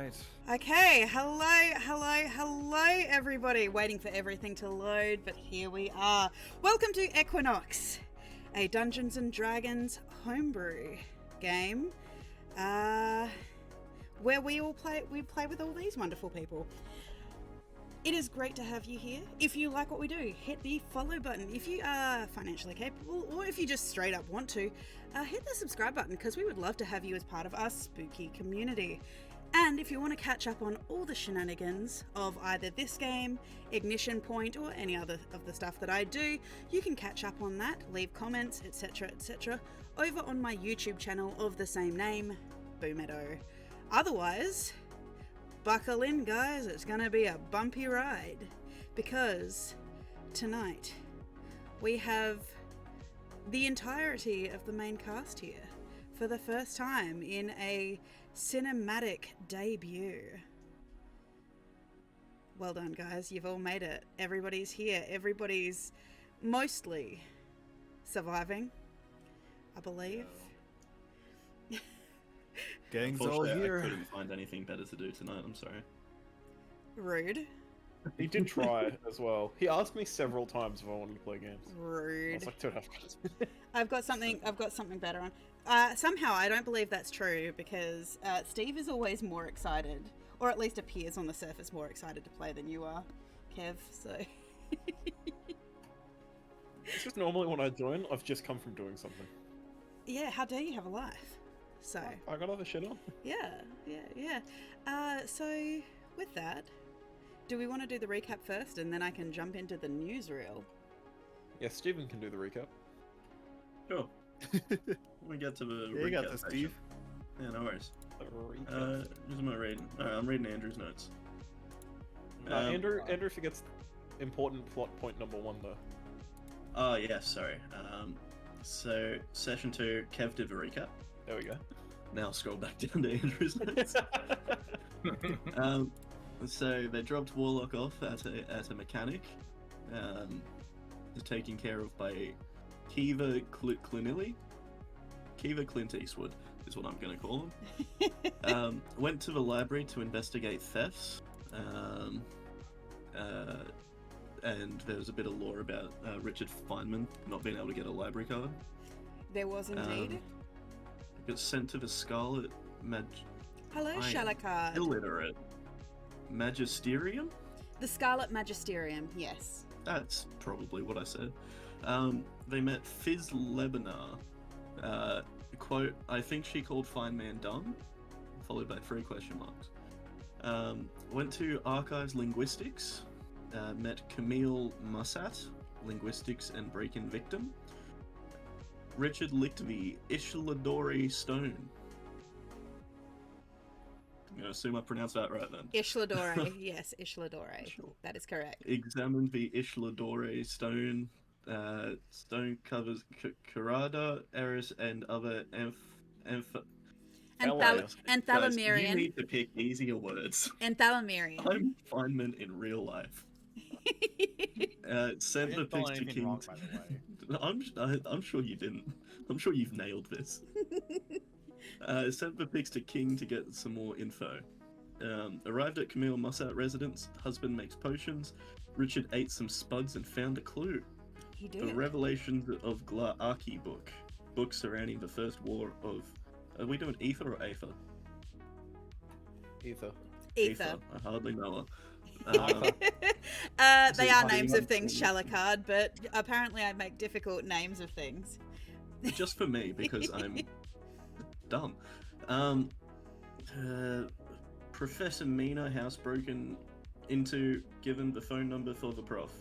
right. Okay, hello, everybody. Waiting for everything to load, but here we are. Welcome to Equinox, a Dungeons and Dragons homebrew game, where we play with all these wonderful people. It is great to have you here. If you like what we do, hit the follow button. If you are financially capable, or if you just straight up want to, hit the subscribe button, because we would love to have you as part of our spooky community. And if you want to catch up on all the shenanigans of either this game, Ignition Point, or any other of the stuff that I do, you can catch up on that, leave comments, etc., over on my YouTube channel of the same name, Boomeadow. Otherwise, buckle in, guys, it's gonna be a bumpy ride, because tonight we have the entirety of the main cast here for the first time in a cinematic debut. Well done, guys, you've all made it. Everybody's here. Everybody's mostly surviving, I believe. Gang's all here. I couldn't find anything better to do tonight, I'm sorry. Rude. He did try as well. He asked me several times if I wanted to play games. I Rude. was like, dude, I've got something better on. Somehow I don't believe that's true, because Steve is always more excited, or at least appears on the surface more excited to play than you are, Kev, so... It's just normally when I join, I've just come from doing something. Yeah, how dare you have a life? So... I got other shit on. Yeah. So, with that, do we want to do the recap first, and then I can jump into the newsreel? Yeah, Stephen can do the recap. Sure. We get to the Yeah, you got recap this, section. Steve. Yeah, no worries. The recap. Who's am I reading? I'm reading Andrew's notes. Andrew forgets important plot point number 1 though. Oh, yeah, sorry. So, session 2, Kev did a recap. There we go. Now scroll back down to Andrew's notes. So they dropped Warlock off at a mechanic, taken care of by Kiva Clinilly. Kiva Clint Eastwood is what I'm going to call him. Went to the library to investigate thefts, and there was a bit of lore about Richard Feynman not being able to get a library card. There was indeed. Got sent to the Scarlet Hello, Shalakard. illiterate Magisterium? The Scarlet Magisterium, yes. That's probably what I said. They met Fizz Lebanar. Quote, I think she called Feynman dumb, followed by 3 question marks. Went to Archives Linguistics, met Camille Mussat, Linguistics and Break-In Victim. Richard Lichtvey, Ishladori Stone. I'm going to assume I pronounced that right then. Ishladore, yes, Ishladore. Sure. That is correct. Examined the Ishladore Stone. Stone covers Karada, Eris, and other Guys, you Anthalamirian. need to pick easier words. Anthalamirian. I'm Feynman in real life. Sent the pigs to King. Wrong, by the way. I'm sure you didn't. I'm sure you've nailed this. Sent the pigs to King to get some more info. Arrived at Camille Mussat residence. Husband makes potions. Richard ate some spuds and found a clue. He The did. Revelations of Gla'aki book surrounding the First War of... Are we doing Ether or Aether? Ether. Ether. I hardly know her. They are So- names of things, Shalakard, but apparently I make difficult names of things. Just for me, because I'm dumb. Professor Mina house broken into, given the phone number for the prof.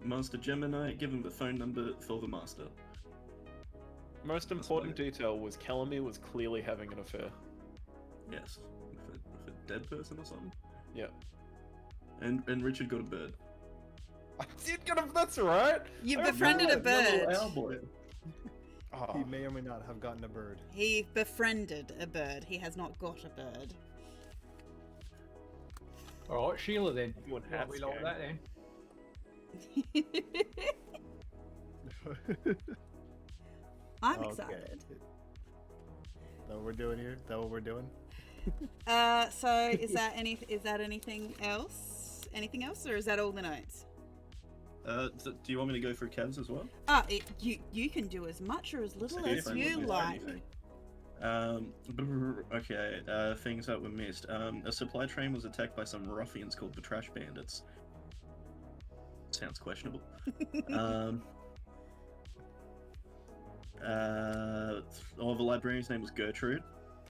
Master Gemini, given the phone number for the master. Most important detail was Calamir was clearly having an affair. Yes. With a dead person or something. Yeah. And Richard got a bird. I did get a... That's right! You I befriended a remember. bird. Owlboy. Oh, He may or may not have gotten a bird. He befriended a bird. He has not got a bird. Alright, Sheila then. You and Well, hats we like gang. that then. I'm Okay. excited. That what we're doing here? That what we're doing? So is that anything else? Anything else, or is that all the notes? Do you want me to go through Kev's as well? You can do as much or as little See if as I you missed like. anything. Okay, things that were missed. A supply train was attacked by some ruffians called the Trash Bandits. Sounds questionable. The librarian's name was Gertrude.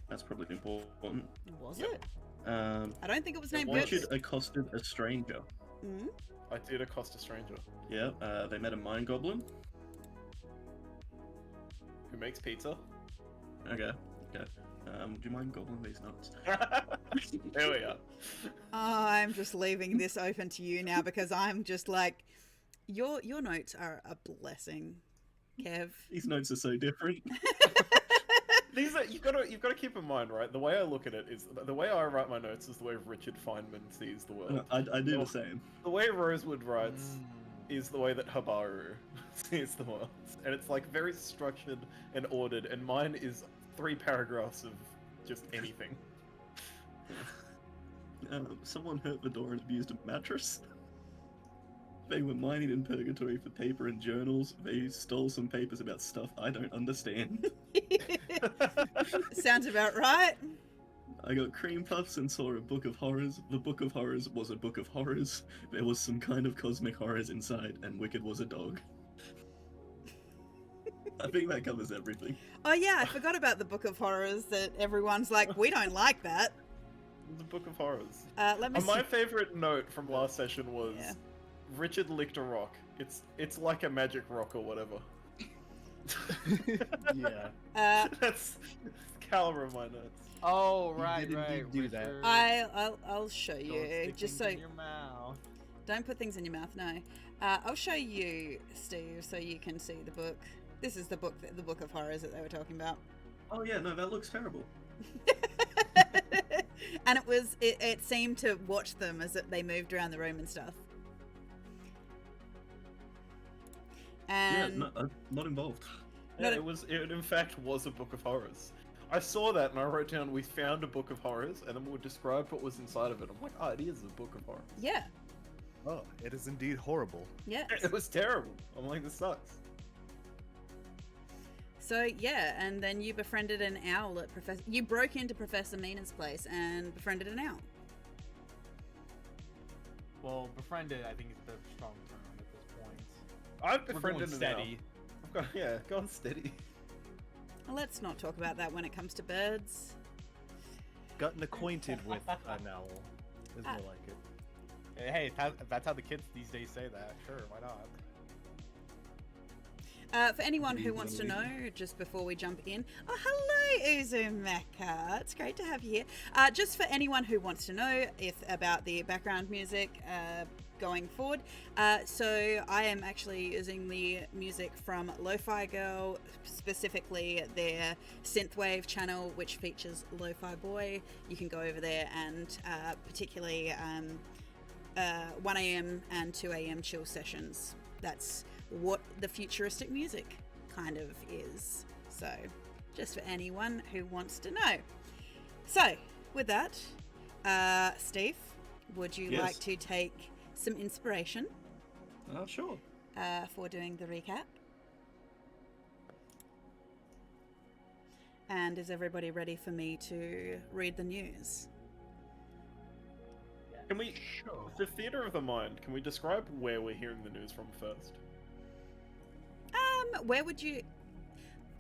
That's probably important. Was it? I don't think it was named Richard Gertrude. accosted a stranger. Mm? I did accost a stranger Yeah, they met a mine goblin. who makes pizza. Okay. Do you mind goblin these nuts? There we are. I'm just leaving this open to you now because I'm just like, your notes are a blessing, Kev. These notes are so different. These are you've got to keep in mind, right? The way I look at it is the way I write my notes is the way Richard Feynman sees the world. I do the same. The way Rosewood writes is the way that Habaru sees the world, and it's like very structured and ordered. And mine is 3 paragraphs of just anything. Someone hurt the door and abused a mattress. They were mining in purgatory for paper and journals. They stole some papers about stuff I don't understand. Sounds about right. I got cream puffs and saw a book of horrors. The book of horrors was a book of horrors. There was some kind of cosmic horrors inside, and Wicked was a dog. I think that covers everything. Oh yeah, I forgot about the Book of Horrors that everyone's like, we don't like that. The Book of Horrors. Let me see. My favorite note from last session was Yeah. Richard licked a rock. It's like a magic rock or whatever. Yeah. That's caliber of my notes. Oh, He right, did indeed right. do that. Richard. I'll show Don't you stick just things so in your mouth. don't put things in your mouth. No, I'll show you, Steve, so you can see the book. This is the book, the Book of Horrors that they were talking about. Oh yeah, no, that looks terrible. And it seemed to watch them as they moved around the room and stuff. And Yeah, no, I'm not involved. Yeah, No, it in fact was a Book of Horrors. I saw that and I wrote down, we found a Book of Horrors, and then we described what was inside of it. I'm like, oh, it is a Book of Horrors. yeah, Oh, it is indeed horrible. yes. It was terrible. I'm like, this sucks. So yeah, and then you befriended an owl at Professor. You broke into Professor Mina's place and befriended an owl. Well, befriended, I think, is a bit of a strong term at this point. I've We're befriended going an owl. steady. I've got, yeah, gone steady. Let's not talk about that when it comes to birds. Gotten acquainted with an owl is more like it. Hey, that's how the kids these days say that. Sure, why not? For anyone who wants to know, just before we jump in, oh hello Uzumeka, it's great to have you here. Just for anyone who wants to know about the background music going forward, so I am actually using the music from Lo-Fi Girl, specifically their synthwave channel, which features Lo-Fi Boy. You can go over there and particularly 1 a.m. and 2 a.m. chill sessions. That's what the futuristic music kind of is. So, just for anyone who wants to know. So, with that, Steve, would you Yes. like to take some inspiration Sure. for doing the recap? And is everybody ready for me to read the news? Can we, the Theatre of the Mind, can we describe where we're hearing the news from first? Where would you...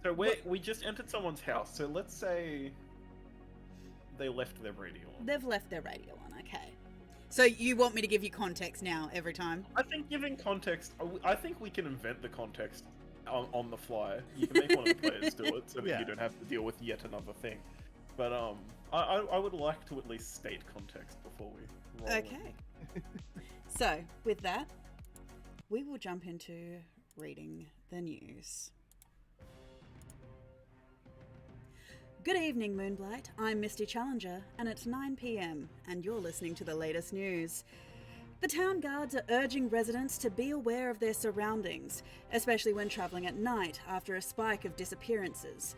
So we just entered someone's house, so let's say they left their radio on. They've left their radio on, okay. So you want me to give you context now every time? I think giving context, I think we can invent the context on the fly. You can make one of the players do it so that Yeah. you don't have to deal with yet another thing. But I would like to at least state context before we roll in. Okay. So, with that, we will jump into reading the news. Good evening, Moonblight. I'm Misty Challenger, and it's 9 p.m, and you're listening to the latest news. The town guards are urging residents to be aware of their surroundings, especially when travelling at night after a spike of disappearances.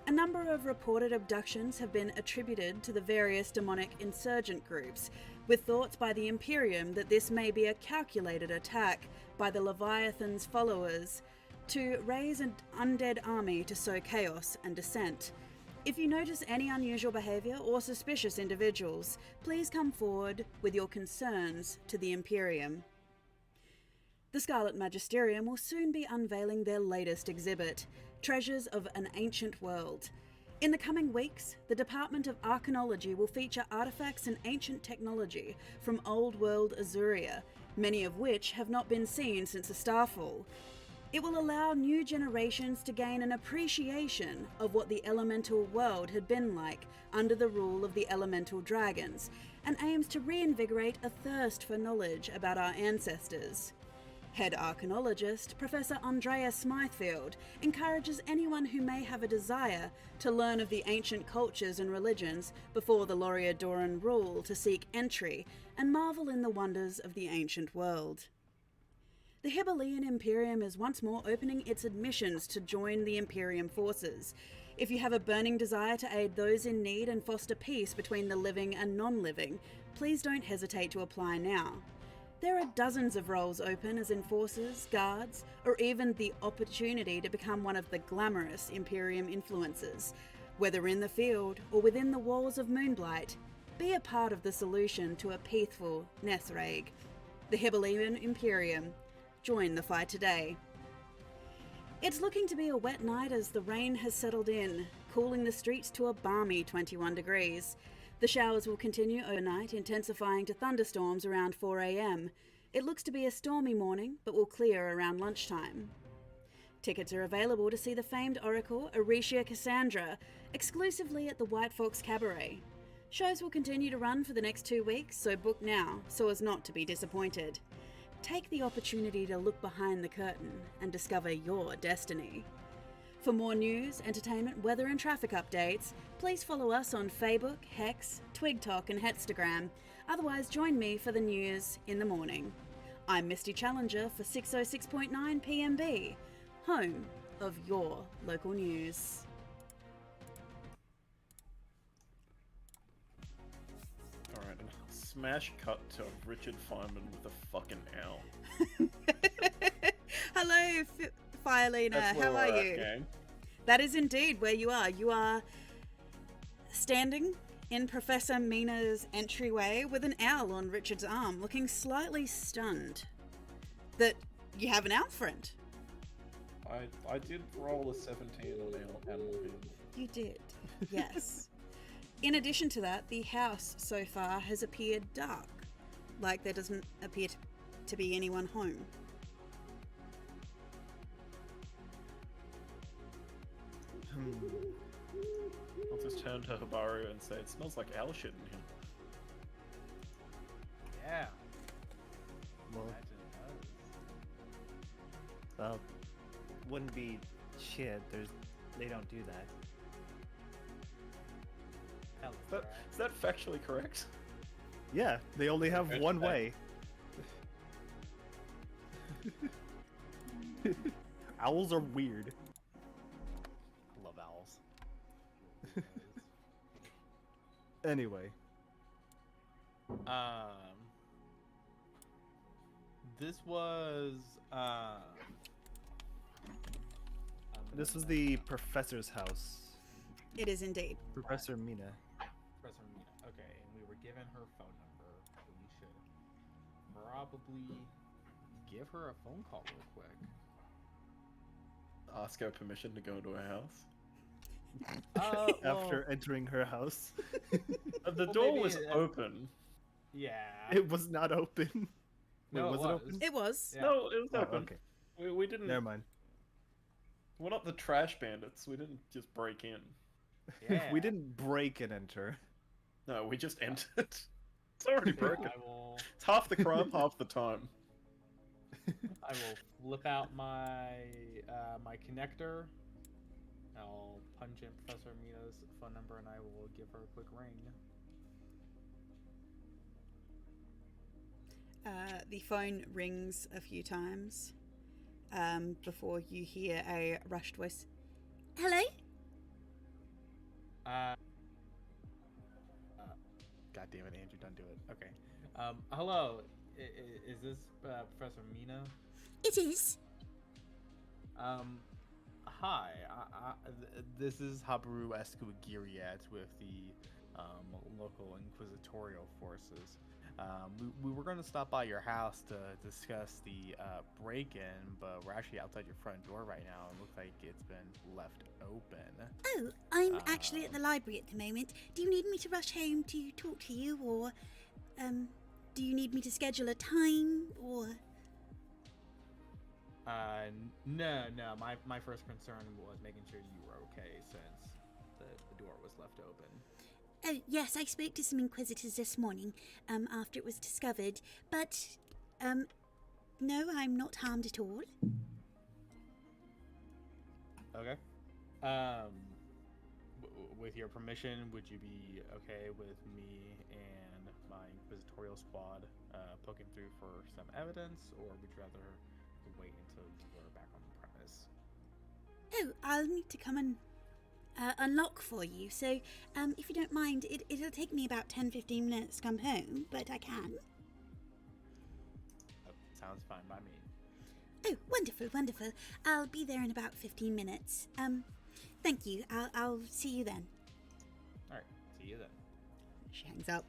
A number of reported abductions have been attributed to the various demonic insurgent groups, with thoughts by the Imperium that this may be a calculated attack by the Leviathan's followers to raise an undead army to sow chaos and dissent. If you notice any unusual behaviour or suspicious individuals, please come forward with your concerns to the Imperium. The Scarlet Magisterium will soon be unveiling their latest exhibit, Treasures of an Ancient World. In the coming weeks, the Department of Archaeology will feature artifacts and ancient technology from Old World Azuria, many of which have not been seen since the Starfall. It will allow new generations to gain an appreciation of what the elemental world had been like under the rule of the elemental dragons, and aims to reinvigorate a thirst for knowledge about our ancestors. Head archaeologist Professor Andrea Smythefield encourages anyone who may have a desire to learn of the ancient cultures and religions before the Loriadoran rule to seek entry and marvel in the wonders of the ancient world. The Hybalian Imperium is once more opening its admissions to join the Imperium forces. If you have a burning desire to aid those in need and foster peace between the living and non-living, please don't hesitate to apply now. There are dozens of roles open as enforcers, guards, or even the opportunity to become one of the glamorous Imperium influencers. Whether in the field or within the walls of Moonblight, be a part of the solution to a peaceful Nethreg. The Hybalian Imperium. Join the fight today. It's looking to be a wet night as the rain has settled in, cooling the streets to a balmy 21 degrees. The showers will continue overnight, intensifying to thunderstorms around 4 a.m. It looks to be a stormy morning, but will clear around lunchtime. Tickets are available to see the famed oracle Aricia Cassandra exclusively at the White Fox Cabaret. Shows will continue to run for the next 2 weeks, so book now so as not to be disappointed. Take the opportunity to look behind the curtain and discover your destiny. For more news, entertainment, weather and traffic updates, please follow us on Facebook, Hex, TwigTalk and Hetstagram. Otherwise, join me for the news in the morning. I'm Misty Challenger for 606.9 PMB, home of your local news. Alright, and smash cut to Richard Feynman with a fucking owl. Hello, Firelina, That's where how we're are at, you? gang. That is indeed where you are. You are standing in Professor Mina's entryway with an owl on Richard's arm, looking slightly stunned that you have an owl friend. I did roll a 17 on animal being. You did, yes. In addition to that, the house so far has appeared dark, like there doesn't appear to be anyone home. I'll just turn to Habaru and say, it smells like owl shit in here. Yeah. Well, Imagine it does. well, wouldn't be shit. They don't do that. Hell, Is that factually correct? Yeah, they only have Okay. one way. Owls are weird. love owls. Anyway, This was this was the professor's house. It is indeed. Professor Mina. Professor Mina. Okay, and we were given her phone number. So we should probably give her a phone call real quick. Ask her permission to go to her house. After entering her house, The Well, door maybe was it- open. Yeah. it was not open. No, Wait, it was it was. open? It was. Yeah. No, it was Oh, open. okay. We didn't. Never mind. We're not the trash bandits. We didn't just break in. Yeah. We didn't break and enter. No, we just entered. It's already broken. I will. It's half the crime, half the time. I will flip out my my connector. I'll punch in Professor Mina's phone number and I will give her a quick ring. The phone rings a few times before you hear a rushed voice. Hello? God damn it, Andrew, don't do it. Okay. Hello. Is this Professor Mina? It is. Hi. This is Habaru Escuagiriat with the local inquisitorial forces. We were going to stop by your house to discuss the break-in, but we're actually outside your front door right now. It looks like it's been left open. Oh, I'm actually at the library at the moment. Do you need me to rush home to talk to you, or do you need me to schedule a time, or? No. My first concern was making sure you were okay since the door was left open. Oh, yes, I spoke to some inquisitors this morning, after it was discovered, but, no, I'm not harmed at all. Okay. With your permission, would you be okay with me and my inquisitorial squad poking through for some evidence, or would you rather wait until you were back on the premise? Oh, I'll need to come and unlock for you, so if you don't mind, it'll take me about 10-15 minutes to come home, but I can. That sounds fine by me. Oh, wonderful. I'll be there in about 15 minutes. Thank you. I'll see you then. Alright, see you then. She hangs up.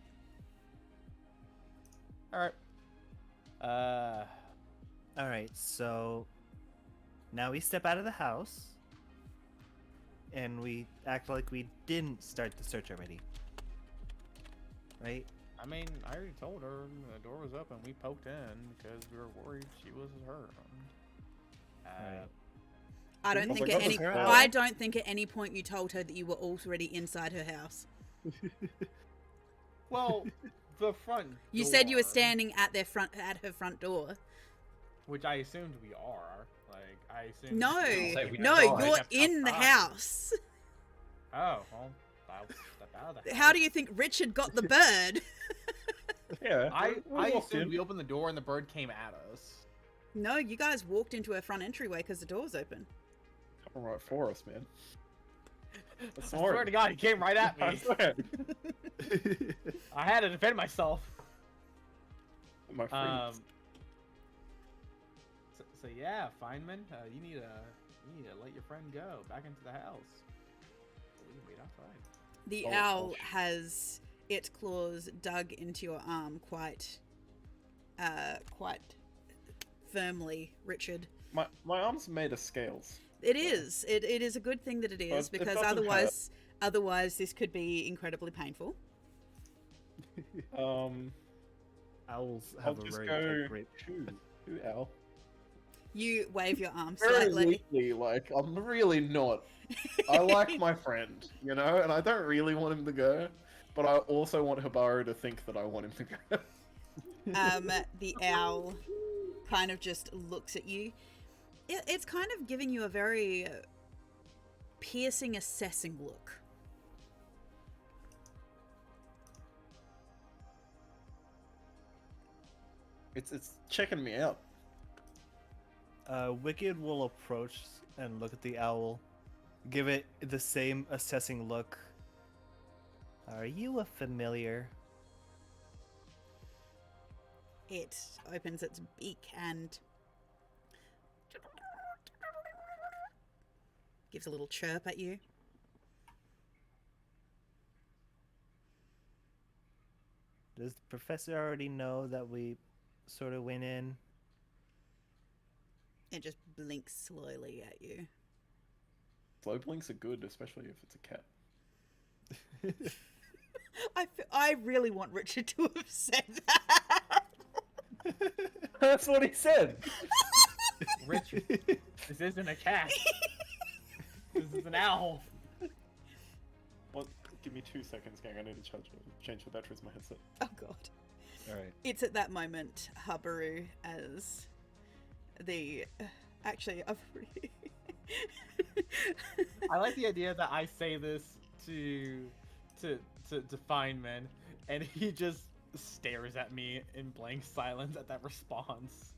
Alright. Alright, so now we step out of the house and we act like we didn't start the search already. Right? I mean, I already told her the door was open. We poked in because we were worried she was hurt. Right. I don't Oh think my at God, any. that's her I house. don't think at any point you told her that you were already inside her house. Well, the front You said you were door, standing at her front door. which I assumed we are. Like, I assumed... No, say we no, don't. you're Kept in the outside. house. Oh, well, I'll step out of the house. How do you think Richard got the bird? Yeah. I walked assumed in. we opened the door and the bird came at us. No, you guys walked into her front entryway because the door's open. Coming right for us, man. I swear to God, he came right at I me. swear. I had to defend myself. My friend. So yeah, Feynman, you need to let your friend go back into the house. We can wait outside. The Oh, owl oh, has its claws dug into your arm quite firmly, Richard. My arm's made of scales. It is. It is a good thing that it is, But it because doesn't otherwise this could be incredibly painful. Owls I'll have a just very go great. to Al. You wave your arm Very slightly. weakly, like I'm really not. I like my friend, you know, and I don't really want him to go, but I also want Habaru to think that I want him to go. The owl kind of just looks at you. It's kind of giving you a very piercing, assessing look. It's checking me out. Wicked will approach and look at the owl, give it the same assessing look. Are you a familiar? It opens its beak and gives a little chirp at you. Does the professor already know that we sort of went in? It just blinks slowly at you. Slow blinks are good, especially if it's a cat. I really want Richard to have said that. That's what he said. Richard, this isn't a cat. This is an owl. Well, give me 2 seconds, gang. I need to change the batteries in my headset. Oh god. Alright. It's at that moment, Habaru, as the actually I've really I like the idea that I say this to Feynman, and he just stares at me in blank silence at that response.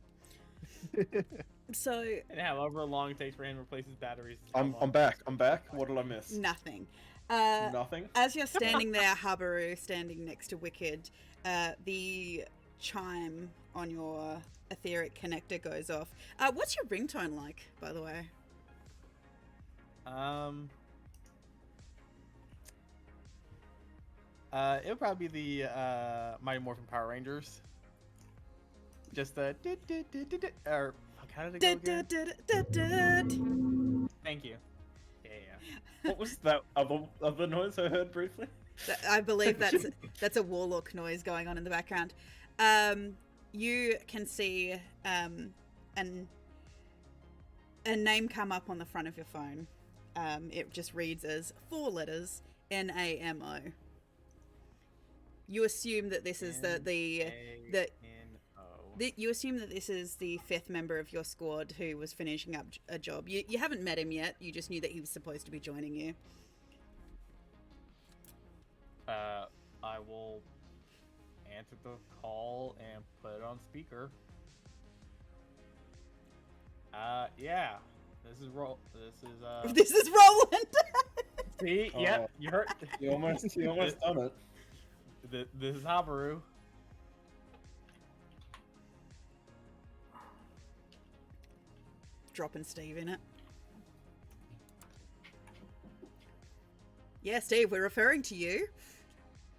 So And however long it takes for him to replace his batteries. I'm back. I'm back. What did I miss? nothing. Nothing. As you're standing there, Habaru, standing next to Wicked, the chime on your etheric connector goes off. What's your ringtone like, by the way? It'll probably be the Mighty Morphin Power Rangers. Just the or fuck, how did it go again? Thank you. Yeah. What was that other noise I heard briefly? I believe that's a warlock noise going on in the background. You can see a name come up on the front of your phone. It just reads as 4 letters, NAMO. You assume that this is you assume that this is the 5th member of your squad who was finishing up a job. You haven't met him yet. You just knew that he was supposed to be joining you. I will answer the call and put it on speaker. Yeah. This is This is Roland. See, yep, you heard. You almost done it. This is Habaru. Dropping Steve in it. Yeah, Steve, we're referring to you.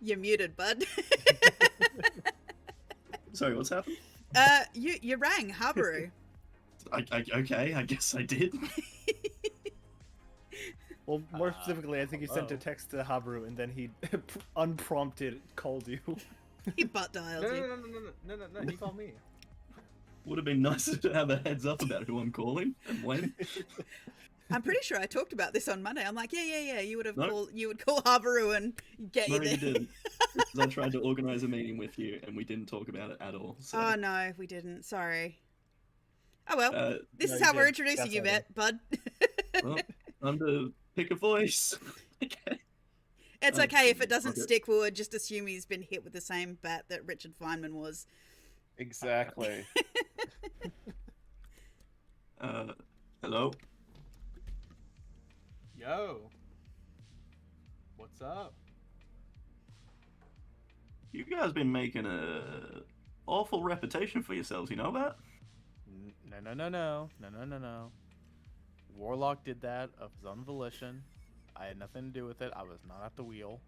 You're muted, bud. Sorry, what's happened? You rang Habaru. Okay, I guess I did. Well, more specifically, I think you sent a text to Habaru and then he unprompted called you. He butt dialed you. No, he called me. Would have been nicer to have a heads up about who I'm calling and when. I'm pretty sure I talked about this on Monday. I'm like, yeah. You would call Habaru and get No, you there. you didn't. Because I tried to organise a meeting with you and we didn't talk about it at all. So. Oh no, we didn't. Sorry. Oh well, this no, is you how we're did. introducing you, Definitely. bud. Well, time to pick a voice. Okay. It's okay if it doesn't Okay. stick. We'll just assume he's been hit with the same bat that Richard Feynman was. Exactly. Hello? Yo. What's up? You guys been making a awful reputation for yourselves, you know that? No. Warlock did that of his own volition. I had nothing to do with it. I was not at the wheel.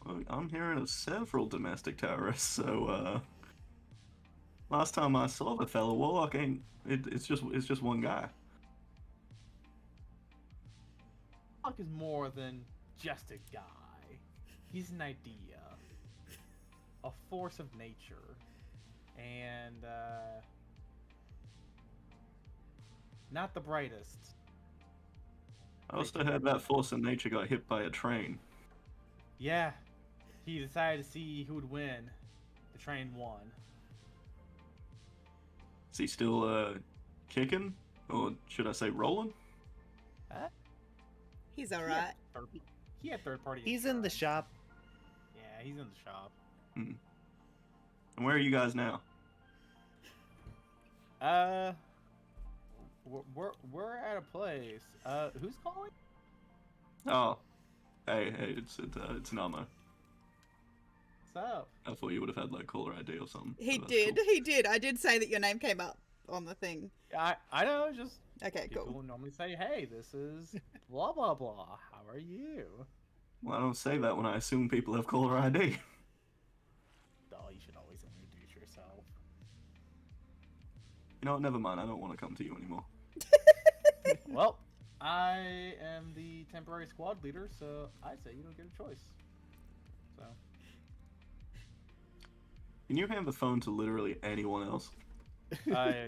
Well, I'm hearing of several domestic terrorists, so, last time I saw the fellow Warlock it's just one guy. Warlock is more than just a guy. He's an idea. A force of nature. And, not the brightest. I also heard that force of nature got hit by a train. Yeah. He decided to see who would win. The train won. Is he still, kicking? Or should I say rolling? Huh? He's all right. He had third party. He's in the insurance. shop. Yeah, he's in the shop. And where are you guys now? We're at a place. Who's calling? Oh. Hey, it's Namo. What's up? I thought you would have had, like, caller ID or something. He so that's did. cool. He did. I did say that your name came up on the thing. I know, just Okay, people cool. normally say, hey, this is blah blah blah. How are you? Well, I don't say that when I assume people have caller ID. Oh, you should always introduce yourself. You know what, never mind, I don't want to come to you anymore. Well, I am the temporary squad leader, so I say you don't get a choice. So. Can you hand the phone to literally anyone else?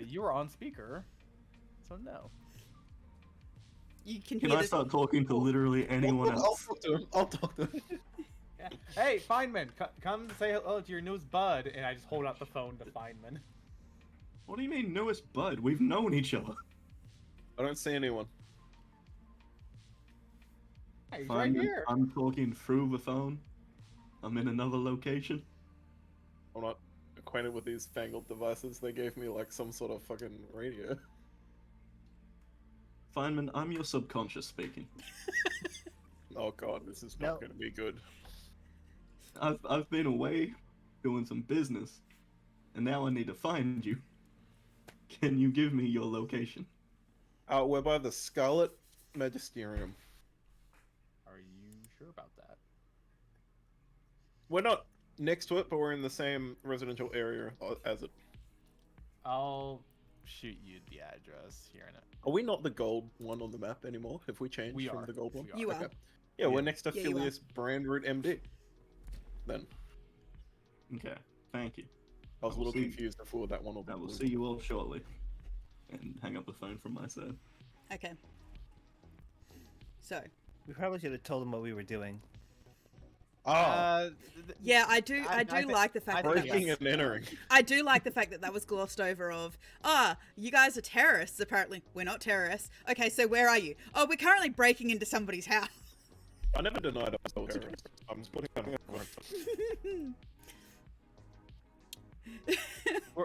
You were on speaker, so no. You can Can hear I the start talking to literally anyone I'll else? talk to him. Yeah. Hey, Feynman, come say hello to your newest bud, and I just hold out the phone to Feynman. What do you mean, newest bud? We've known each other. I don't see anyone. Hey, he's Fine, right here. I'm talking through the phone. I'm in another location. I'm not acquainted with these fangled devices. They gave me like some sort of fucking radio. Feynman, I'm your subconscious speaking. Oh god, this is No. not going to be good. I've been away doing some business, and now I need to find you. Can you give me your location? We're by the Scarlet Magisterium. Are you sure about that? We're not next to it, but we're in the same residential area as it. I'll shoot you the address here in it. Are we not the gold one on the map anymore? Have we changed We from are. the gold one? We are. You Okay. are. Yeah, we're Yeah. next to Yeah, you are. Phileas Brandroot MD. Then. Okay, thank you. I was a I will little see- confused before that one. Or the I will blue see you all shortly. And hang up the phone from my side. Okay. So, We probably should have told him what we were doing. Ah, yeah, I do I do thi- like the fact I that think breaking was, and entering. I do like the fact that that was glossed over of, you guys are terrorists, apparently. We're not terrorists. Okay, so where are you? Oh, we're currently breaking into somebody's house. I never denied I was a terrorist. I'm just putting on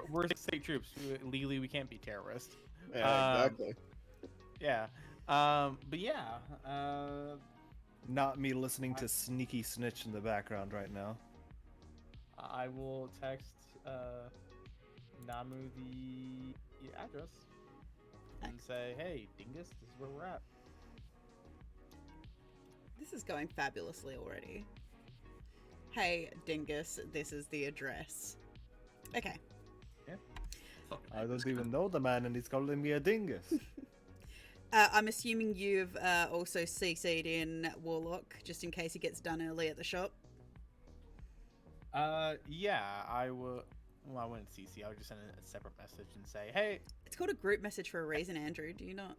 We're state troops. Legally, we can't be terrorists. Yeah, exactly. Yeah. But yeah. Not me listening to Sneaky Snitch in the background right now. I will text Namu the address and say, "Hey, Dingus, this is where we're at." This is going fabulously already. Hey, Dingus, this is the address. Okay. Fucking I don't even know the man and he's calling me a dingus. I'm assuming you've also CC'd in Warlock, just in case he gets done early at the shop. Yeah, I will. Well, I wouldn't CC. I would just send a separate message and say, "Hey." It's called a group message for a reason, Andrew. Do you not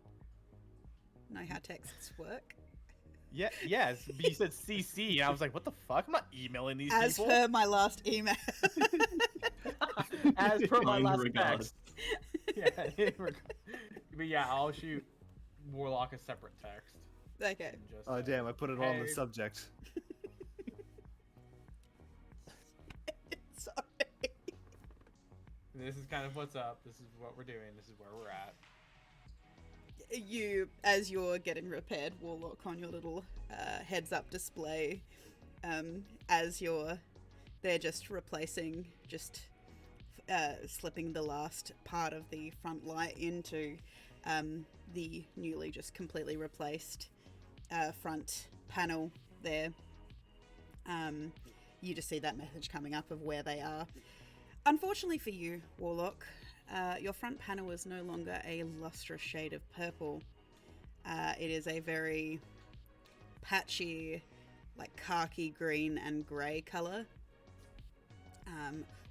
know how texts work? Yeah, yes. But you said CC, and I was like, "What the fuck? I'm not emailing these As people." per my last email. As per my Kind last regards. text. Yeah, in but yeah, I'll shoot Warlock a separate text. Okay. And just Oh say, damn, I put it all in the "Hey, subject. Sorry. This is kind of what's up. This is what we're doing. This is where we're at." You, as you're getting repaired, Warlock, on your little heads-up display, as they're just replacing, slipping the last part of the front light into the newly just completely replaced front panel there. You just see that message coming up of where they are. Unfortunately for you, Warlock, your front panel is no longer a lustrous shade of purple. It is a very patchy, like khaki green and grey colour.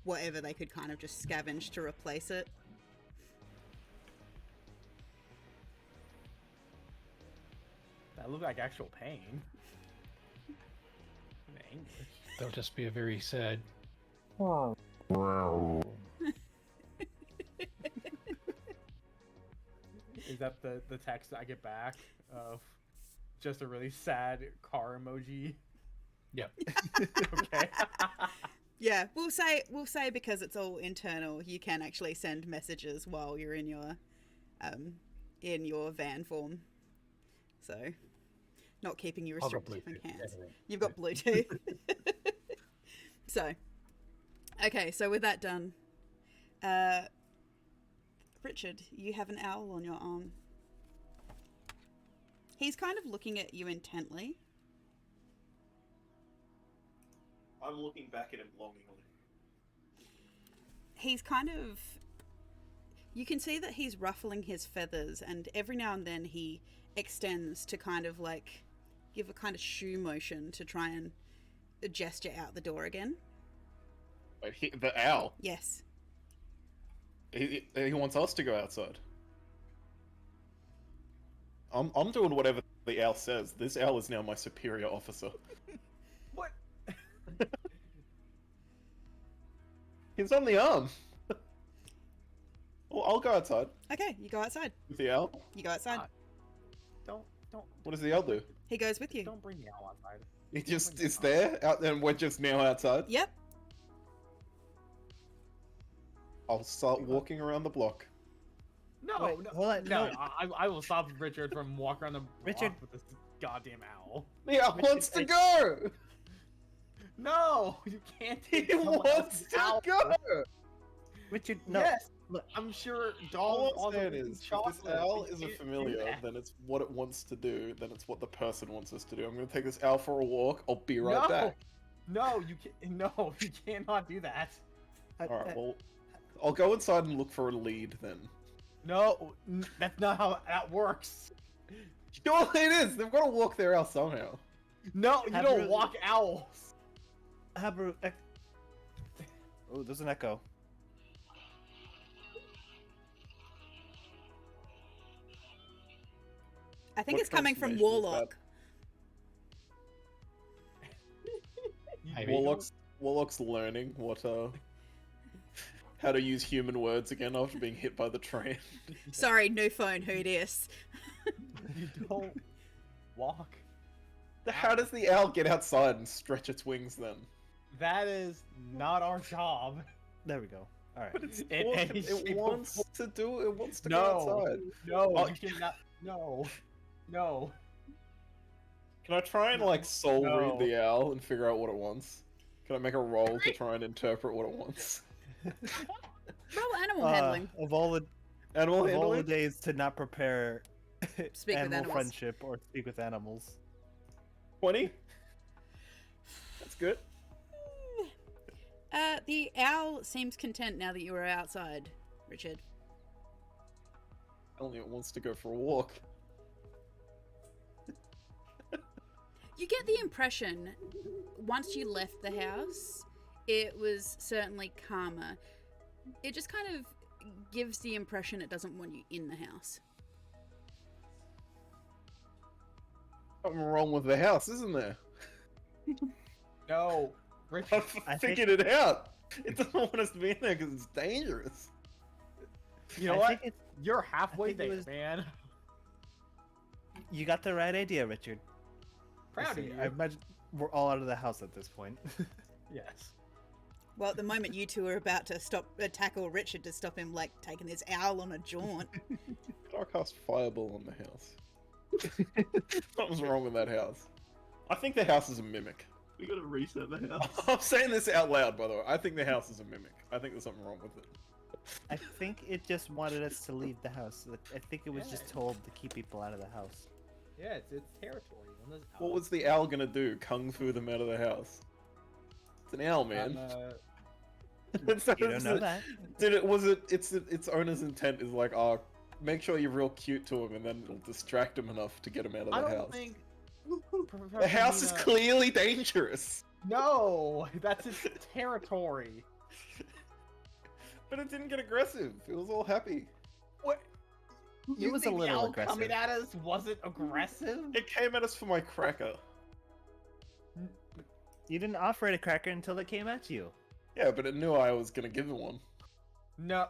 Whatever they could kind of just scavenge to replace it. That looked like actual pain. In English. That'll just be a very sad. Is that the text I get back of just a really sad car emoji? Yep. Okay. Yeah, we'll say because it's all internal, you can actually send messages while you're in your van form. So, not keeping you I'll got restricted in Bluetooth, hands. anyway. You've got Bluetooth. So, okay, so with that done, Richard, you have an owl on your arm. He's kind of looking at you intently. I'm looking back at him longingly. He's kind of... You can see that he's ruffling his feathers, and every now and then he extends to kind of like give a kind of shoe motion to try and gesture out the door again. Wait, the owl. Yes. He wants us to go outside. I'm doing whatever the owl says. This owl is now my superior officer. What? He's on the arm. Well, I'll go outside Okay, you go outside. with the owl. You go outside. Don't What does the owl do? He goes with you. don't bring the owl outside. He just is there, out there, and we're just now outside. Yep. I'll start walking around the block. No, Wait, no, hold on, no, no. I will stop Richard from walking around the Richard. block with this goddamn owl. The owl wants to go! No, you can't He take someone wants else's to owl. go! Richard, no. Yes, Look, I'm sure All dogs I'm on saying the is, if this chocolate. owl but is you a can't do familiar, that. then it's what it wants to do, then it's what the person wants us to do. I'm gonna take this owl for a walk, I'll be right No. back. No, you can. No, you cannot do that. Alright, well, I'll go inside and look for a lead then. No, that's not how that works. Surely it is! They've got to walk their owl somehow. No, you Have don't you- walk owls. Habaru. Oh, there's an echo. I think What it's coming from transformation is that? Warlock. Maybe. Warlock's learning what how to use human words again after being hit by the train. Sorry, no phone, who it is. You don't walk. How does the owl get outside and stretch its wings then? That is not our job. There we go. All right. But it's In walking, any shape it or wants to do it wants to No. go outside. No, Oh. you cannot. No, no. Can I try and like soul No. read the owl and figure out what it wants? Can I make a roll to try and interpret what it wants? Roll animal handling. Of all the Animal of all the handling? days to not prepare Speak with animal animals. friendship or speak with animals. 20? That's good. The owl seems content now that you are outside, Richard. Only it wants to go for a walk. You get the impression, once you left the house, it was certainly calmer. It just kind of gives the impression it doesn't want you in the house. Something wrong with the house, isn't there? No, Richard. I've think- figured it out. It doesn't want us to be in there because it's dangerous. You know I what? think it's- You're halfway think it there, was- man. You got the right idea, Richard. Proud of Listen, you. I imagine we're all out of the house at this point. Yes. Well, at the moment you two are about to tackle Richard to stop him, like, taking this owl on a jaunt. Can I cast Fireball on the house? Something's wrong with that house. I think the house is a mimic. We gotta reset the house. I'm saying this out loud, by the way. I think the house is a mimic. I think there's something wrong with it. I think it just wanted us to leave the house. Like, I think it was just Yeah. told to keep people out of the house. Yeah, it's territory. When there's What owls, was the owl gonna do? Kung fu them out of the house? It's an owl, man. It's You don't know that. Did it? Its owner's intent is like, oh, make sure you're real cute to him, and then it'll distract him enough to get him out of I the don't house. think The house is Nina- clearly dangerous, No, that's its territory. but it didn't get aggressive. It was all happy. What? It was a think the little owl aggressive. coming at us wasn't aggressive. It came at us for my cracker. You didn't offer it a cracker until it came at you. Yeah, but it knew I was gonna give it one. No,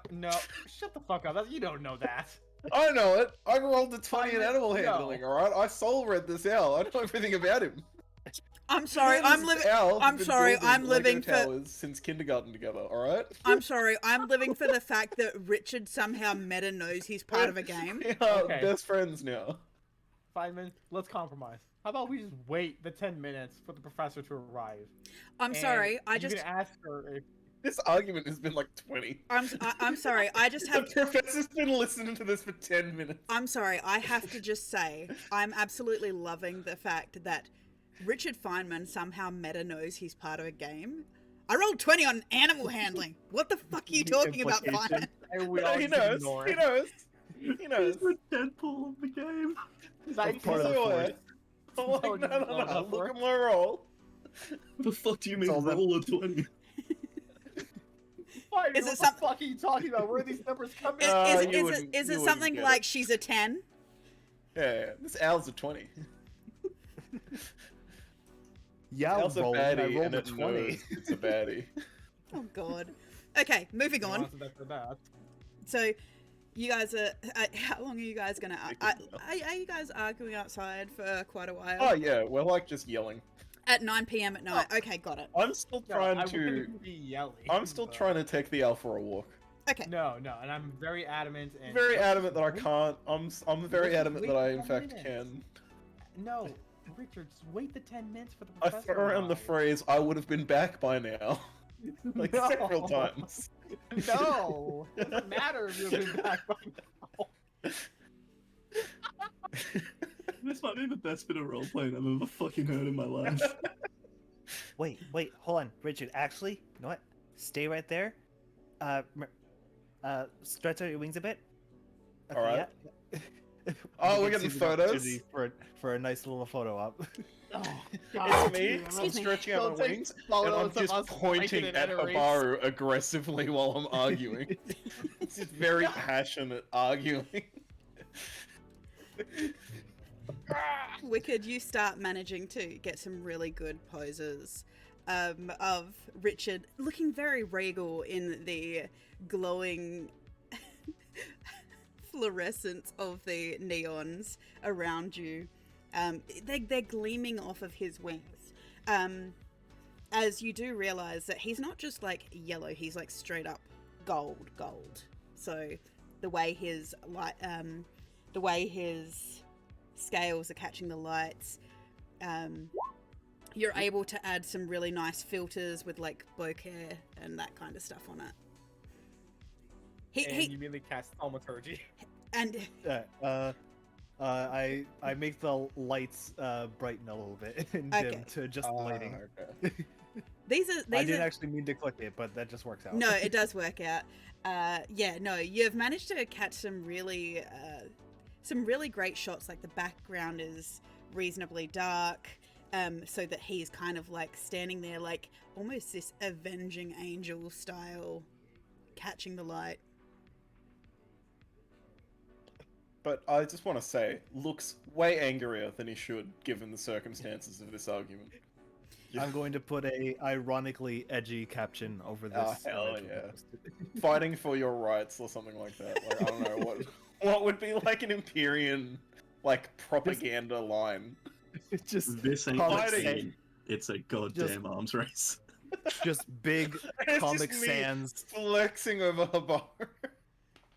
shut the fuck up. You don't know that. I know it. I rolled a 20 in I animal know. handling. All right, I soul read this owl. I know everything about him. I'm sorry, Me and this owl have I'm been sorry, building I'm living Lego for- towers since kindergarten together. All right. I'm sorry, I'm living for the fact that Richard somehow meta knows he's part of a game. We are Okay. best friends now. Feynman, let's compromise. How about we just wait the 10 minutes for the professor to arrive? I'm sorry, I you just, can ask her if This argument has been like 20. I'm sorry, I just The have, professor's been listening to this for 10 minutes. I'm sorry, I have to just say, I'm absolutely loving the fact that Richard Feynman somehow meta knows he's part of a game. I rolled 20 on animal handling. What the fuck are you The talking about, implication. Feynman? and we all He just knows. ignore He it. knows. He knows. He's the Deadpool of the game. Like, part of the So, force. I'm like, No, no, no, no, no. no, Look at my roll. The fuck do you mean all that- roll a 20? Feynman, Is it what some- the fuck are you talking about? Where are these numbers coming Is, from? you is it wouldn't- is you it wouldn't something get like it. she's a 10? Yeah, this owl's a 20. Yeah, I Owl's a rolled, and I baddie, rolled and a it 20. knows it's a baddie. Oh god. Okay, moving on. Answer that for that. So, you guys are. How long are you guys gonna? Take Are it now. you guys arguing outside for quite a while? Oh yeah, we're like just yelling. At 9 p.m. at night. Okay, got it. I'm still No, trying I to. wouldn't be yelling. I'm still but- trying to take the owl for a walk. Okay. No, and I'm very adamant. And Very adamant that I can't. I'm very Just adamant wait that I 10 in fact minutes. can. No, Richard, just wait the 10 minutes for the I professor. throw around the arrives. phrase "I would have been back by now," like No. several times. No, it doesn't matter if you've been back by now. This might be the best bit of roleplaying I've ever fucking heard in my life. Wait, hold on, Richard. Actually, you know what? Stay right there. Stretch out your wings a bit. Okay, Alright. yeah. Oh, You we're can getting see the photos? opportunity for a nice little photo op. Oh, It's me. Excuse I'm me. stretching out Don't my take wings, and photos I'm of just us pointing fighting at in a race. Habaru aggressively while I'm arguing. It's just very passionate arguing. Wicked, you start managing to get some really good poses of Richard looking very regal in the glowing fluorescence of the neons around you. They're gleaming off of his wings. As you do realize that he's not just like yellow, he's like straight up gold. So the way his light, the way his scales are catching the lights, you're able to add some really nice filters with like bokeh and that kind of stuff on it. And you immediately cast thaumaturgy. And I make the lights brighten a little bit and Okay. dim to just lighting. Okay. these I are didn't actually mean to click it, but that just works out. no, it does work out. Yeah, no, you've managed to catch some really great shots. Like the background is reasonably dark, so that he's kind of like standing there, like almost this avenging angel style, catching the light. But I just want to say, looks way angrier than he should, given the circumstances of this argument. I'm going to put a ironically edgy caption over this. Oh, hell image when yeah. I post it. Fighting for your rights or something like that. Like, I don't know what would be like an Empyrean like propaganda line. Just This ain't Comic a Sans. scene. It's a goddamn arms race. just big It's Comic just me Sans, flexing over Habaru.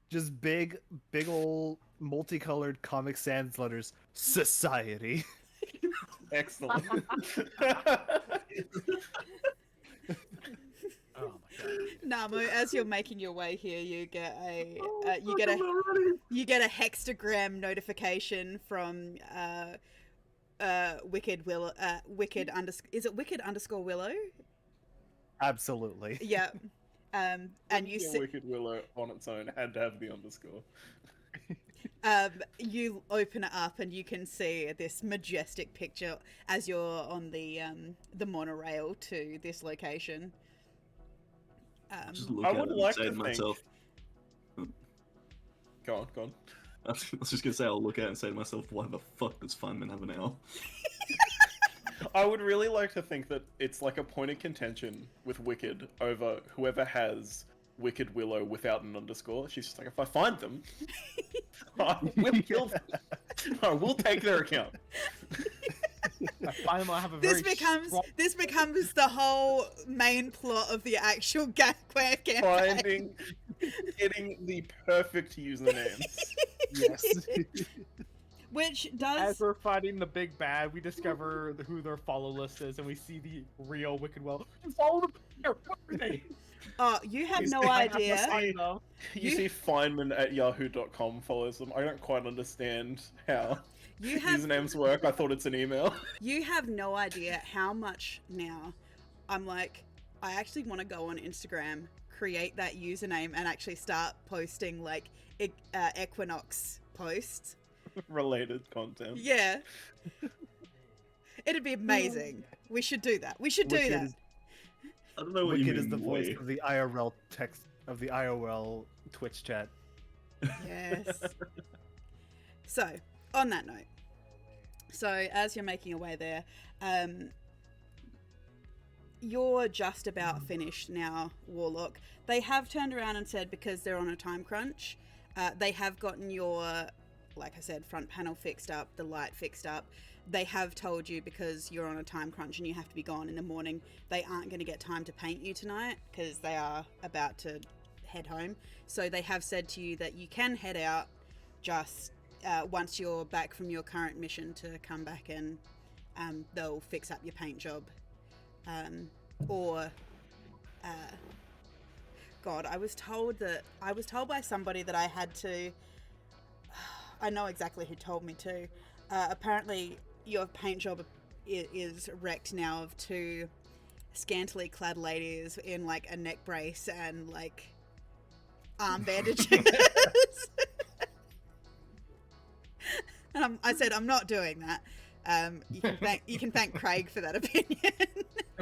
just big old multicolored Comic Sans letters. Society. Excellent. Oh my god. Namu, as you're making your way here, you get a hextagram notification from Wicked Willow. Is it Wicked _ Willow? Absolutely. Yeah. And you Yeah, see, Wicked Willow on its own had to have the underscore. you open it up and you can see this majestic picture as you're on the monorail to this location. Just look I at would it like and say to to think- myself. Go on. I was just gonna say I'll look at it and say to myself, why the fuck does Feynman have an L? I would really like to think that it's like a point of contention with Wicked over whoever has Wicked Willow without an underscore. She's just like, if I find them, I will kill them. I will take their account. I finally have a This very becomes the whole main plot of the actual Gagware campaign. Getting the perfect usernames. Yes. Which As does we're fighting the big bad, we discover who their follow list is, and we see the real Wicked Well. You follow them here. What are they? you have no I have to idea. say- know. You see Feynman at yahoo.com follows them. I don't quite understand how You have usernames work. I thought it's an email. you have no idea how much now. I'm like, I actually want to go on Instagram, create that username, and actually start posting like Equinox posts. Related content. Yeah. It'd be amazing. We should do that. We should do Wicked that. is- I don't know what you Wicked mean. is the voice wait. of the IRL text of the IRL Twitch chat. Yes. So, on that note, so as you're making your way there, you're just about finished now, Warlock. They have turned around and said, because they're on a time crunch, they have gotten your, like I said, front panel fixed up, the light fixed up. They have told you, because you're on a time crunch and you have to be gone in the morning, they aren't going to get time to paint you tonight, because they are about to head home. So they have said to you that you can head out just once you're back from your current mission to come back and they'll fix up your paint job. God, I was told by somebody that I had to. I know exactly who told me to. Apparently, your paint job is wrecked now of 2 scantily clad ladies in like a neck brace and like arm bandages. And I said, I'm not doing that. You can thank Craig for that opinion.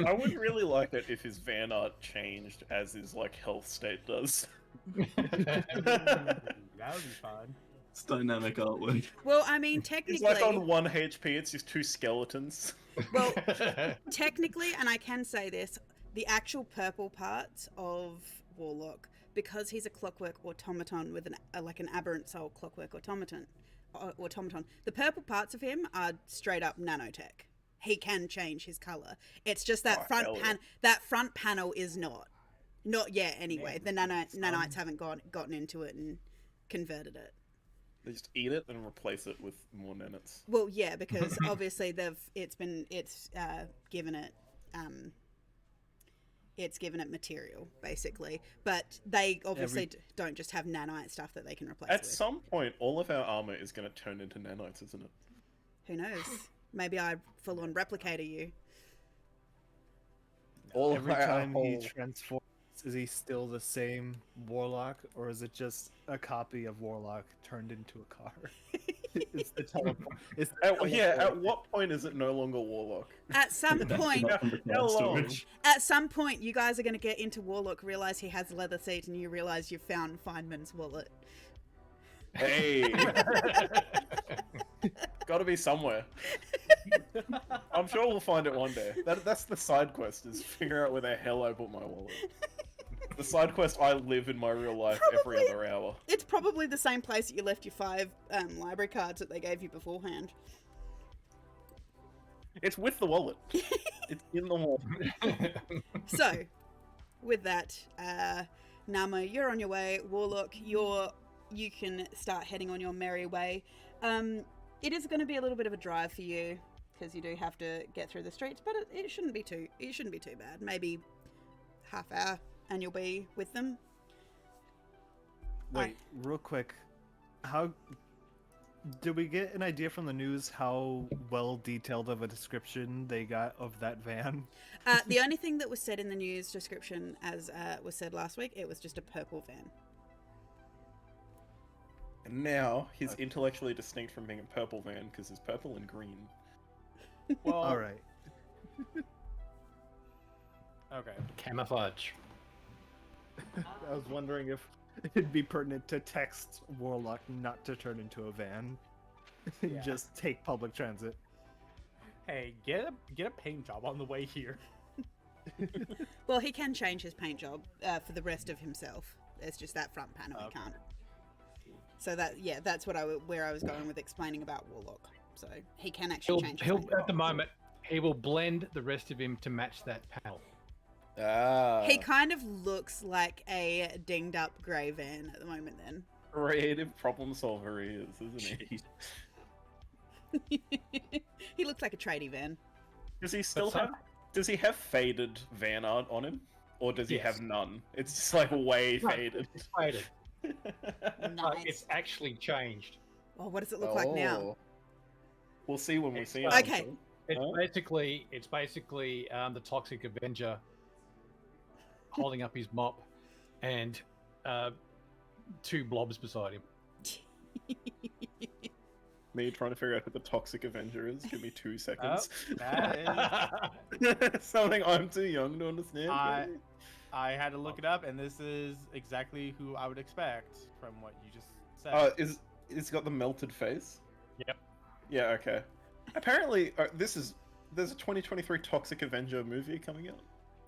I would really like it if his van art changed as his like health state does. That would be fun. It's dynamic artwork. Well, I mean, He's technically, like on 1 HP, it's just 2 skeletons. well, technically, and I can say this, the actual purple parts of Warlock, because he's a clockwork automaton with an aberrant soul clockwork automaton, the purple parts of him are straight up nanotech. He can change his color. It's just that front panel is not yet anyway. The nanites haven't gotten into it and converted it. They just eat it and replace it with more nanites. Well, yeah, because obviously it's given it material basically, but they obviously don't just have nanite stuff that they can replace. At with. some point, all of our armor is going to turn into nanites, isn't it? Who knows? Maybe I full-on replicator you. Every time he transforms, is he still the same Warlock, or is it just a copy of Warlock turned into a car? It's the teleport. At what point is it no longer Warlock? At some point, How long? at some point, you guys are going to get into Warlock, realize he has leather seat, and you realize you've found Feynman's wallet. Hey! Gotta be somewhere. I'm sure we'll find it one day. That's the side quest, is figure out where the hell I put my wallet. The side quest I live in my real life every other hour. It's probably the same place that you left your 5 library cards that they gave you beforehand. It's with the wallet. It's in the wallet. So, with that, Nama, you're on your way. Warlock, you can start heading on your merry way. It is going to be a little bit of a drive for you because you do have to get through the streets, but it shouldn't be too bad. Maybe half hour and you'll be with them. Wait, real quick. How did we get an idea from the news how well detailed of a description they got of that van? The only thing that was said in the news description, as was said last week, it was just a purple van. And now he's intellectually distinct from being a purple van because it's purple and green. Well, All right. okay. Camouflage. I was wondering if it'd be pertinent to text Warlock not to turn into a van. Yeah. Just take public transit. Hey, get a paint job on the way here. Well, he can change his paint job for the rest of himself. It's just that front panel he can't. So that's where I was going with explaining about Warlock. So he can actually change. At the moment, he will blend the rest of him to match that panel. He kind of looks like a dinged up grey van at the moment. Then Creative problem solver he is, isn't he? he looks like a tradie van. Does he still have? Does he have faded van art on him, or does he Yes. have none? It's just like way faded. It's faded. Nice. It's actually changed. Oh, what does it look like now? We'll see when we see him. Okay. It's basically the Toxic Avenger holding up his mop and 2 blobs beside him. Me trying to figure out who the Toxic Avenger is. Give me 2 seconds. That Something I'm too young to understand. I had to look it up, and this is exactly who I would expect from what you just said. Oh, it's got the melted face? Yep. Yeah, okay. Apparently, there's a 2023 Toxic Avenger movie coming out.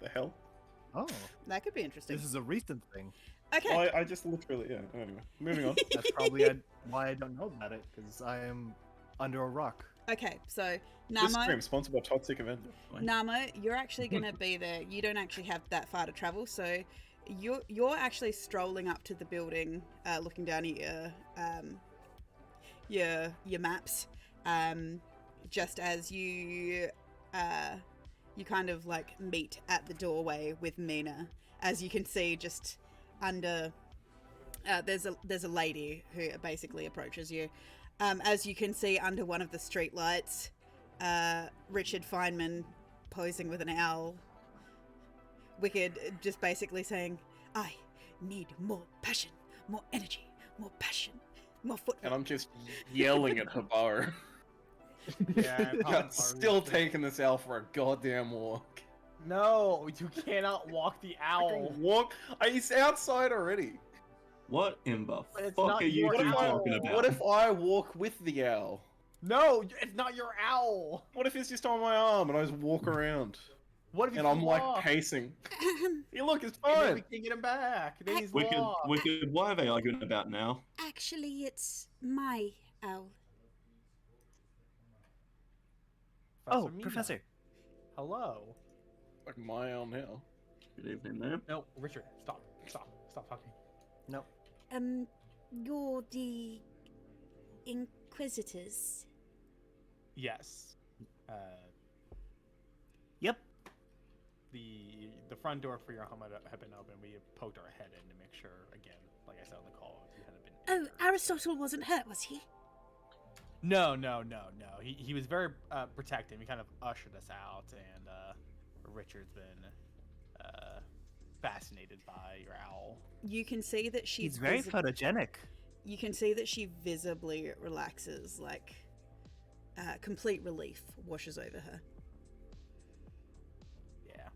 The hell? Oh, That could be interesting. this is a recent thing. Okay. Well, I just literally, yeah. Anyway, moving on. That's probably why I don't know about it, because I am under a rock. Okay, so This Namo, stream sponsored by Toxic Avenger. you're actually going to be there. You don't actually have that far to travel, so you're actually strolling up to the building, looking down at your maps, just as you kind of like meet at the doorway with Mina. As you can see, just under there's a lady who basically approaches you. As you can see under one of the street lights, Richard Feynman posing with an owl. Wicked just basically saying, I need more passion, more energy, more passion, more footwork. And I'm just yelling at Habaru. Yeah, I'm still taking this owl for a goddamn walk. No, you cannot walk the I owl. can walk. He's outside already. What in the But it's fuck not are you your two owl. talking about? What if I walk with the owl? No, it's not your owl. What if it's just on my arm and I just walk around? What if And I'm like pacing. Hey, look, it's And then fine. we can get him back. Then he's Wicked, lost. Wicked, why are they arguing about now? Actually, it's my owl. Oh, Mina. Professor. Hello. Like my owl now. Good evening, ma'am. No, Richard, stop talking. No. You're the Inquisitors. Yes. Yep. The front door for your home had been open. We poked our head in to make sure. Again, like I said on the call, you hadn't been. Oh, injured. Aristotle wasn't hurt, was he? No. He was very protective. He kind of ushered us out, and Richard's been fascinated by your owl. You can see that she's He's very photogenic. You can see that she visibly relaxes, like complete relief washes over her. Yeah.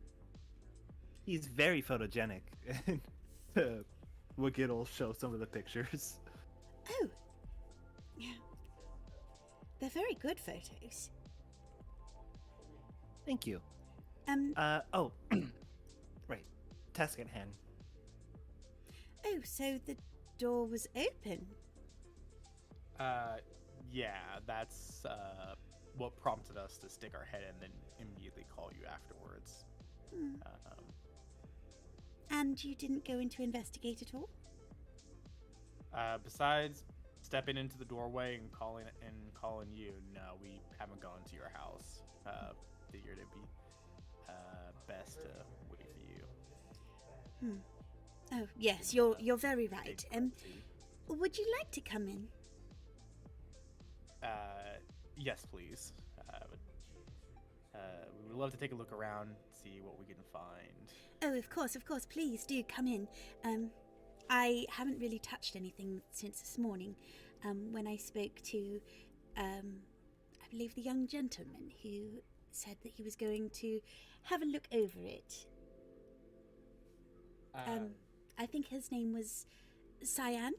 He's very photogenic. Wicked will show some of the pictures. Oh. Yeah. They're very good photos. Thank you. Oh. Right. Task at hand. Oh, so the door was open. Yeah, that's what prompted us to stick our head in and then immediately call you afterwards. Hmm. And you didn't go in to investigate at all? Besides stepping into the doorway and calling you, no, we haven't gone to your house. Figured it'd be best to wait for you. Oh, yes, you're very right. Would you like to come in? Yes, please. We would love to take a look around, see what we can find. Oh, of course, please do come in. I haven't really touched anything since this morning, when I spoke to, I believe the young gentleman who said that he was going to have a look over it. I think his name was Cyan.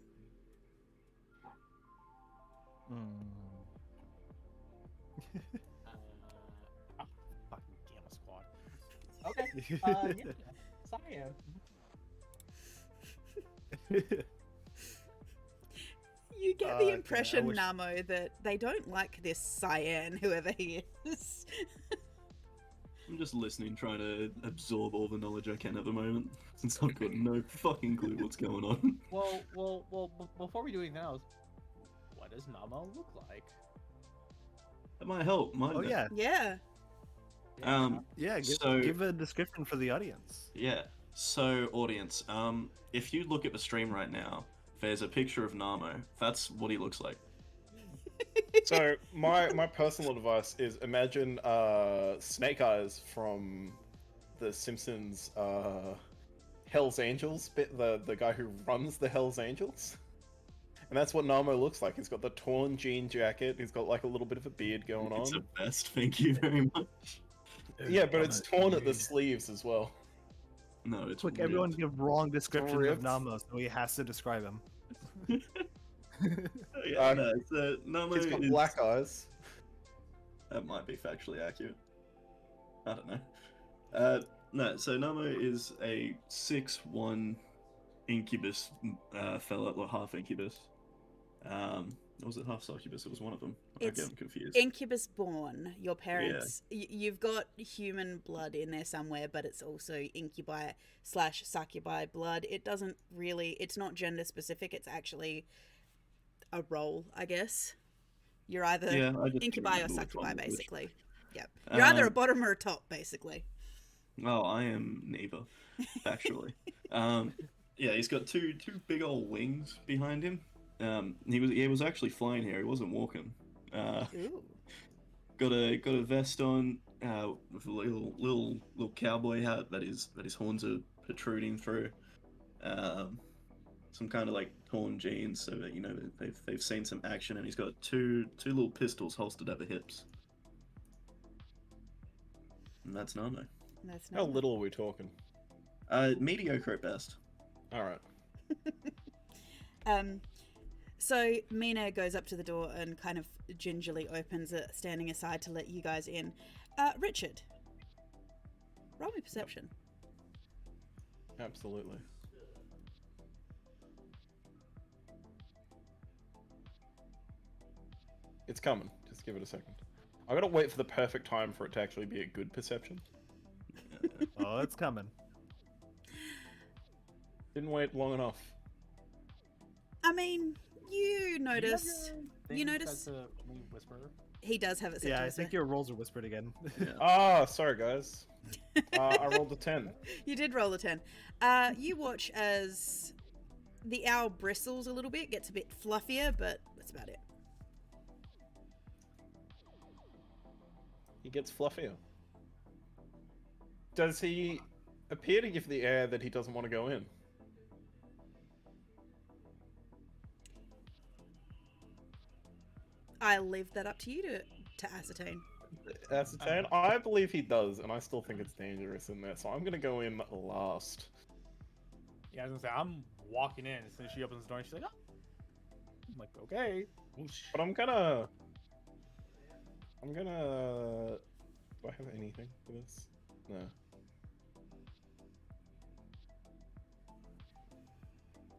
Fucking Gamma Squad. Okay. Yeah. Cyan. You get Okay, the I impression, wish- Namo, that they don't like this Cyan, whoever he is. I'm just listening, trying to absorb all the knowledge I can at the moment, since I've got no fucking clue what's going on. Well, before we do anything else, what does Namo look like? That might help, mightn't Oh it? yeah. Yeah. Yeah, So- give a description for the audience. Yeah. So, audience, if you look at the stream right now, there's a picture of Namo. That's what he looks like. So my personal advice is imagine Snake Eyes from the Simpsons Hell's Angels bit, the guy who runs the Hell's Angels. And that's what Namo looks like. He's got the torn jean jacket, he's got like a little bit of a beard going It's a on. vest, thank you very much. Yeah, but it's torn at the sleeves as well. No, it's Look, ripped. everyone give wrong description of Ripped. Namo, so he has to describe him. Yeah, no, so Namo He's got is... black eyes. That might be factually accurate. I don't know. No, so Namo is a 6'1" incubus fella, or half incubus. Or was it half succubus? It was one of them. I It's get them confused. incubus born. Your parents, you've got human blood in there somewhere, but it's also incubi / succubi blood. It doesn't really, it's not gender specific. It's actually a role, I guess. You're either Yeah, I just incubi or remember which succubi, one was which. basically. Yep. You're either a Um, bottom or a top, basically. Well, I am neither, factually. Yeah, he's got two big old wings behind him. He was actually flying here. He wasn't walking. Ooh. Got a vest on with a little cowboy hat that his horns are protruding through. Some kind of like torn jeans, so that they've seen some action, and he's got two little pistols holstered at the hips. And that's Nano. That's How not little are we talking? Mediocre at best. All right. So Mina goes up to the door and kind of gingerly opens it, standing aside to let you guys in. Richard, roll me perception. Absolutely. It's coming. Just give it a second. I gotta wait for the perfect time for it to actually be a good perception. Oh, it's coming. Didn't wait long enough. I mean, you notice. You notice whisper. he does have it set Yeah, to I whisper. think your rolls are whispered again. Ah, sorry guys. I rolled a 10. You did roll a 10. You watch as the owl bristles a little bit, gets a bit fluffier, but that's about it. He gets fluffier. Does he appear to give the air that he doesn't want to go in? I'll leave that up to you to ascertain. Ascertain? I believe he does, and I still think it's dangerous in there, so I'm gonna go in last. Yeah, I was gonna say I'm walking in as soon as she opens the door. And she's like, "Oh." I'm like, "Okay." Whoosh. But I'm gonna. Do I have anything for this? No.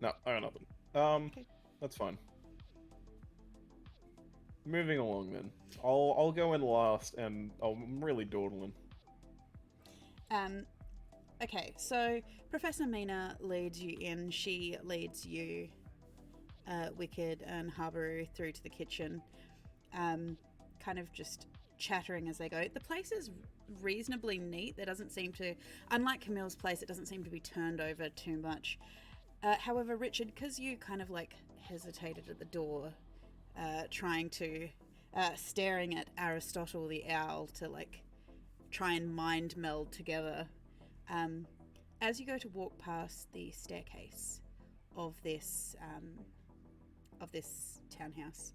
No, I got nothing. Okay. That's fine. Moving along then. I'll go in last, and I'm really dawdling. Okay, so Professor Mina leads you in. She leads you, Wicked and Habaru through to the kitchen, kind of just chattering as they go. The place is reasonably neat. There doesn't seem to, unlike Camille's place, it doesn't seem to be turned over too much. However, Richard, because you kind of like hesitated at the door, trying to, staring at Aristotle the owl to like try and mind meld together, as you go to walk past the staircase of this townhouse,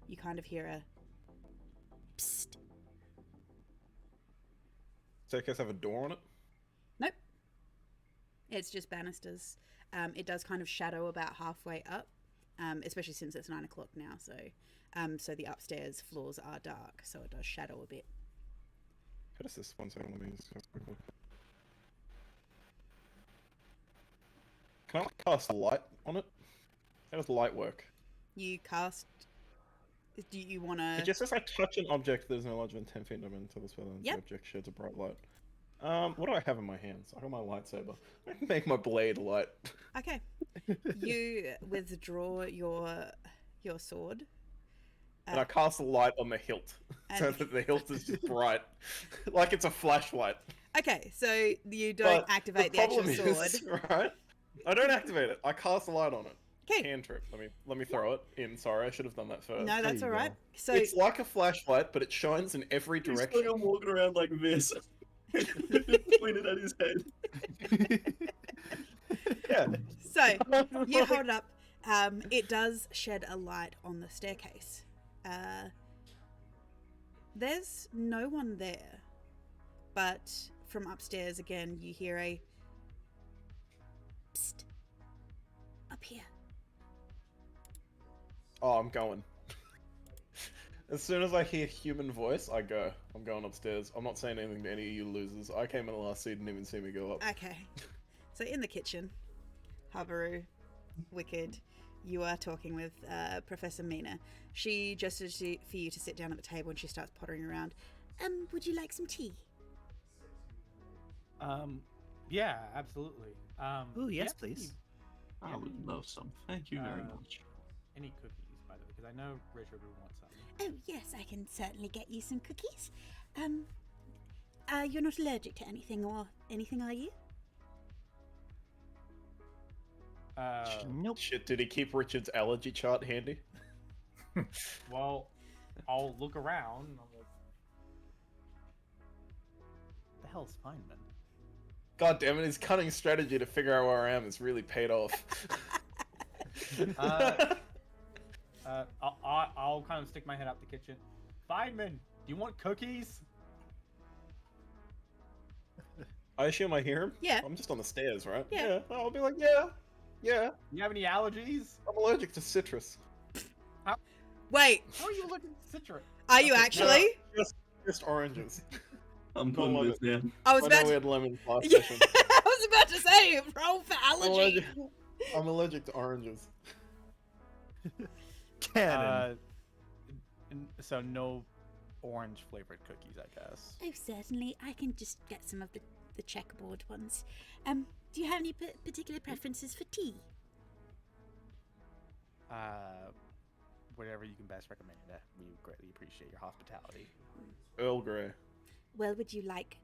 you kind of hear a psst. Staircase have a door on it? Nope. It's just banisters. It does kind of shadow about halfway up, especially since it's 9 o'clock now. So the upstairs floors are dark, so it does shadow a bit. How does this one sound? Let me just quickly. Can I cast light on it? How does light work? You cast. Do you want It to? just says I touch an object that is no larger than 10 feet until the spell ends. Yep. The object sheds a bright light. What do I have in my hands? I got my lightsaber. I can make my blade light. Okay. You withdraw your sword. And I cast a light on the hilt, so and- that the hilt is just bright, like it's a flashlight. Okay, so you don't But activate the actual problem sword. is, right? I don't activate it. I cast a light on it. Okay. Cantrip. Let me throw it in. Sorry, I should have done that first. No, that's you all right. go. So It's like a flashlight, but it shines in every He's direction. fucking walking around like this, pointed at his head. Yeah. So you hold it up. It does shed a light on the staircase. There's no one there, but from upstairs again, you hear a psst. Up here. Oh, I'm going. As soon as I hear human voice, I go. I'm going upstairs. I'm not saying anything to any of you losers. I came in the last seat and didn't even see me go up. Okay. So in the kitchen, Habaru, Wicked, You are talking with Professor Mina. She gestures for you to sit down at the table and she starts pottering around. Would you like some tea? Yeah, absolutely. Ooh, yes, yes, please. I would love some. Thank you very much. Any cookies, by the way, because I know Richard would want some. Oh, yes, I can certainly get you some cookies. You're not allergic to anything, are you? Nope. Shit, did he keep Richard's allergy chart handy? Well, I'll look around. I'm like, the hell's Feynman? God damn it, his cunning strategy to figure out where I am has really paid off. I'll kind of stick my head out the kitchen. Feynman, do you want cookies? I assume I hear him? Yeah. I'm just on the stairs, right? Yeah. I'll be like, yeah. Do you have any allergies? I'm allergic to citrus. Wait, How are you looking citrus? are you actually? Just oranges. I'm Don't putting love this down. I was I about know we to. had lemons last Yeah, session. I was about to say roll for allergy. I'm allergic to oranges. Cannon. So no orange flavored cookies, I guess. Oh, certainly. I can just get some of the checkerboard ones. Do you have any particular preferences for tea? Whatever you can best recommend. We greatly appreciate your hospitality. Earl Grey. Well, would you like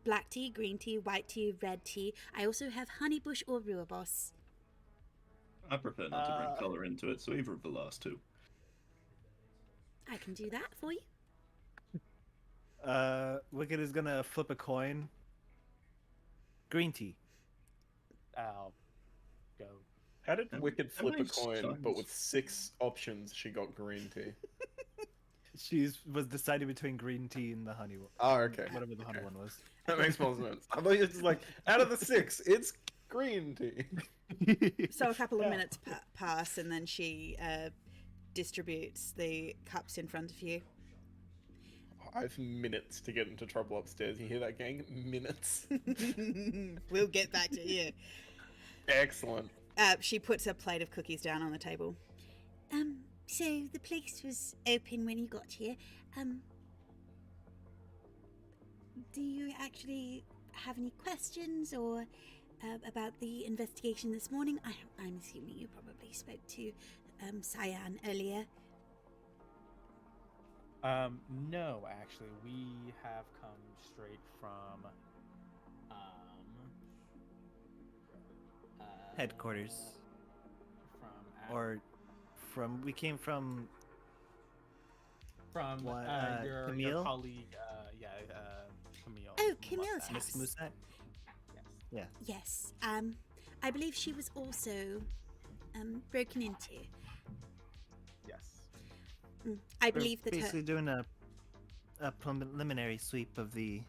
black tea, green tea, white tea, red tea? I also have honeybush or rooibos. I prefer not to bring colour into it, so either of the last two. I can do that for you. Wicked is gonna flip a coin. Green tea. I'll go. How did Wicked how flip a many coin, but times? with 6 options, she got green tea? She was deciding between green tea and the honey one. Oh, okay. Whatever the honey one was. That makes more sense. I thought you were just like, out of the 6, it's green tea. So a couple of minutes pass, and then she distributes the cups in front of you. I have minutes to get into trouble upstairs. You hear that, gang? Minutes. We'll get back to you. Excellent. She puts a plate of cookies down on the table. So the place was open when you got here. Do you actually have any questions or about the investigation this morning? I'm assuming you probably spoke to Cyan earlier. No, actually, we have come straight from Headquarters. We came from what, your Camille? colleague, Camille. Oh, Camille's Miss house. Musak? Yeah. Yes. I believe she was also broken into. Yes. I believe that basically her. doing a preliminary sweep of the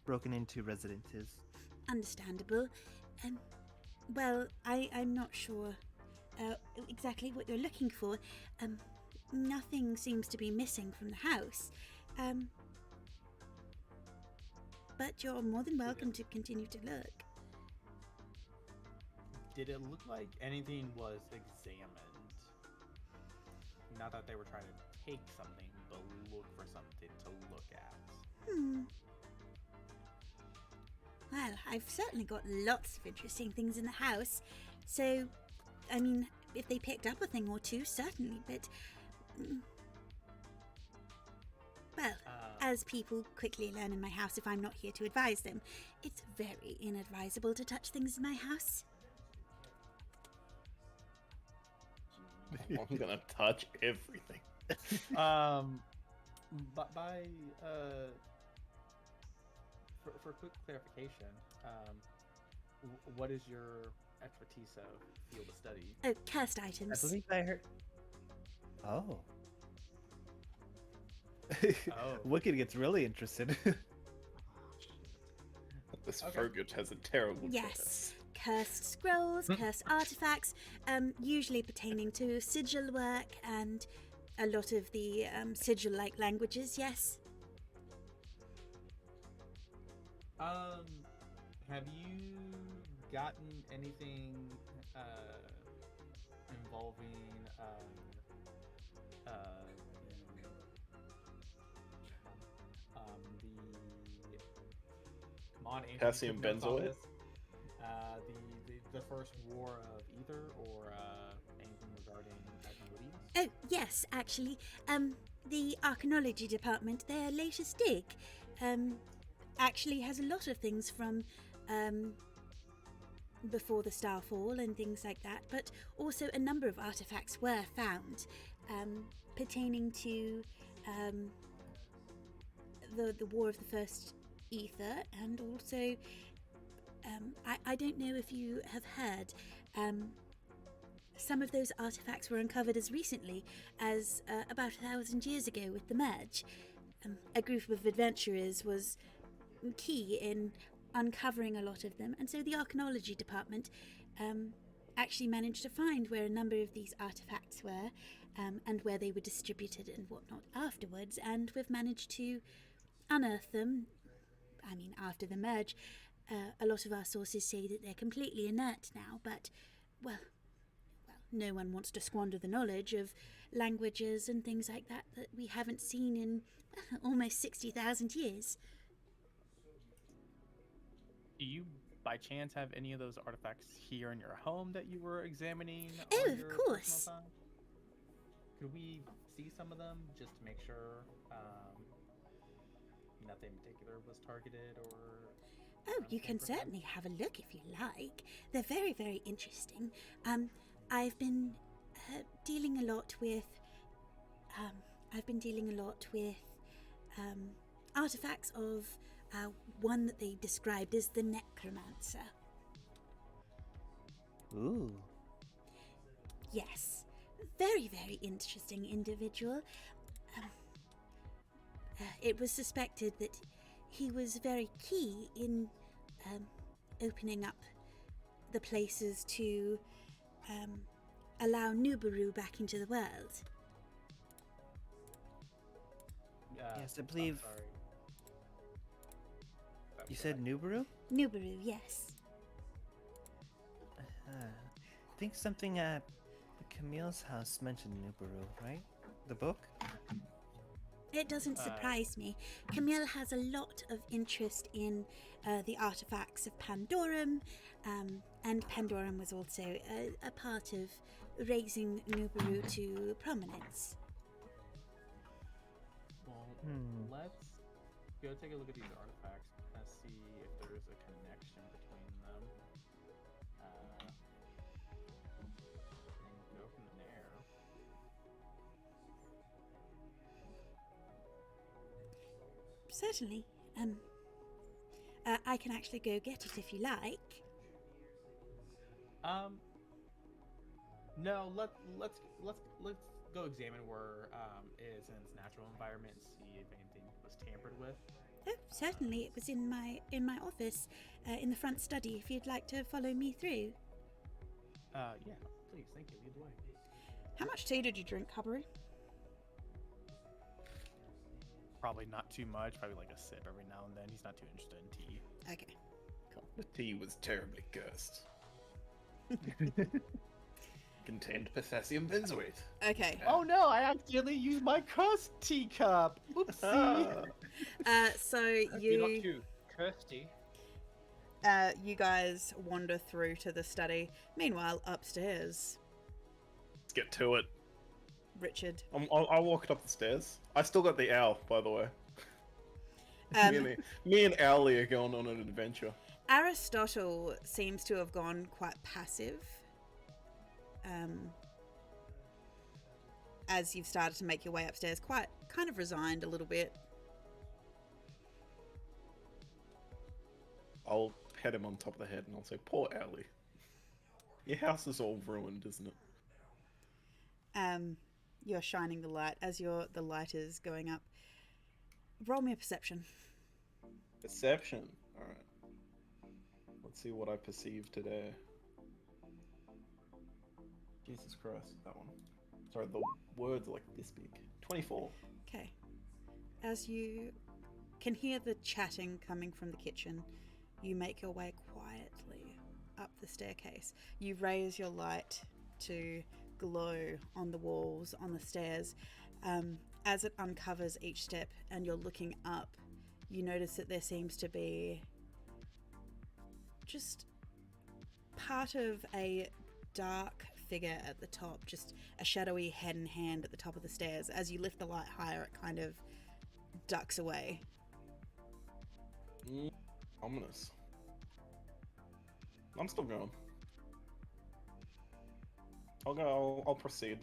broken into residences. Understandable. Well, I'm not sure exactly what you're looking for. Nothing seems to be missing from the house. But you're more than welcome to continue to look. Did it look like anything was examined? Not that they were trying to take something, but look for something to look at. Well, I've certainly got lots of interesting things in the house. So, I mean, if they picked up a thing or two, certainly, but... Well, as people quickly learn in my house if I'm not here to advise them, it's very inadvisable to touch things in my house. I'm gonna touch everything. But for quick clarification, what is your expertise of field of study? Oh, cursed I items. believe I heard. Oh. Oh. Wicked gets really interested. This Okay. Fogut has a terrible Yes. Cursed scrolls, cursed artifacts, usually pertaining to sigil work and a lot of the sigil-like languages, yes. Have you gotten anything involving the come on, Ancient Potassium Crypto's benzoate? office. The first war of ether, or anything regarding activities? Oh, yes, actually. The archaeology department, their latest dig, actually has a lot of things from, before the Starfall and things like that, but also a number of artifacts were found, pertaining to, the War of the First Ether, and also, I don't know if you have heard, some of those artifacts were uncovered as recently as about 1,000 years ago with the Merge. A group of adventurers was key in uncovering a lot of them, and so the archaeology department actually managed to find where a number of these artifacts were, and where they were distributed and whatnot afterwards, and we've managed to unearth them. I mean, after the Merge, a lot of our sources say that they're completely inert now, but, well, no one wants to squander the knowledge of languages and things like that that we haven't seen in almost 60,000 years. Do you, by chance, have any of those artifacts here in your home that you were examining? Oh, on of your course. personal time? Could we see some of them just to make sure nothing in particular was targeted, or? Oh, you can certainly have a look if you like. They're very, very interesting. I've been dealing a lot with artifacts of one that they described as the Necromancer. Ooh. Yes, very, very interesting individual. It was suspected that he was very key in opening up the places to allow Nubaru back into the world. Yes, I believe- I'm sorry. You said Nubaru? Nubaru, yes. I think something at Camille's house mentioned Nubaru, right? The book? It doesn't surprise me. Camille has a lot of interest in the artifacts of Pandorum, and Pandorum was also a part of raising Nubaru to prominence. Well, Hmm. let's go take a look at these artifacts and see if there's a connection between them. And go from there. Certainly. I can actually go get it if you like. No, let's go examine where it is in its natural environment and see if anything was tampered with. Oh, certainly. It was in my office, in the front study. If you'd like to follow me through. Yeah, please, thank you. Lead the way. How much tea did you drink, Habaru? Probably not too much. Probably like a sip every now and then. He's not too interested in tea. Okay, cool. The tea was terribly cursed. Contained potassium benzoate. Okay, Oh no! I accidentally used my cursed teacup. Oopsie. so You're not you too thirsty. you guys wander through to the study. Meanwhile, upstairs, Let's get to it. Richard. I walked up the stairs. I still got the owl, by the way. Me and Owly are going on an adventure. Aristotle seems to have gone quite passive. As you've started to make your way upstairs, quite kind of resigned a little bit. I'll pat him on top of the head and I'll say, "Poor Owly. Your house is all ruined, isn't it?" You're shining the light as the light is going up. Roll me a perception. Perception. Alright. Let's see what I perceive today. Jesus Christ, that one. Sorry, the words are like this big. 24. Okay. As you can hear the chatting coming from the kitchen, you make your way quietly up the staircase. You raise your light to glow on the walls, on the stairs. As it uncovers each step and you're looking up, you notice that there seems to be just part of a dark figure at the top, just a shadowy head and hand at the top of the stairs. As you lift the light higher, it kind of ducks away. Ominous. I'm still going. I'll go. I'll proceed.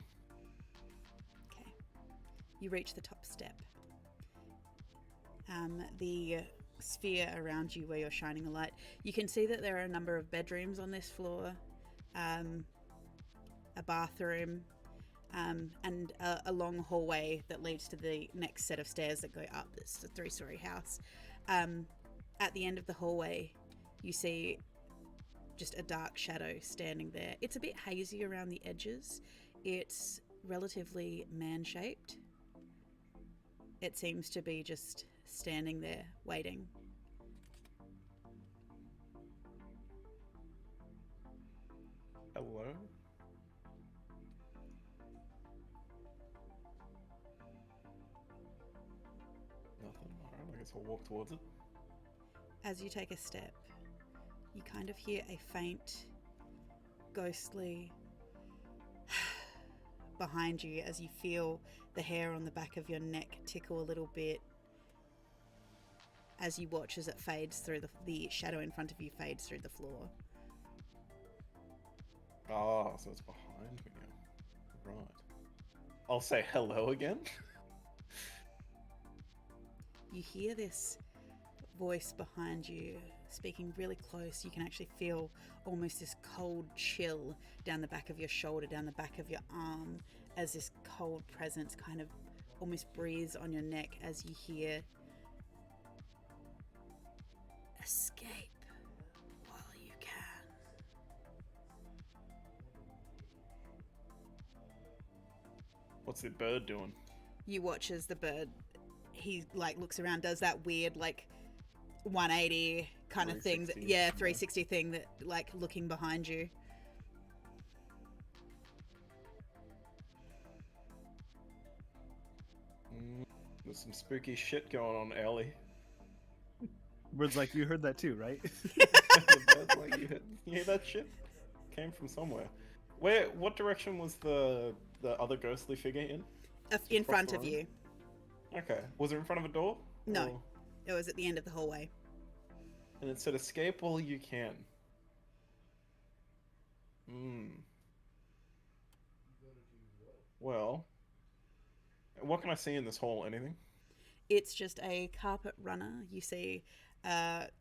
Okay. You reach the top step. The sphere around you where you're shining a light, you can see that there are a number of bedrooms on this floor, a bathroom, and a long hallway that leads to the next set of stairs that go up. It's a 3-story house. At the end of the hallway, you see just a dark shadow standing there. It's a bit hazy around the edges. It's relatively man-shaped. It seems to be just standing there, waiting. Hello? Nothing. Alright, I guess I'll walk towards it. As you take a step, you kind of hear a faint, ghostly behind you as you feel the hair on the back of your neck tickle a little bit as you watch as it fades through the shadow in front of you fades through the floor. Ah, so it's behind me now. Right. I'll say hello again. You hear this voice behind you speaking really close. You can actually feel almost this cold chill down the back of your shoulder, down the back of your arm, as this cold presence kind of almost breathes on your neck as you hear, "Escape while you can." What's the bird doing? You watch as the bird, he like looks around, does that weird like 180 kind of thing, 360 thing, that like looking behind you. There's some spooky shit going on, Ellie. Bird's like, you heard that too, right? Like, you hear that shit? Came from somewhere. What direction was the other ghostly figure in? In front of you. Okay. Was it in front of a door? No. Or... It was at the end of the hallway. And it said, "Escape while you can." Well, what can I see in this hall? Anything? It's just a carpet runner. You see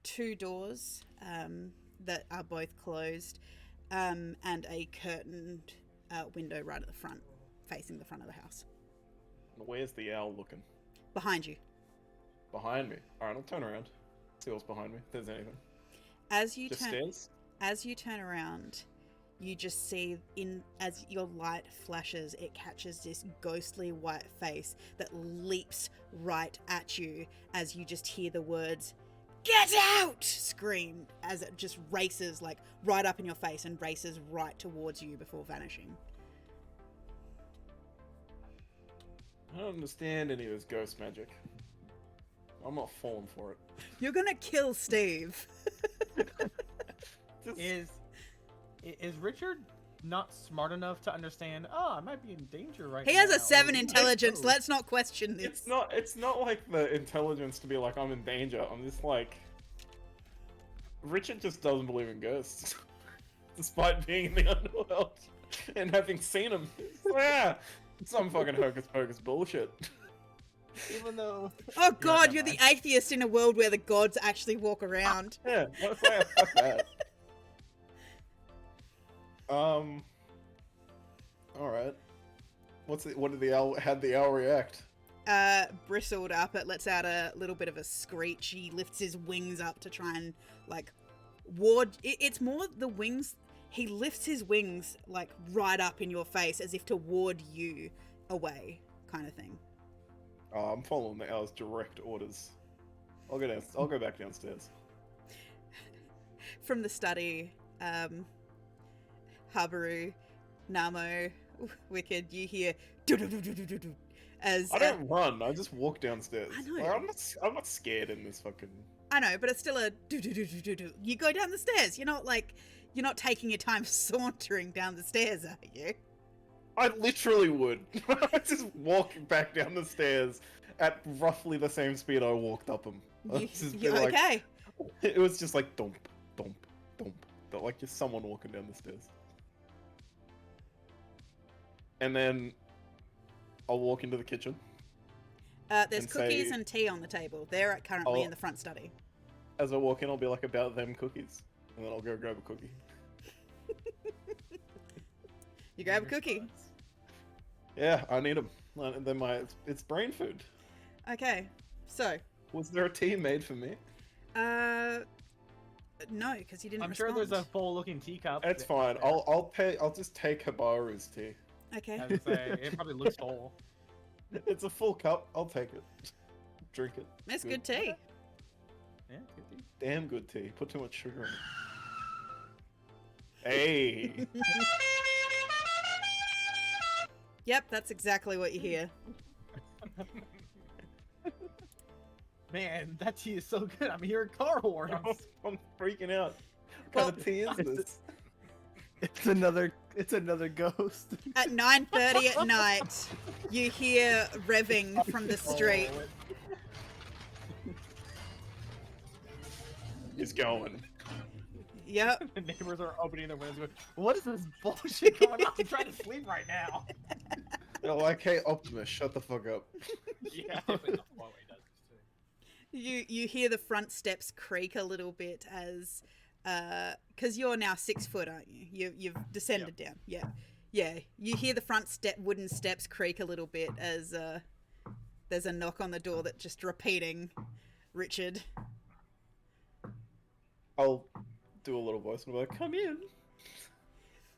2 doors that are both closed, and a curtained window right at the front, facing the front of the house. Where's the owl looking? Behind you. Behind me. Alright, I'll turn around. See what's behind me, if there's anything. As you turn around, you just see, as your light flashes, it catches this ghostly white face that leaps right at you as you just hear the words, "Get out!" scream, as it just races like right up in your face and races right towards you before vanishing. I don't understand any of this ghost magic. I'm not falling for it. You're gonna kill Steve. Is Richard not smart enough to understand? Oh, I might be in danger right now. He has a 7 intelligence. Let's not question this. It's not like the intelligence to be like, I'm in danger. I'm just like, Richard just doesn't believe in ghosts, despite being in the underworld and having seen them. Yeah, some fucking hocus pocus bullshit. Even though... Oh god, you're the atheist in a world where the gods actually walk around. Yeah, fuck that. Alright. What did the owl, how'd the owl react? Bristled up, it lets out a little bit of a screech. He lifts his wings up to try and, like, ward... It's more the wings... He lifts his wings, like, right up in your face as if to ward you away, kind of thing. I'm following the owl's direct orders. I'll go back downstairs. From the study, Habaru, Namo, Wicked, you hear do-do-do-do-do-do as I don't run. I just walk downstairs. I know. Like, I'm not scared in this fucking. I know, but it's still a do-do-do-do-do-do. You go down the stairs. You're not taking your time sauntering down the stairs, are you? I literally would. I just walk back down the stairs at roughly the same speed I walked up them. You're okay. It was just like dump, dump, dump, like just someone walking down the stairs. And then I'll walk into the kitchen. There's and cookies say- and tea on the table. They're currently Oh. in the front study. As I walk in, I'll be like, about them cookies. And then I'll go grab a cookie. You grab a cookie. Yeah, I need them. Then it's brain food. Okay, so Was there a tea made for me? no, because you didn't. I'm sure respond. there's a full-looking teacup. It's fine. I'll just take Habaru's tea. Okay. I would say it probably looks full. It's a full cup. I'll take it. Drink it. That's good tea. Yeah, it's good tea. Damn good tea. Put too much sugar in it. Hey. Yep, that's exactly what you hear. Man, that tea is so good. I'm hearing car horns. I'm freaking out. What Well- kind of tea is this? It's another ghost. At 9:30 at night, you hear revving from the street. He's going. Yep. The neighbors are opening their windows going, what is this bullshit going on? I'm trying to sleep right now. They're like, hey, Optimus, shut the fuck up. Yeah. You hear the front steps creak a little bit as because you're now 6 foot, aren't you? You've descended down. Yeah. You hear the front wooden steps creak a little bit as there's a knock on the door that just repeating, Richard. I'll do a little voice and be like, come in.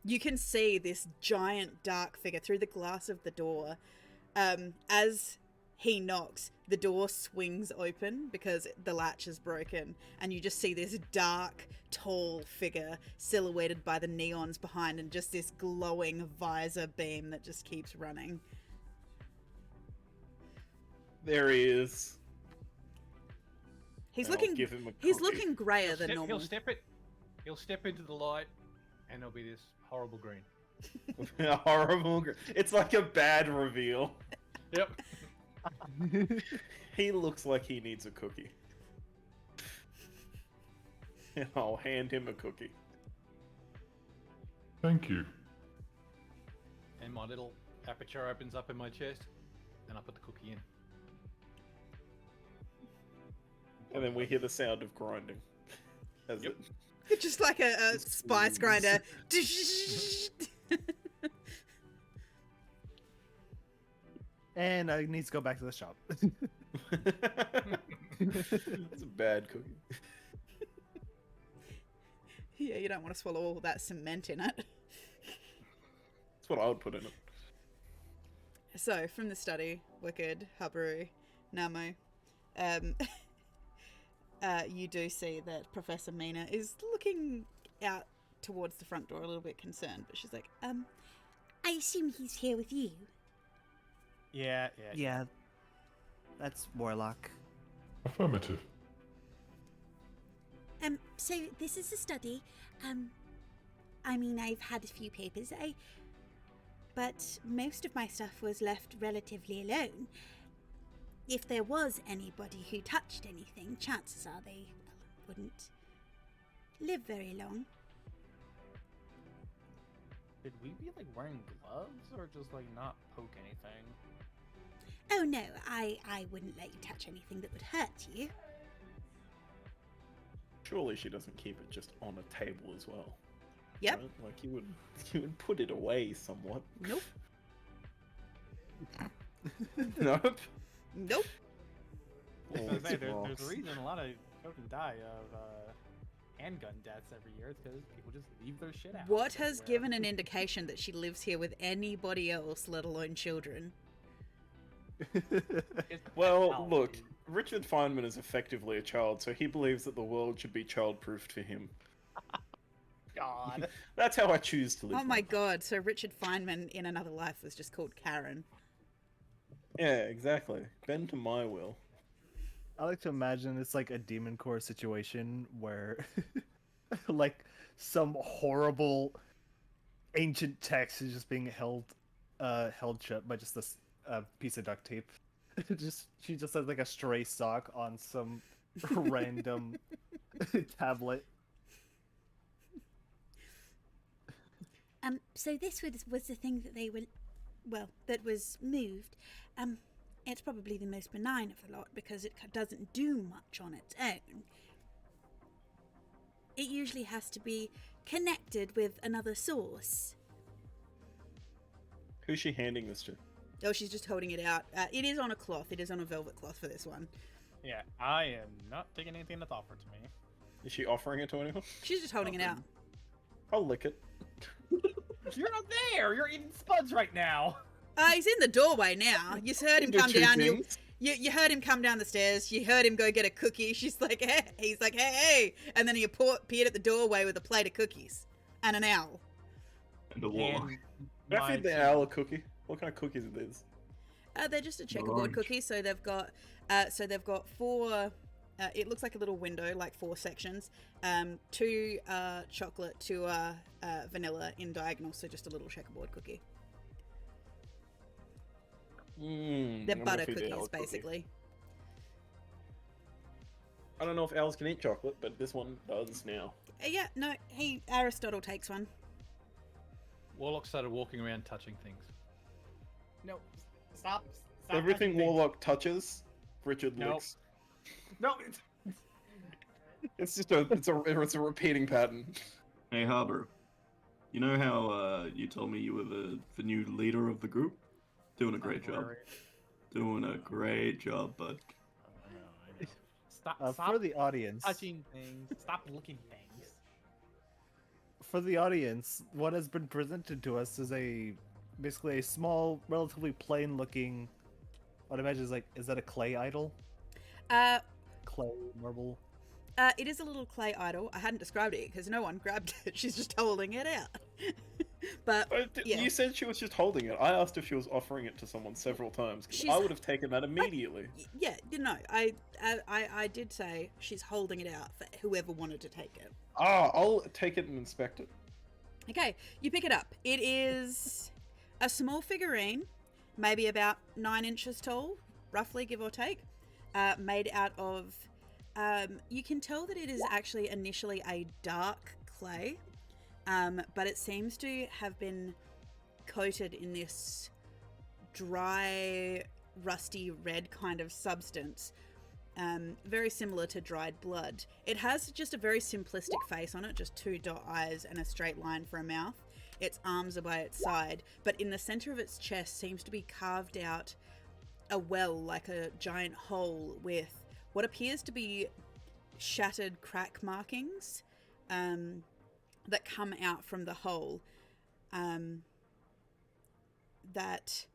You can see this giant dark figure through the glass of the door. As he knocks, the door swings open because the latch is broken, and you just see this dark, tall figure silhouetted by the neons behind, and just this glowing visor beam that just keeps running. There he is. He's And I'll looking. give him a He's cookie. looking grayer than normal. He'll step into the light, and there'll be this horrible green. Horrible. It's like a bad reveal. Yep. He looks like he needs a cookie. And I'll hand him a cookie. Thank you. And my little aperture opens up in my chest, and I put the cookie in. And then we hear the sound of grinding. As Yep. it... Just like a spice grinder. And I need to go back to the shop. It's a bad cookie. Yeah, you don't want to swallow all that cement in it. That's what I would put in it. So, from the study, Wicked, Habaru, Namo, you do see that Professor Mina is looking out towards the front door a little bit concerned, but she's like, I assume he's here with you. Yeah. Yeah, that's Warlock. Affirmative. So this is a study. I mean, I've had a few papers, but most of my stuff was left relatively alone. If there was anybody who touched anything, chances are they wouldn't live very long. Should we be like wearing gloves or just like not poke anything? Oh no, I wouldn't let you touch anything that would hurt you. Surely she doesn't keep it just on a table as well. yep, Right? Like you would put it away somewhat. nope, Nope. nope. I was gonna say, there's rocks. a reason a lot of children die of handgun deaths every year. It's because people just leave their shit out. What has everywhere. given an indication that she lives here with anybody else, let alone children? It's Well, technology. look, Richard Feynman is effectively a child, so he believes that the world should be child-proofed for him. God. That's how I choose to live. Oh my god, so Richard Feynman in another life was just called Karen. Yeah, exactly. Bend to my will. I like to imagine it's like a Demon Core situation where, like, some horrible ancient text is just being held shut by just this piece of duct tape. She just has like a stray sock on some random tablet. So this was the thing that they were, well, that was moved. It's probably the most benign of the lot because it doesn't do much on its own. It usually has to be connected with another source. Who's she handing this to? Oh, she's just holding it out. It is on a cloth. It is on a velvet cloth for this one. Yeah, I am not taking anything that's offered to me. Is she offering it to anyone? She's just holding it out. I'll lick it. You're not there. You're eating spuds right now. He's in the doorway now. You heard him Do come two down. things. You heard him come down the stairs. You heard him go get a cookie. She's like, hey. He's like, hey. And then he appeared at the doorway with a plate of cookies and an owl. And a warlock. Can I feed the owl a cookie? What kind of cookies are these? They're just a checkerboard Orange. cookie. So they've got four. It looks like a little window, like 4 sections. 2 chocolate, 2 vanilla in diagonal. So just a little checkerboard cookie. They're I'm gonna butter feed the owl cookies, a cookie. basically. I don't know if owls can eat chocolate, but this one does now. Yeah, no, Aristotle takes one. Warlock started walking around touching things. No, stop. Everything touching things. Warlock touches, Richard Nope. licks. No. It's just it's a repeating pattern. Hey, Harbour. You know how you told me you were the new leader of the group? Doing a great job. Doing a great job, bud. Stop. Stop For the audience, touching things. Stop looking things. what has been presented to us is basically a small, relatively plain-looking. What I imagine is that a clay idol? Clay marble. It is a little clay idol. I hadn't described it because no one grabbed it. She's just holding it out. But yeah. You said she was just holding it. I asked if she was offering it to someone several times. 'Cause She's- I would have taken that immediately. Yeah, no, I did say she's holding it out for whoever wanted to take it. I'll take it and inspect it. Okay, you pick it up. It is a small figurine, maybe about 9 inches tall, roughly, give or take, made out of. You can tell that it is actually initially a dark clay, but it seems to have been coated in this dry, rusty red kind of substance, very similar to dried blood. It has just a very simplistic face on it, just 2 dot eyes and a straight line for a mouth. Its arms are by its side, but in the center of its chest seems to be carved out a well, like a giant hole with what appears to be shattered crack markings that come out from the hole, that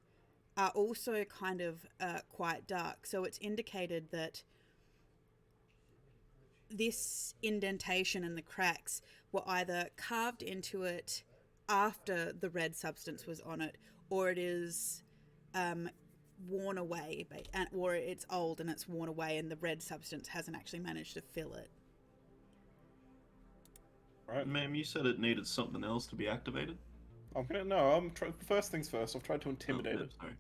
are also kind of quite dark. So it's indicated that this indentation and the cracks were either carved into it after the red substance was on it, or it is worn away, or it's old and it's worn away and the red substance hasn't actually managed to fill it. Right. Ma'am, you said it needed something else to be activated? First things first, I've tried to intimidate it. Sorry.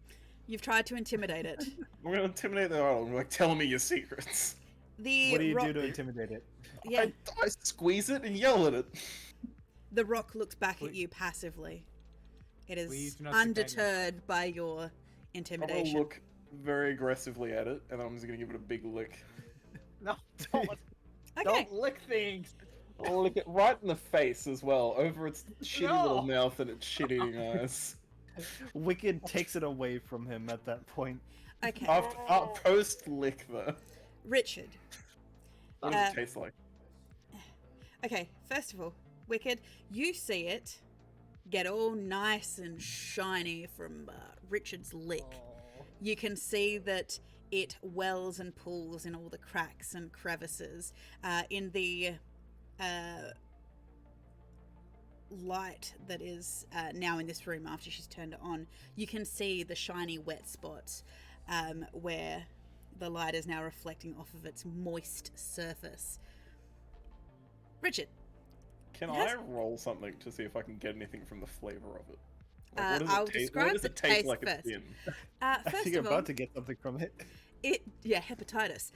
You've tried to intimidate it. I'm gonna intimidate the idol. I'm like, tell me your secrets. What do you do to intimidate it? Yeah, I squeeze it and yell at it. the rock looks back at you passively. It is Please do not stick that in your undeterred by your I'm gonna intimidation. look very aggressively at it, and I'm just gonna give it a big lick. No, don't, Okay, don't lick things. I'll lick it right in the face as well, over its shitty little No. mouth and its shit-eating eyes. Wicked takes it away from him at that point. okay. After post-lick though. Richard. What does it taste like? Okay, first of all, Wicked, you see it get all nice and shiny from Richard's lick. You can see that it wells and pools in all the cracks and crevices. In the light that is now in this room after she's turned it on, you can see the shiny wet spots where the light is now reflecting off of its moist surface. Richard. Can It has- I roll something to see if I can get anything from the flavor of it? I'll describe what does the it taste taste like first. it's in? I First think you're of all, about to get something from it. hepatitis.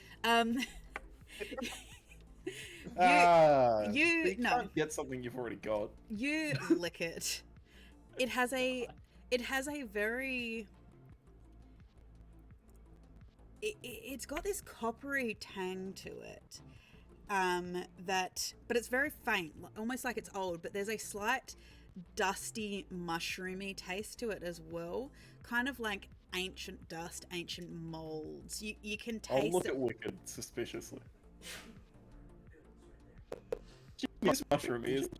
So you you no. can't get something you've already got. You lick it. It has a very it's got this coppery tang to it. But it's very faint, almost like it's old, but there's a slight dusty, mushroomy taste to it as well. Kind of like ancient dust, ancient molds. You can taste I'll look it. at Wicked suspiciously. She's mushroomy, isn't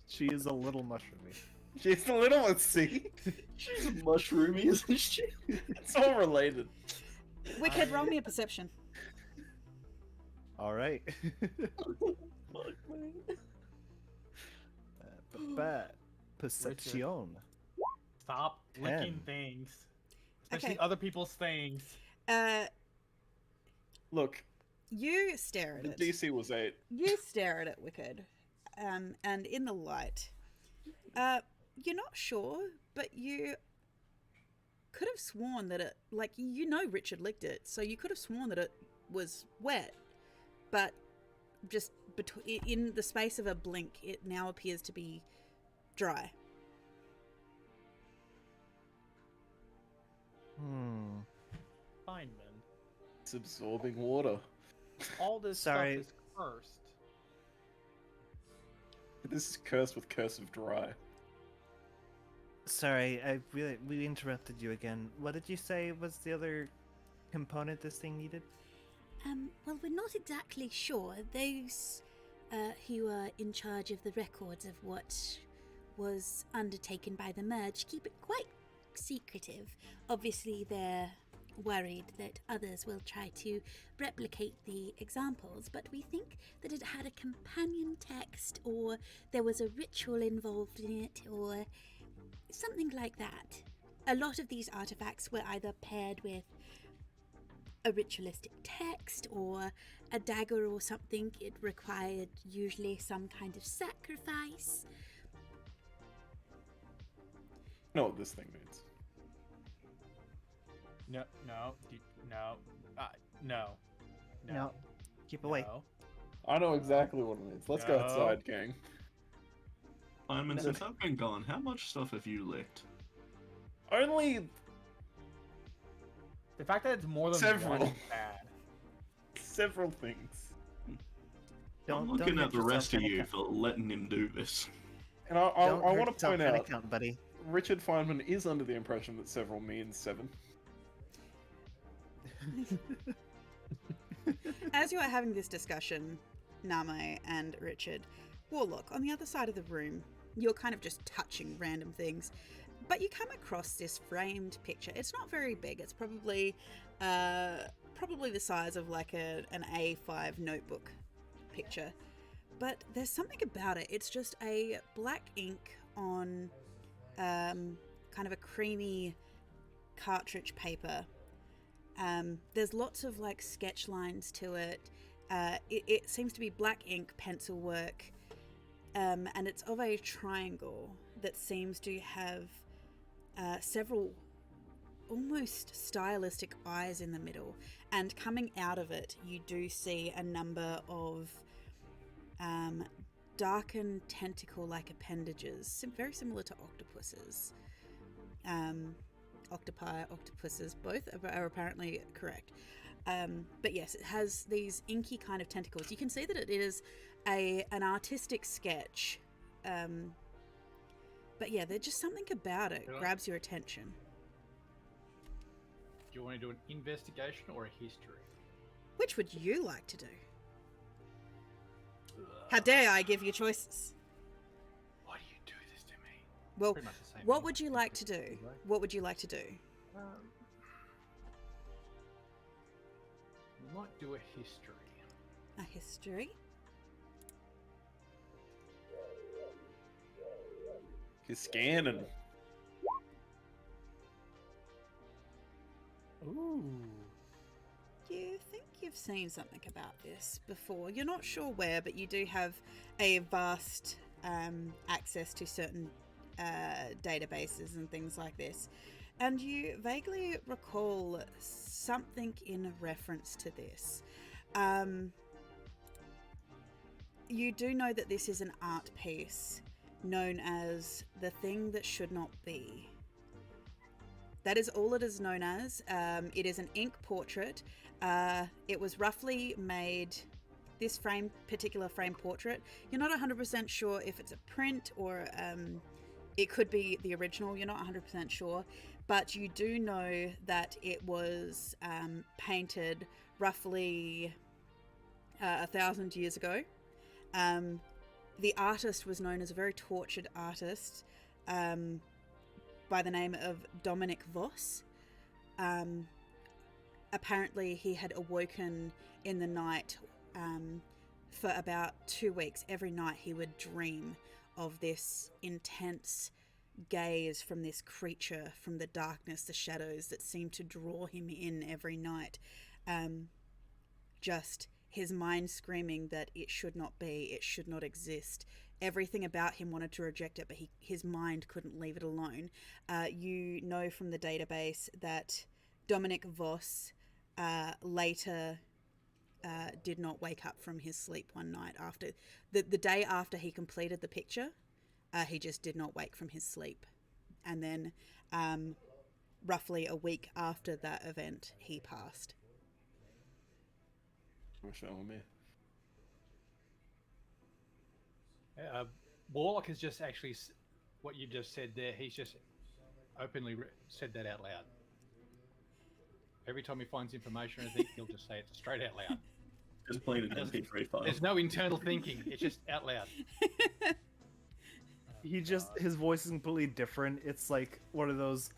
She is a little mushroomy. She's a little, let's see. She's mushroomy, isn't she? It's all related. Wicked, roll me a perception. All right. Perception. Stop 10. licking things, especially Okay. other people's things. Look, You stare at the it. DC was 8. You stare at it, Wicked, and in the light, you're not sure, but you could have sworn that it, like, you know Richard licked it, so you could have sworn that it was wet, but just in the space of a blink, it now appears to be dry. Fine, then. It's absorbing water. All this Sorry. stuff is cursed. This is cursed with curse of dry. Sorry, we interrupted you again. What did you say was the other component this thing needed? Well, we're not exactly sure. Those who are in charge of the records of what was undertaken by the merge keep it quite secretive. Obviously, they're worried that others will try to replicate the examples, but we think that it had a companion text, or there was a ritual involved in it, or something like that. A lot of these artifacts were either paired with a ritualistic text or a dagger or something. It required usually some kind of sacrifice. I know what this thing means. No. No. Keep away. No. I know exactly what it means. Let's go No. outside, gang. Simon, since I've been gone, how much stuff have you licked? Only The fact that it's more than Several. one is bad. several things. I'm Don't looking hit at the yourself rest of in a you count. for letting him do this. And I Don't hurt want to yourself point in a out, count, buddy. Richard Feynman is under the impression that several means 7. As you are having this discussion, Name and Richard, Warlock, on the other side of the room, you're kind of just touching random things, but you come across this framed picture. It's not very big. It's probably the size of like an A5 notebook picture, but there's something about it. It's just a black ink on kind of a creamy cartridge paper. There's lots of like sketch lines to it. It seems to be black ink pencil work, and it's of a triangle that seems to have several almost stylistic eyes in the middle, and coming out of it you do see a number of darkened tentacle-like appendages, very similar to octopuses. Octopi, octopuses, both are apparently correct. But yes, it has these inky kind of tentacles. You can see that it is an artistic sketch. But yeah, there's just something about it Yeah. grabs your attention. Do you want to do an investigation or a history? Which would you like to do? How dare I give you choices? Why do you do this to me? Well, Pretty much the same what thing. would you like to do? What would you like to do? We might do a history. A history? He's scanning. Ooh. You think you've seen something about this before. You're not sure where, but you do have a vast access to certain databases and things like this. And you vaguely recall something in reference to this. You do know that this is an art piece known as The Thing That Should Not Be. That is all it is known as. It is an ink portrait. It was roughly made, this particular frame portrait, you're not 100% sure if it's a print or it could be the original, you're not 100% sure, but you do know that it was painted roughly 1,000 years ago. The artist was known as a very tortured artist by the name of Dominic Voss. Apparently he had awoken in the night for about 2 weeks. Every night he would dream of this intense gaze from this creature, from the darkness, the shadows that seemed to draw him in every night. Just his mind screaming that it should not be, it should not exist. Everything about him wanted to reject it, but his mind couldn't leave it alone. You know from the database that Dominic Voss later did not wake up from his sleep one night after the day after he completed the picture. He just did not wake from his sleep, and then roughly a week after that event he passed. Wish that were me. Warlock has just actually, what you just said there, he's just openly said that out loud. Every time he finds information or anything, he'll just say it straight out loud. Just playing an MP3 file. There's no internal thinking, it's just out loud. His voice is completely different. It's like one of those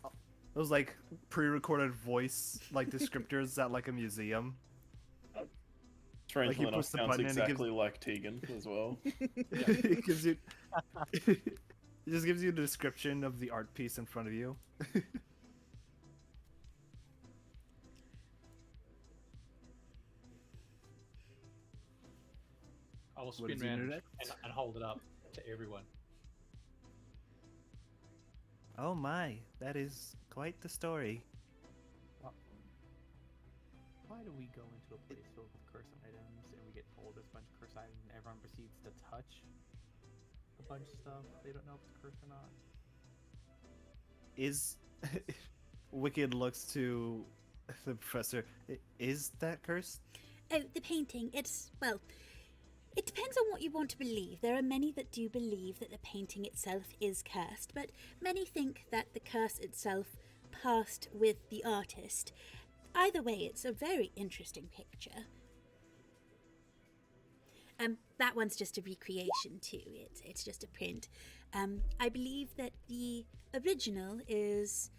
like pre-recorded voice like descriptors at like a museum. Strangely he enough, puts the sounds button in, it exactly like Tegan as well. It gives you, it just gives you a description of the art piece in front of you. I will What spin is the around internet? and hold it up to everyone. Oh my, that is quite the story. Why do we go into a place filled with curse items and we get told there's a bunch of curse items and everyone proceeds to touch a bunch of stuff? They don't know if it's cursed or not. Is Wicked looks to the professor. Is that cursed? Oh, the painting. Well, it depends on what you want to believe. There are many that do believe that the painting itself is cursed, but many think that the curse itself passed with the artist. Either way, it's a very interesting picture. That one's just a recreation too. It's just a print. I believe that the original is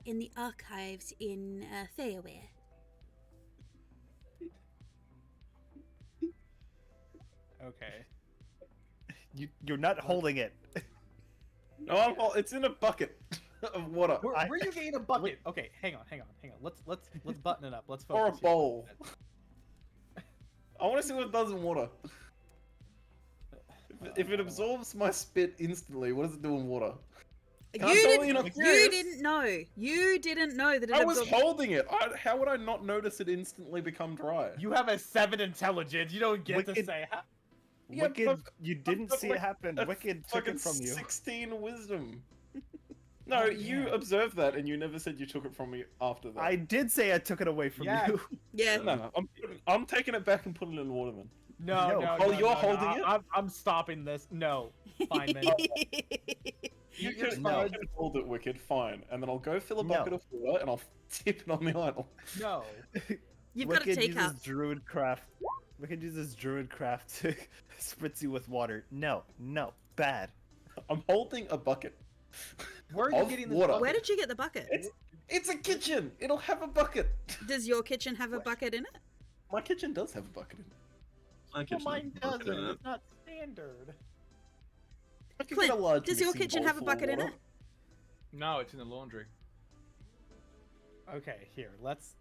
in the archives in Feyaware. Okay. You're not holding it. No, it's in a bucket of water. Where are you getting a bucket? Okay, hang on. Let's button it up. Let's focus. Or a here. bowl. I want to see what it does in water. If it absorbs my spit instantly, what does it do in water? You didn't know. You didn't know that it I was absorbed. holding it. How would I not notice it instantly become dry? You have a 7 intelligence. You don't get to Wicked- say. Yeah, Wicked, but you didn't got see like it happen. a Wicked took fucking it from you. 16 wisdom. No, you observed that, and you never said you took it from me after that. I did say I took it away from Yeah. you. Yeah. No, I'm taking it back and putting it in water then. No. Oh, you're holding it? I'm stopping this. No. Fine, man. You You're can fine. hold it, Wicked, fine. And then I'll go fill a No. bucket of water, and I'll tip it on the idol. No. You've got a Wicked teacup. uses druid craft. Wicked uses druid craft to spritz you with water. No, bad. I'm holding a bucket. Where are you Of getting this water. bucket? Where did you get the bucket? It's a kitchen. It'll have a bucket. Does your kitchen have a bucket in it? My kitchen does have a bucket in it. My Well, kitchen mine has a bucket doesn't. in it. It's not standard. I can Clint, get a large does your mixing kitchen bowl have a full of bucket in water. it? No, it's in the laundry. Okay, here, let's.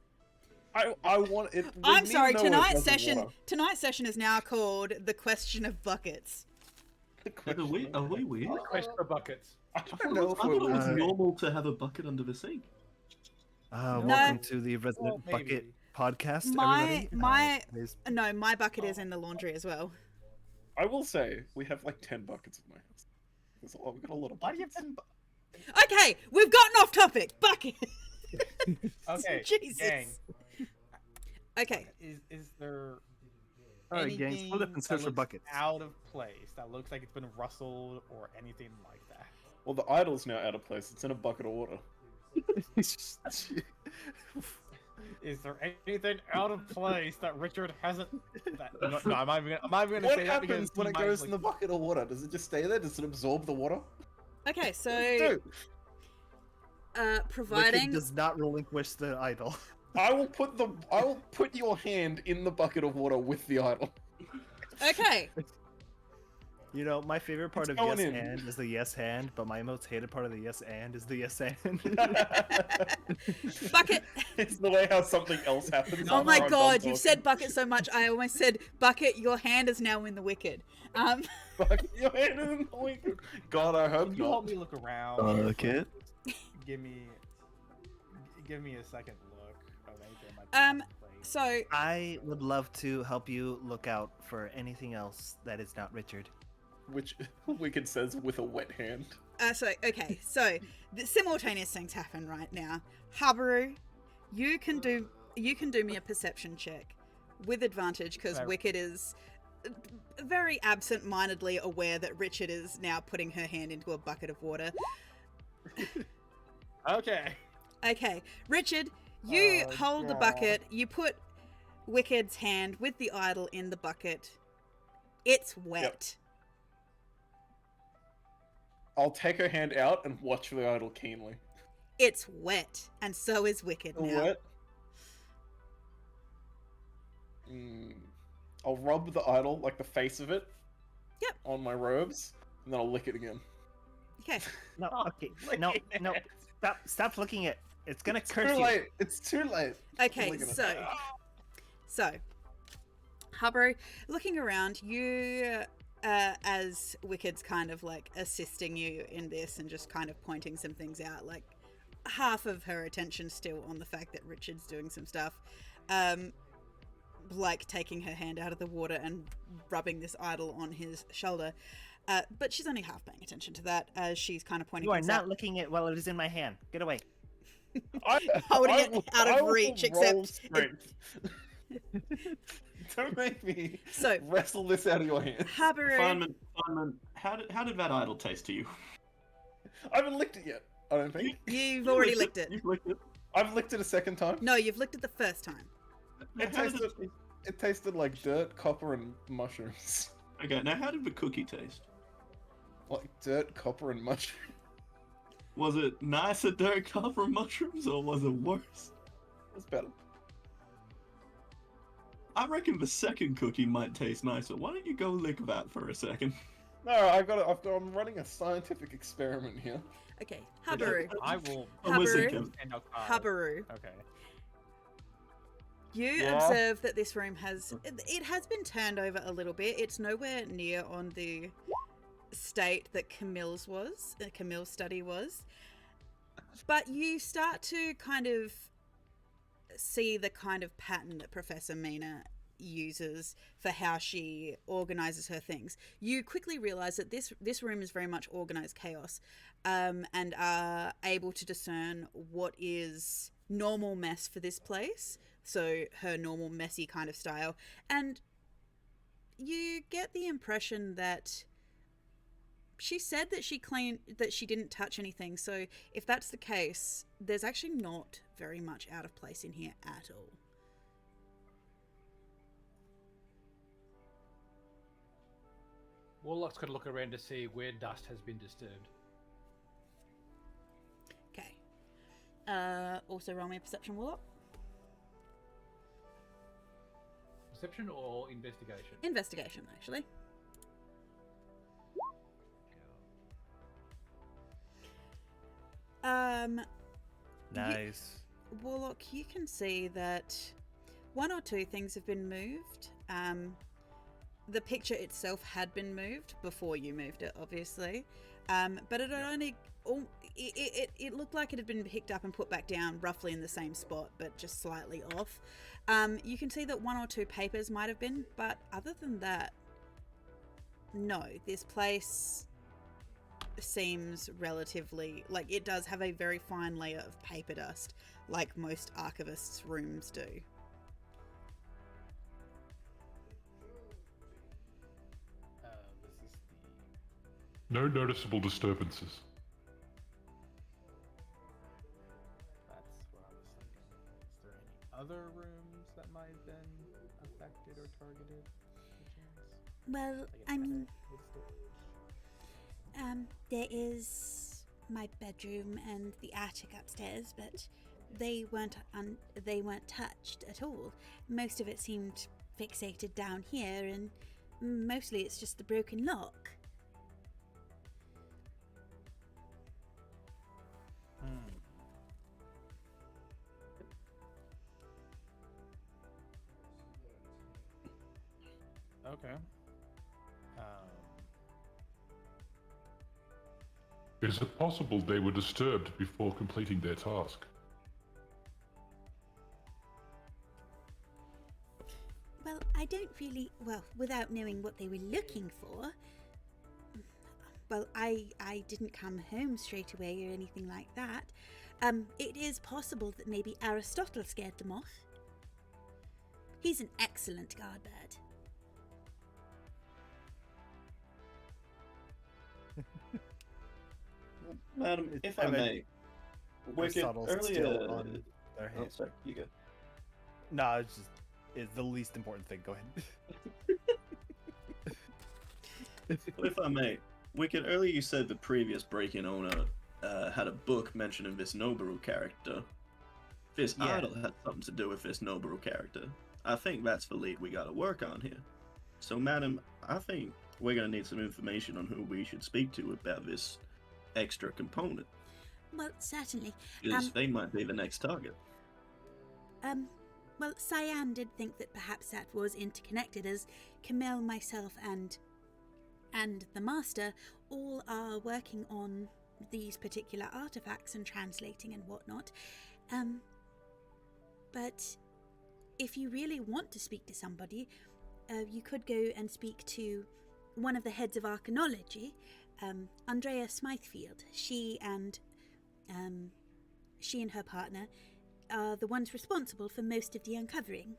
I want it. we I'm need to sorry. know if Tonight's there's session. water. Tonight's session is now called the question of buckets. Are we weird? Quest for buckets. I I don't thought, know I if thought we're it was Uh, normal to have a bucket under the sink. Welcome to the Resident Well, Bucket maybe. podcast, My- everybody. my- Today's- No, my bucket is in the laundry as well. I will say we have like 10 buckets in my house. We've got a lot of Why do you buckets. Okay, we've gotten off topic. Bucket. Okay, Jesus. gang. Okay. Is there All right, gang, split up anything and search that for looks buckets. out of place that looks like it's been rustled or anything like that? Well, the idol's now out of place. It's in a bucket of water. Is there anything out of place that Richard hasn't? No, I'm not even gonna What say that because happens when he it might, goes like, in the bucket of water? Does it just stay there? Does it absorb the water? Okay, so Dude, Wicked providing does not relinquish the idol. I will put your hand in the bucket of water with the idol. okay. You know, my favorite part It's of going yes in. and is the yes hand, but my most hated part of the yes and is the yes and. Bucket. It's the way how something else happens. Oh after my I'm done god, you've talking. said bucket so much. I almost said bucket. Your hand is now in the wicked. Bucket, your hand in the wicked. God, I hope Can you not. help me look around? Bucket. Give me a second look of anything that might be out of place. So I would love to help you look out for anything else that is not Richard. Which Wicked says with a wet hand. okay, so the simultaneous things happen right now. Habaru, you can do me a perception check with advantage because Right. Wicked is very absent-mindedly aware that Richard is now putting her hand into a bucket of water. Okay. Okay, Richard, you Oh, hold the God. bucket. You put Wicked's hand with the idol in the bucket. It's wet. I'll take her hand out and watch the idol keenly. It's wet, and so is Wicked now. What? I'll rub the idol, like the face of it, Yep. on my robes, and then I'll lick it again. Okay. No, Oh, okay, look no, at no, it. stop looking at. It's gonna It's curse too you. late. It's too late. Okay, I'm licking it. so, Habaru, looking around, you, as Wicked's kind of like assisting you in this and just kind of pointing some things out, like half of her attention still on the fact that Richard's doing some stuff, like taking her hand out of the water and rubbing this idol on his shoulder. But she's only half paying attention to that as she's kind of pointing You are things not out. looking at while it is in my hand. Get away. Holding it out of will reach, roll except strength. Don't make me So- wrestle this out of your hand. Habaru. Feynman, how did that idol taste to you? I haven't licked it yet. I don't think. You've already licked it. You've licked it. I've licked it a second time. No, you've licked it the first time. It How did tasted. It tasted like dirt, copper, and mushrooms. Okay, now how did the cookie taste? Like dirt, copper, and mushrooms. Was it nicer dirt, copper, and mushrooms, or was it worse? It's better. I reckon the second cookie might taste nicer. Why don't you go lick that for a second? No, I'm running a scientific experiment here. Okay, Habaru. I will. I'm listening, Habaru. Kevin. Hand out cards. Habaru. Okay. You Yeah? observe that this room has it has been turned over a little bit. It's nowhere near on the state that Camille's study was. But you start to kind of see the kind of pattern that Professor Mina uses for how she organizes her things. You quickly realize that this room is very much organized chaos, and are able to discern what is normal mess for this place, so her normal messy kind of style, and you get the impression that she said that she didn't touch anything, so if that's the case, there's actually not very much out of place in here at all. Warlock's got to look around to see where dust has been disturbed. Okay. Also roll me a perception, Warlock. Perception or investigation? Investigation, actually. Nice. Warlock, you can see that one or two things have been moved. The picture itself had been moved before you moved it, obviously, but it had only it looked like it had been picked up and put back down roughly in the same spot, but just slightly off. You can see that one or two papers might have been, but other than that, no. This place seems relatively like it does have a very fine layer of paper dust, like most archivists' rooms do. This is No noticeable disturbances. that's what I was thinking. Is there any other rooms that might have been affected or targeted? Perchance? Well, Like I an mean, with storage? there is my bedroom and the attic upstairs, but they weren't touched at all. Most of it seemed fixated down here, and mostly it's just the broken lock. Okay. Is it possible they were disturbed before completing their task? Well, I don't really... Well, without knowing what they were looking for... Well, I didn't come home straight away or anything like that. It is possible that maybe Aristotle scared them off. He's an excellent guard bird. Madam, if I I mean, may, Wicked, Aristotle's earlier... still on their Oh, hands. sorry, you go. No, it's the least important thing. Go ahead. If I may, Wicked, earlier you said the previous break-in owner had a book mentioning this Noboru character. This Yeah. idol had something to do with this Noboru character. I think that's the lead we gotta work on here. So, madam, I think we're gonna need some information on who we should speak to about this extra component, Well, certainly. because they might be the next target. Well, Cyan did think that perhaps that was interconnected, as Camille, myself, and the Master all are working on these particular artifacts and translating and whatnot. But if you really want to speak to somebody, you could go and speak to one of the heads of archaeology, Andrea Smythefield. She and her partner are the ones responsible for most of the uncovering.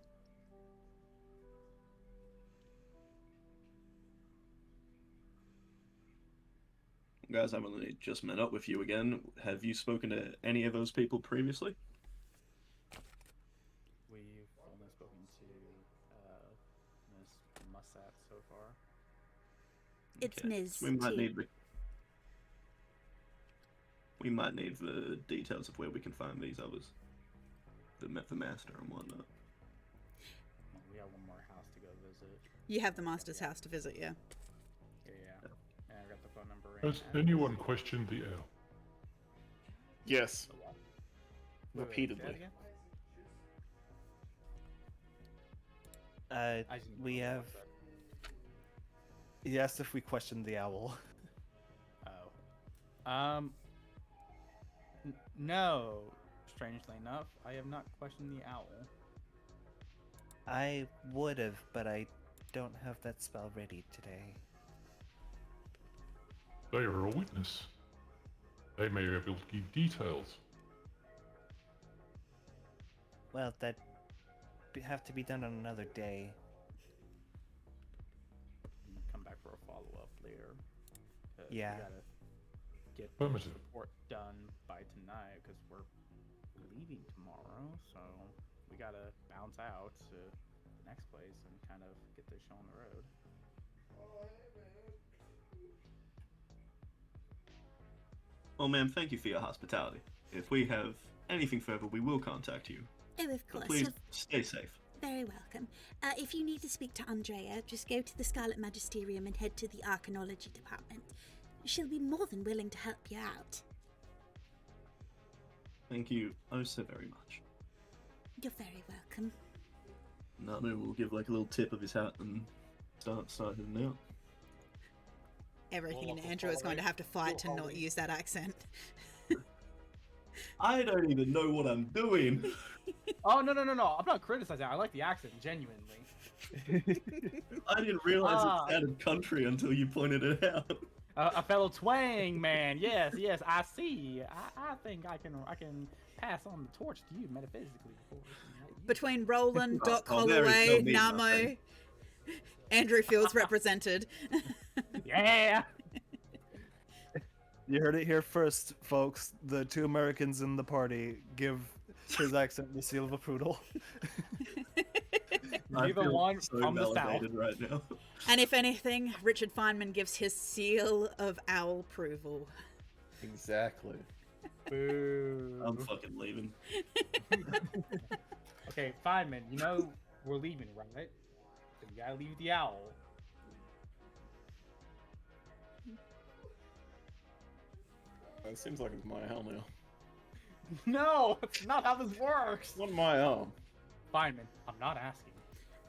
Guys, I've only just met up with you again. Have you spoken to any of those people previously? We've only spoken to Miss Mussat so far. It's Okay, Ms. so we might too. need the details of where we can find these others. The master and whatnot. We have one more house to go visit. You have the Master's house to visit, yeah. Yeah. And I got the phone number. Has anyone questioned the owl? Yes. The what? Repeatedly. Say that again? I didn't We know have. what that- He asked if we questioned the owl. Oh. No. Strangely enough, I have not questioned the owl. I would have, but I don't have that spell ready today. They are a witness. They may be able to give details. Well, that have to be done on another day. You can come back for a follow-up later. 'Cause Yeah. We gotta get Affirmative. the report done by tonight because we're leaving tomorrow, so we gotta bounce out to the next place and kind of get this show on the road. Well, ma'am, thank you for your hospitality. If we have anything further, we will contact you. Oh, of But course. please You're stay safe. very welcome. If you need to speak to Andrea, just go to the Scarlet Magisterium and head to the Archaeology Department. She'll be more than willing to help you out. Thank you oh so very much. You're very welcome. Namu will give like a little tip of his hat and start heading out. Everything in Warlock will Andrew is going to follow. have to fight to You're not holding. use that accent. I don't even know what I'm doing. Oh no! I'm not criticizing. I like the accent genuinely. I didn't realize Ah. it sounded country until you pointed it out. A fellow twang man. Yes, I see. I think I can pass on the torch to you metaphysically. Between Roland, Doc Oh, there is no Holloway, me, my Namo, friend. Andrew feels represented. Yeah. You heard it here first, folks. The 2 Americans in the party give his accent the seal of approval. I Neither feel one so from the south. validated right now. And if anything, Richard Feynman gives his seal of owl approval. Exactly. Boo. I'm fucking leaving. Okay, Feynman, you know we're leaving, right? So you gotta leave the owl. It seems like it's my owl now. No, that's not how this works. It's not my arm. Feynman, I'm not asking.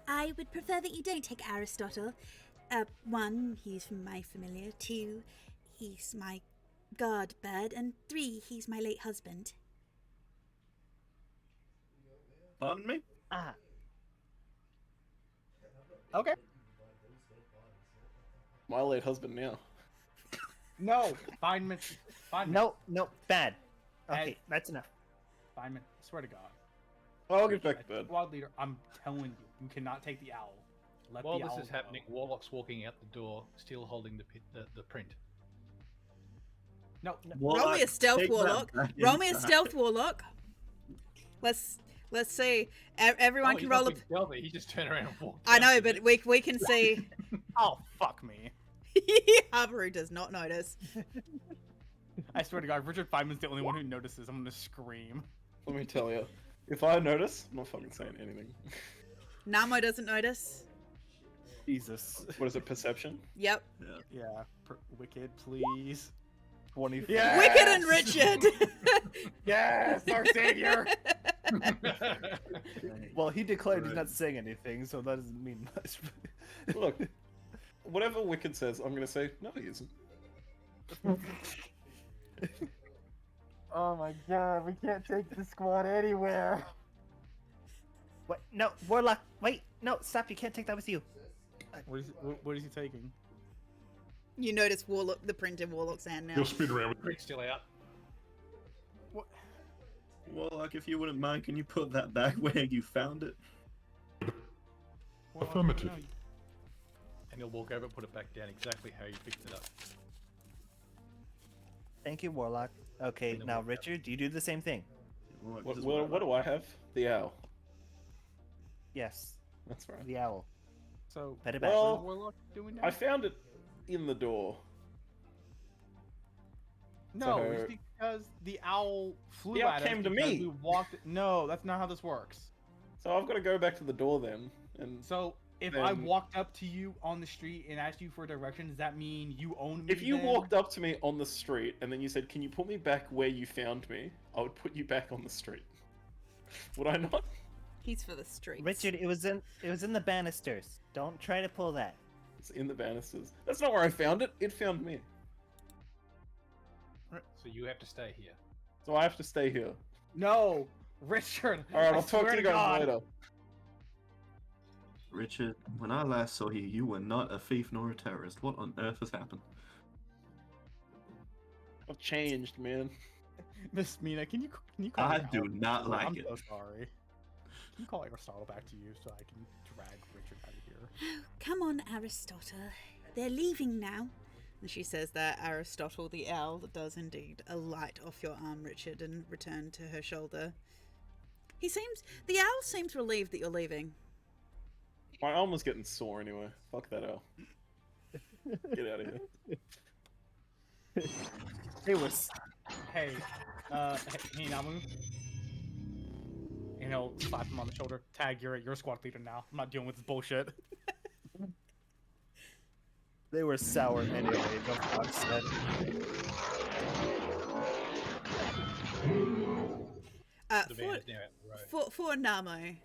I would prefer that you don't take Aristotle. 1, he's from my familiar. 2, he's my guard bird. And 3, he's my late husband. Pardon me? Ah, Okay. My late husband now. No, Feynman. no, bad. Okay, Hey. that's enough. Feynman, swear to God. I'll get back As to bed. Squad leader, I'm telling you, you cannot take the owl. Let While the this owl is go. happening, Warlock's walking out the door, still holding the print. No, Roll me a stealth take that warlock. back Roll me a inside. stealth warlock. Let's see. Everyone Oh, can he's roll not a. being stealthy, he just turned around and walked. I know, out. but we can see. oh fuck me. Habaru does not notice. I swear to God, Richard Feynman's the only one who notices. I'm gonna scream. Let me tell you. If I notice, I'm not fucking saying anything. Namo doesn't notice. Jesus. What is it, perception? Yep. Yeah, Wicked, please. 24. Yeah. Wicked and Richard. Yes, our savior. Well, he declared he's Right. not saying anything, so that doesn't mean much. Look, whatever Wicked says, I'm gonna say, no, he isn't. Oh my God, we can't take the squad anywhere. What? No, Warlock. Wait, no, stop! You can't take that with you. What is he taking? You notice Warlock, the print in Warlock's hand now. He'll spin around with Print's still out. Well, like, if you wouldn't mind, can you put that back where you found it? Well, Affirmative. no, And he'll walk over and put it back down exactly how you picked it up. Thank you, Warlock. Okay, And then now we'll- Richard, you do the same thing. What, What do I have? The owl. Yes, That's right. the owl. So, Pet it back. Well, what is Warlock doing now? I found it in the door. No, So- it's because the owl flew The owl at us came to because me. We walked. No, that's not how this works. So I've got to go back to the door then. And So if I Then- walked up to you on the street and asked you for directions, does that mean you own me? if you then? walked up to me on the street and then you said, "Can you put me back where you found me?" I would put you back on the street. Would I not? He's for the streets. Richard, it was in the banisters. Don't try to pull that. It's in the banisters. That's not where I found it. It found me. So you have to stay here. So I have to stay here. No, Richard. All right, I I'll talk swear to you guys God. later. Richard, when I last saw you, you were not a thief nor a terrorist. What on earth has happened? I've changed, man. Miss Mina, can you call I her do out? not like I'm it. so sorry. Can you call Aristotle back to you so I can drag Richard out of here? Come on, Aristotle. They're leaving now. And she says that Aristotle the owl does indeed alight off your arm, Richard, and return to her shoulder. The owl seems relieved that you're leaving. My arm was getting sore anyway. Fuck that owl. Get out of here. It was. Hey, hey Namu. And he'll slap him on the shoulder. Tag, you're squad leader now. I'm not dealing with this bullshit. They were sour anyway, the fox said. The van is now out the road. For Namo,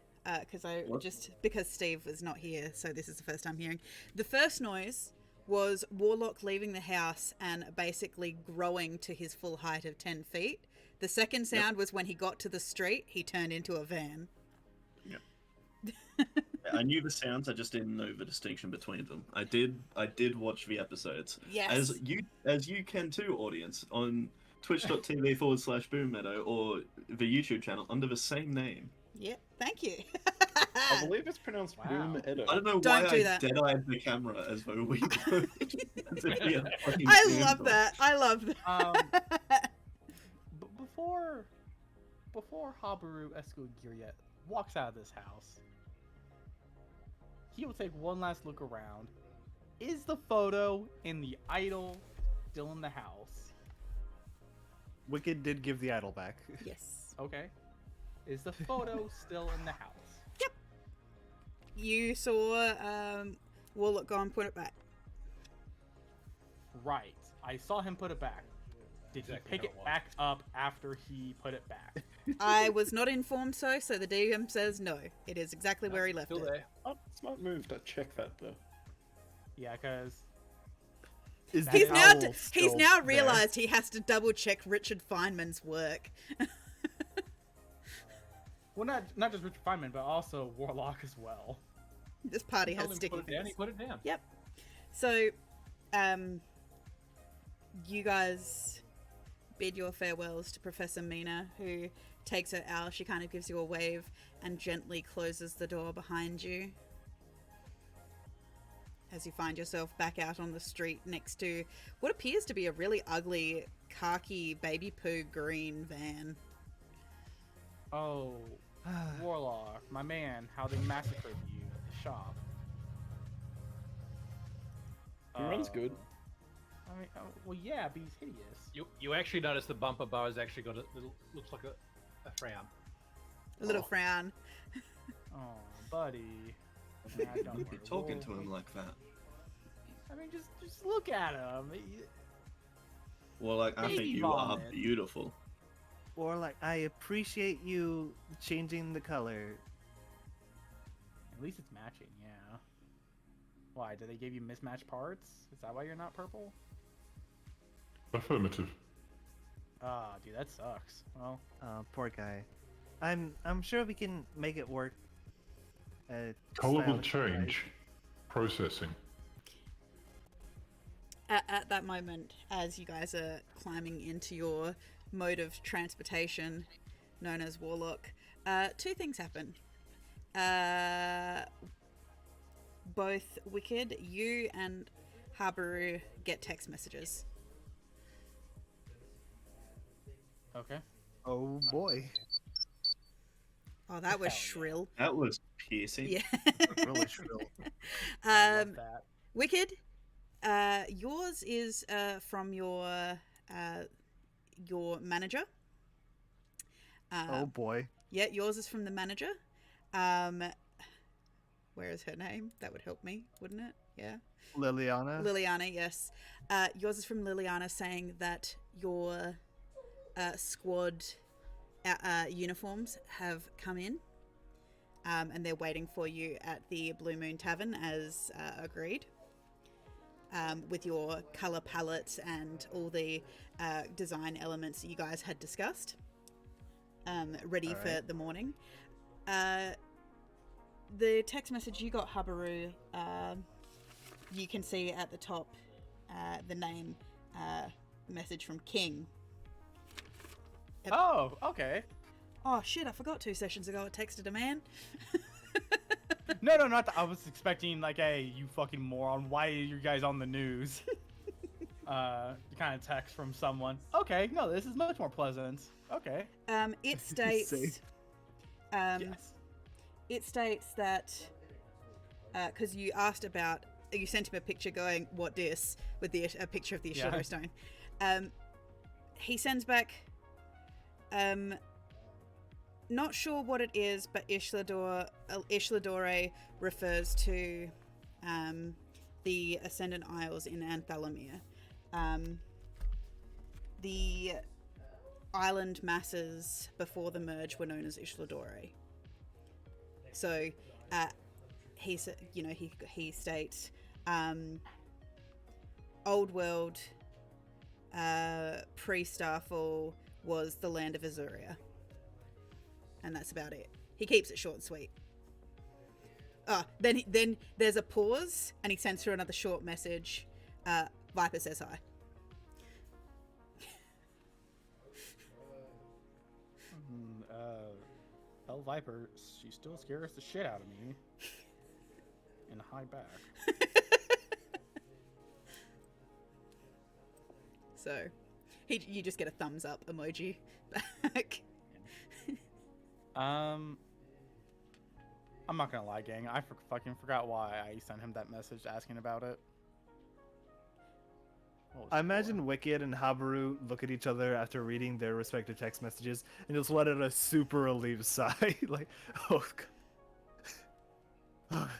What? because Steve was not here, so this is the first time hearing. The first noise was Warlock leaving the house and basically growing to his full height of 10 feet. The second sound was when he got to the street, he turned into a van. I knew the sounds, I just didn't know the distinction between them. I did watch the episodes. Yes. As you can too, audience, on twitch.tv/Boomeadow or the YouTube channel under the same name. Yep, thank you. I believe it's pronounced Wow. Boomeadow. I don't know Don't why do I that. dead-eyed the camera as though we were. as if we had fucking I zoomed love on. that. I love that. Before Habaru Escogiriet walks out of this house, he will take one last look around. Is the photo in the idol still in the house? Wicked did give the idol back. Yes. Okay. Is the photo still in the house? You saw Warlock go and put it back. Right. I saw him put it back. Did Exactly he pick how it it was. back up after he put it back? I was not informed so the DM says no. It is exactly where he left Still it. there. Oh, smart move to check that though. Yeah, because Is That the He's now owl he's still now there? realized he has to double check Richard Feynman's work. well, not just Richard Feynman, but also Warlock as well. This party Told has him to sticky put it down, he fingers. put it down. Yep. So, you guys bid your farewells to Professor Mina, who takes her out. She kind of gives you a wave and gently closes the door behind you. As you find yourself back out on the street next to what appears to be a really ugly khaki baby poo green van. Oh, Warlock, my man, how they massacred you at the shop. He runs good. I mean, well, yeah, but he's hideous. You actually notice the bumper bar has actually got a little, looks like a frown. A little frown. Oh, buddy. Nah, don't Don't worry, be talking to we'll- him like that. I mean, just look at him. Well, like, I think Baby you are vomit. beautiful. Or like, I appreciate you changing the color. At least it's matching, yeah. Why? Did they give you mismatched parts? Is that why you're not purple? Affirmative. Ah, dude, that sucks. Well, Poor guy. I'm sure we can make it work. Color will stylish wise. change. Processing. At that moment, as you guys are climbing into your mode of transportation, known as Warlock, two things happen. Both Wicked, you and Habaru get text messages. okay. Oh boy. Oh, that was Hell yeah. shrill. That was piercing. Yeah. Really shrill. I love that. Wicked, yours is from your manager. Oh boy. Yeah, yours is from the manager. Where is her name? That would help me, wouldn't it? Yeah. Liliana. Liliana, yes. Yours is from Liliana saying that your squad uniforms have come in. And they're waiting for you at the Blue Moon Tavern as agreed. With your color palette and all the design elements that you guys had discussed. Ready for Alright. the morning. The text message you got, Habaru, you can see at the top the name message from King. Oh, okay. Oh shit, I forgot 2 sessions ago I texted a man. No, not that. I was expecting, like, hey, you fucking moron, why are you guys on the news? Kind of text from someone. Okay, no, this is much more pleasant. Okay. It states... Safe. Yes. It states that... Because you asked about... You sent him a picture going, what dis? With a picture of the Yeah. Shadow Stone. He sends back... not sure what it is, but Ishladore refers to the Ascendant Isles in Anthalamir. The island masses before the merge were known as Ishladore. So, he states, Old World, pre-Starfall was the land of Azuria. And that's about it. He keeps it short and sweet. Then there's a pause, and he sends through another short message. Viper says hi. Tell Viper she still scares the shit out of me. And hi back. So, you just get a thumbs up emoji back. I'm not gonna lie, gang. I fucking forgot why I sent him that message asking about it. I imagine Wicked and Habaru look at each other after reading their respective text messages and just let out a super relieved sigh. Like, oh, God.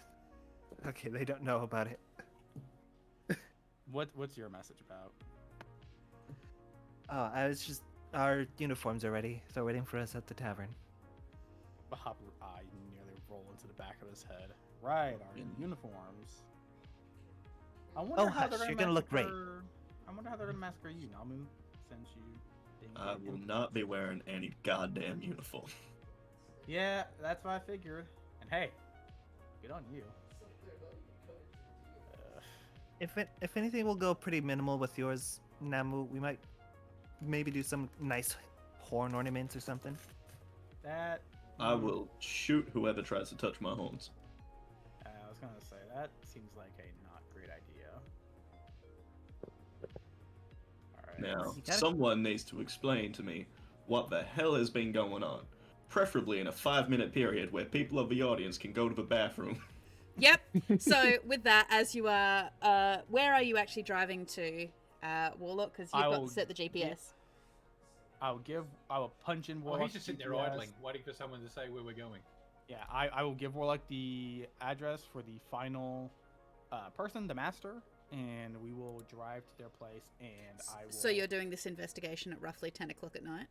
Okay, they don't know about it. What's your message about? Oh, I was just... Our uniforms are ready. They're waiting for us at the tavern. Habaru's eye nearly roll into the back of his head. Right, our uniforms. I wonder Oh, how hush, they're you're gonna look great. I wonder how they're gonna massacre you, Namu, since you didn't I get will uniforms. not be wearing any goddamn uniform. Yeah, that's what I figured. And hey, good on you. If anything, we'll go pretty minimal with yours, Namu. We might maybe do some nice horn ornaments or something. That I will shoot whoever tries to touch my horns. I was gonna say that seems like a not great idea. Alright. Now, You gotta- someone needs to explain to me what the hell has been going on. Preferably in a 5-minute period where people of the audience can go to the bathroom. Yep. So with that, as you are, where are you actually driving to, Warlock? Because you've got to set the GPS. I will punch in Oh, Warlock. he's just sitting there GPS. idling, waiting for someone to say where we're going. Yeah, I will give Warlock the address for the final person, the master, and we will drive to their place. And I will. So you're doing this investigation at roughly 10 o'clock at night.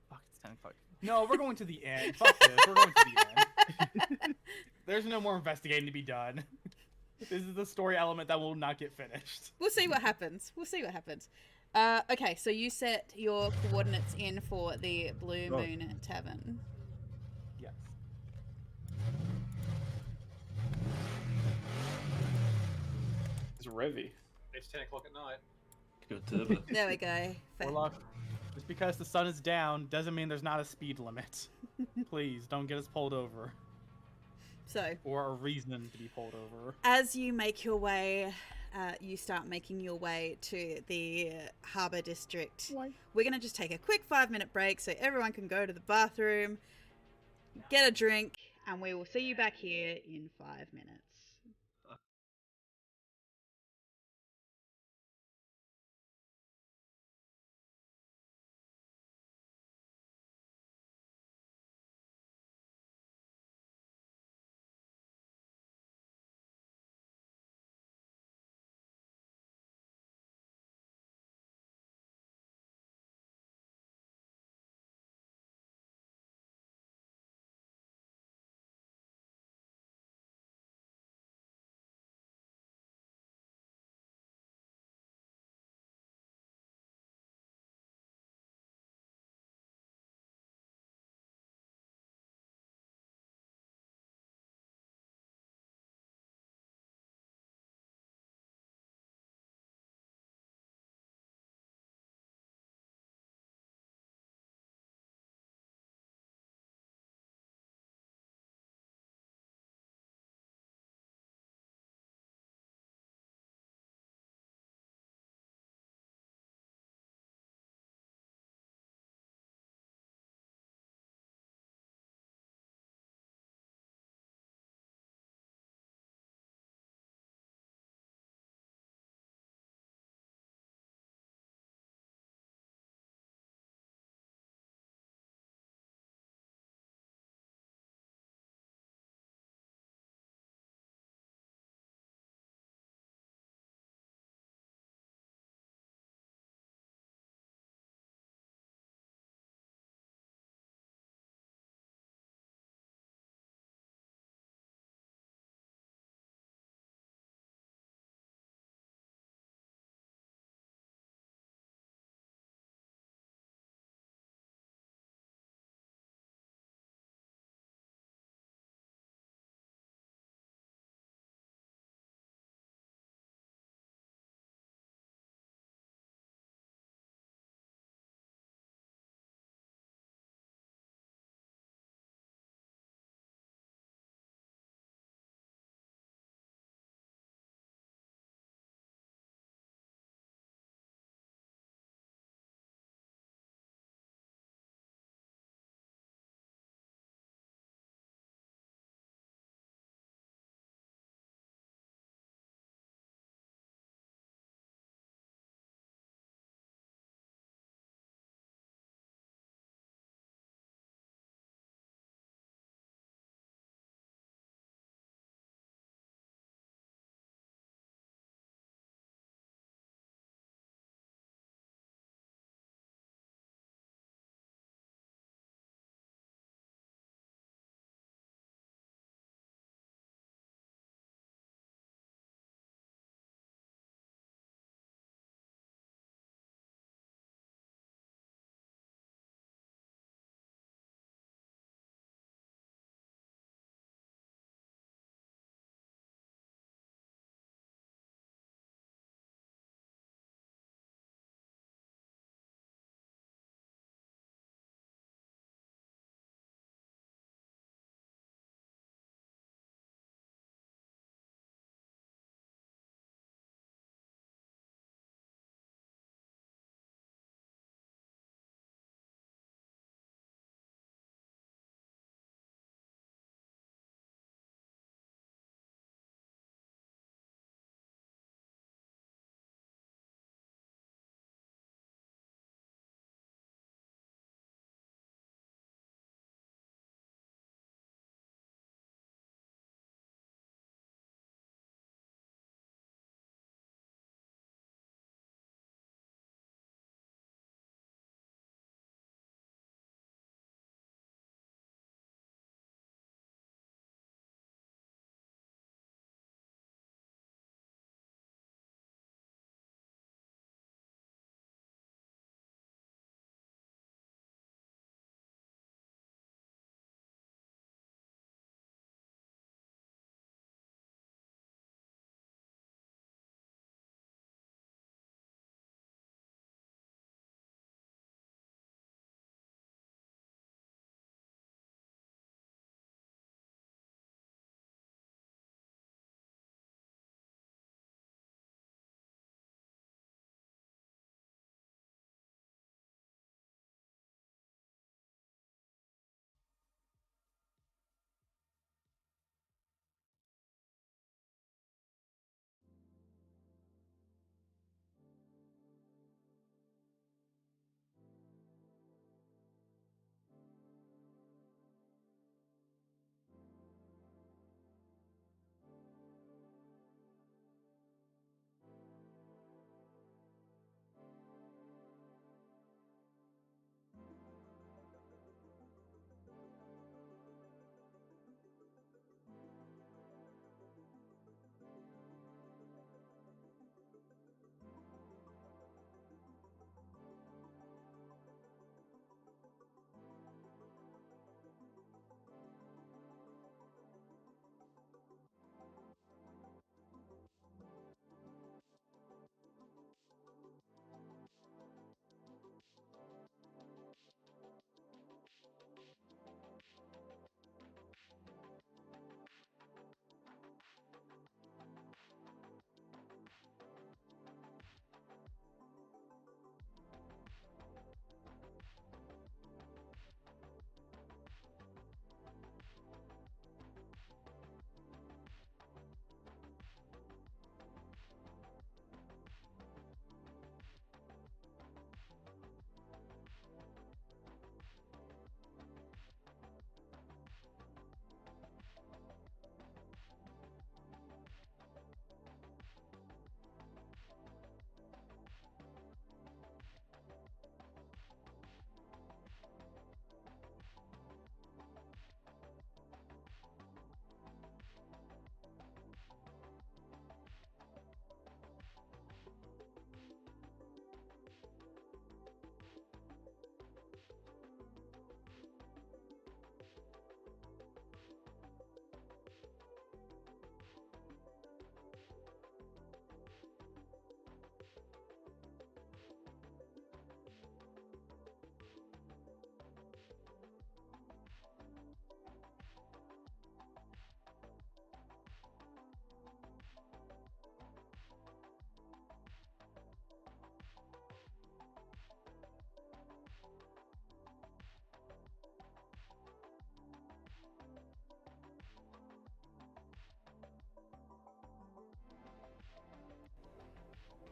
Fuck, it's 10 o'clock. No, we're going to the end. Fuck this. We're going to the end. There's no more investigating to be done. This is the story element that will not get finished. We'll see what happens. We'll see what happens. Okay, so you set your coordinates in for the Blue Moon Tavern. Yes. It's Revy. It's 10 o'clock at night. Good turbo. There we go. Warlock, just because the sun is down doesn't mean there's not a speed limit. Please, don't get us pulled over. So, Or a reason to be pulled over. as you make your way, you start making your way to the Harbour District. We're going to just take a quick 5-minute break so everyone can go to the bathroom, get a drink, and we will see you back here in 5 minutes.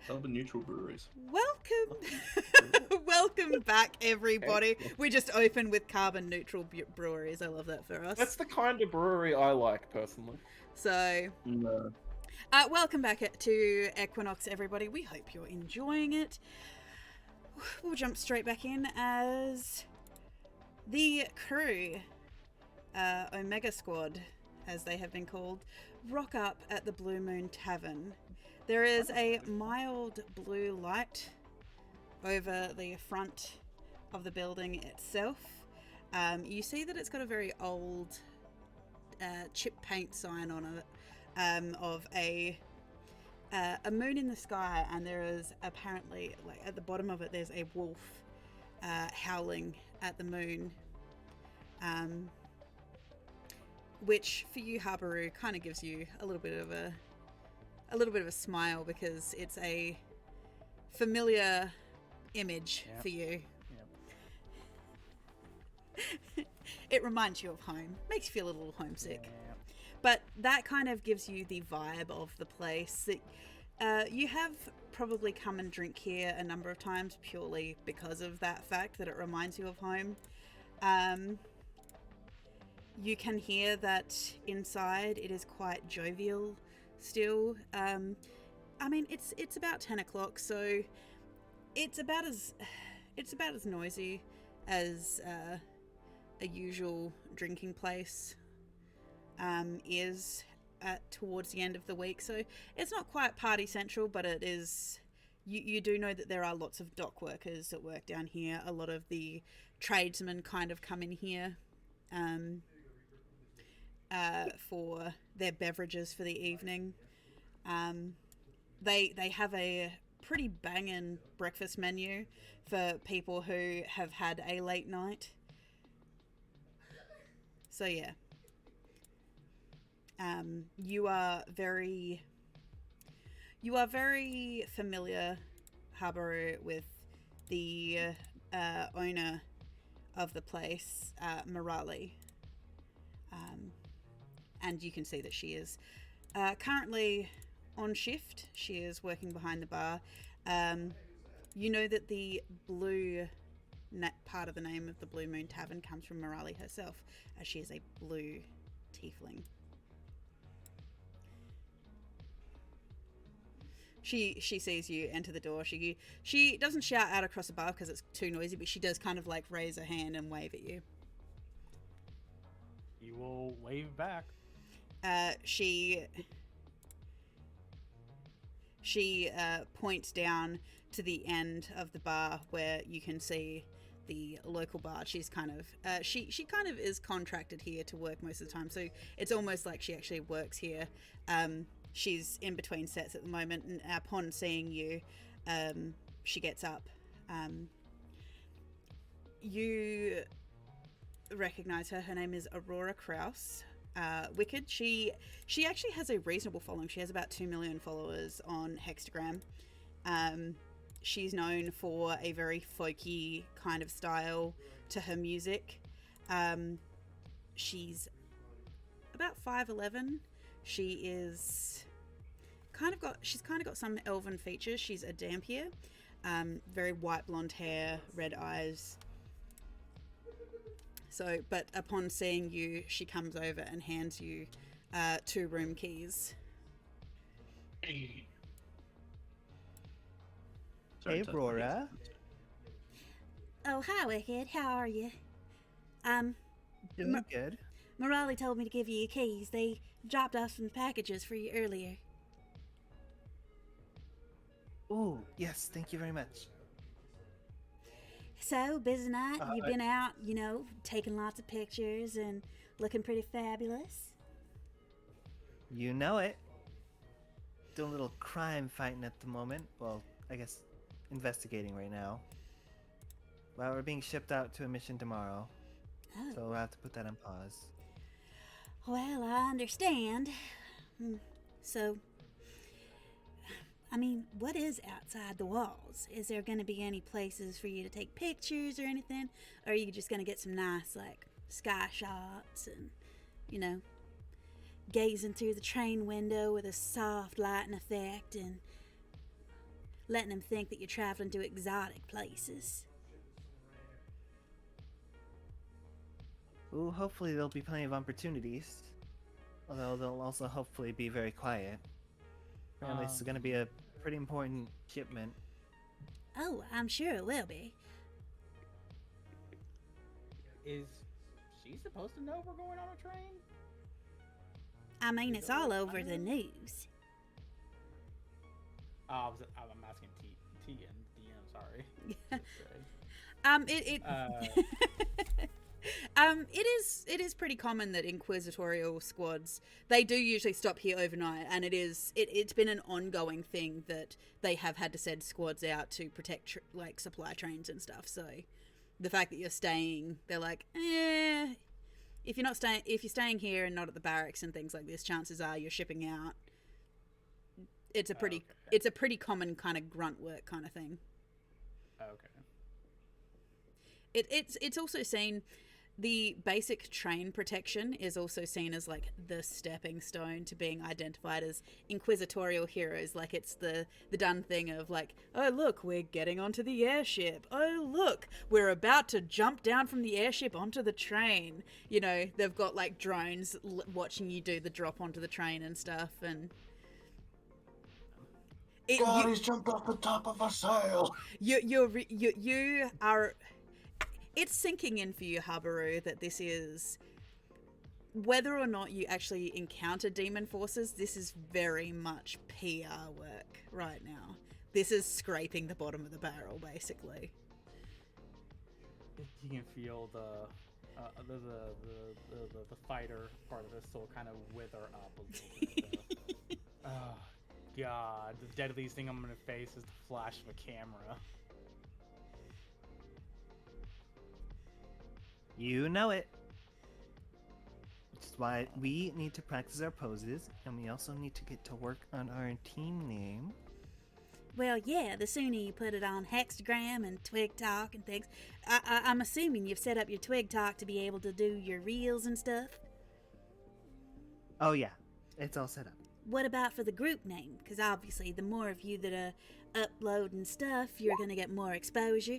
Carbon neutral breweries. Welcome, welcome back, everybody. We just opened with carbon neutral breweries. I love that for us. That's the kind of brewery I like, personally. So, No. welcome back to Equinox, everybody. We hope you're enjoying it. We'll jump straight back in as the crew, Omega Squad, as they have been called, rock up at the Blue Moon Tavern. There is a mild blue light over the front of the building itself. You see that it's got a very old chip paint sign on it of a moon in the sky, and there is apparently, like, at the bottom of it, there's a wolf howling at the moon, which for you, Habaru, kind of gives you a little bit of a smile, because it's a familiar image for you. It reminds you of home, makes you feel a little homesick. But that kind of gives you the vibe of the place. You have probably come and drink here a number of times purely because of that fact that it reminds you of home. You can hear that inside it is quite jovial still. I mean, it's about 10 o'clock, so it's about as noisy as a usual drinking place is towards the end of the week. So it's not quite party central, but it is. You do know that there are lots of dock workers that work down here. A lot of the tradesmen kind of come in here for their beverages for the evening. They have a pretty banging breakfast menu for people who have had a late night. So yeah. You are very familiar, Habaru, with the owner of the place, Morali. And you can see that she is currently on shift. She is working behind the bar. You know that the blue part of the name of the Blue Moon Tavern comes from Morali herself, as she is a blue tiefling. She sees you enter the door. She doesn't shout out across the bar because it's too noisy, but she does kind of like raise her hand and wave at you. You will wave back. She points down to the end of the bar where you can see the local bar. She's kind of she kind of is contracted here to work most of the time, so it's almost like she actually works here. She's in between sets at the moment, and upon seeing you, she gets up. You recognize her. Her name is Aurora Kraus. Wicked. She actually has a reasonable following. She has about 2 million followers on Hextagram. She's known for a very folky kind of style to her music. She's about 5'11". She's kind of got some elven features. She's a Dampier. Very white blonde hair, red eyes. So, but upon seeing you, she comes over and hands you 2 room keys. Hey, Sorry, Tess, Aurora. Oh, hi, Wicked. How are you? Doing good. Morali told me to give you your keys. They dropped off some packages for you earlier. Oh, yes, thank you very much. So, busy night. You've been out, taking lots of pictures and looking pretty fabulous. You know it. Doing a little crime fighting at the moment. Well, I guess investigating right now. Well, we're being shipped out to a mission tomorrow. Oh. So we'll have to put that on pause. Well, I understand. So, I mean, what is outside the walls? Is there going to be any places for you to take pictures or anything? Or are you just going to get some nice, like, sky shots and, gazing through the train window with a soft lighting effect and letting them think that you're traveling to exotic places. Ooh, hopefully there'll be plenty of opportunities. Although they'll also hopefully be very quiet. Apparently this is going to be a pretty important shipment. Oh, I'm sure it will be. Is she supposed to know we're going on a train? I mean, it's all over the news. I'm asking T and DM. Sorry. It is pretty common that inquisitorial squads, they do usually stop here overnight, and it's been an ongoing thing that they have had to send squads out to protect like supply trains and stuff. So the fact that you're staying, they're like, if you're staying here and not at the barracks and things like this, chances are you're shipping out. It's a pretty common kind of grunt work kind of thing. Okay. It's also seen, the basic train protection is also seen as like the stepping stone to being identified as inquisitorial heroes. Like it's the done thing of like, oh look, we're getting onto the airship. Oh look, we're about to jump down from the airship onto the train. You know, they've got like drones watching you do the drop onto the train and stuff. And he's jumped off the top of a sail. You are. It's sinking in for you, Habaru, that this is, whether or not you actually encounter demon forces, this is very much PR work right now. This is scraping the bottom of the barrel, basically. You can feel the fighter part of this soul kind of wither up a little bit. Oh god, the deadliest thing I'm gonna face is the flash of a camera. You know it. Which is why we need to practice our poses, and we also need to get to work on our team name. Well, yeah, the sooner you put it on Hexagram and Twig Talk and things. I'm assuming you've set up your Twig Talk to be able to do your reels and stuff. Oh yeah, it's all set up. What about for the group name? Because obviously the more of you that are uploading stuff, you're going to get more exposure.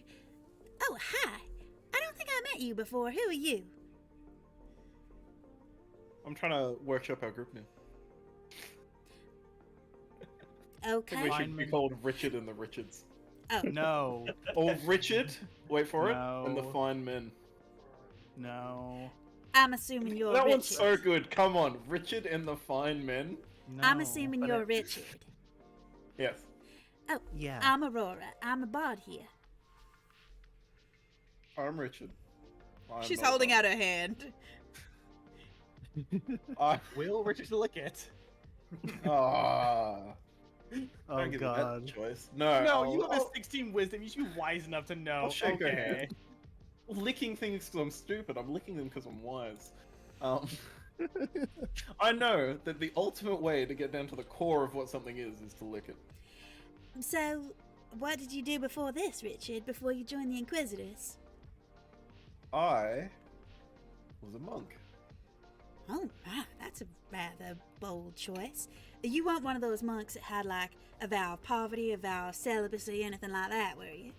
Oh, hi. I don't think I met you before. Who are you? I'm trying to workshop our group name. Okay. We should be called Richard and the Richards. Oh. No. Or Richard, wait for No. it, and the Fine Men. No. I'm assuming you're That Richard. one's so good. Come on, Richard and the Fine Men. No. I'm assuming you're Richard. Yes. Oh, Yeah. I'm Aurora. I'm a bard here. I'm Richard. She's holding out her hand. Will Richard lick it? Ah. Oh Don't give me that god. choice. No. No, you have a 16 wisdom. You should be wise enough to know. I'll shake her Okay. hand. Licking things because I'm stupid. I'm licking them because I'm wise. I know that the ultimate way to get down to the core of what something is to lick it. So, what did you do before this, Richard, before you joined the Inquisitors? I was a monk. Oh, wow, that's a rather bold choice. You weren't one of those monks that had, like, a vow of poverty, a vow of celibacy, anything like that, were you?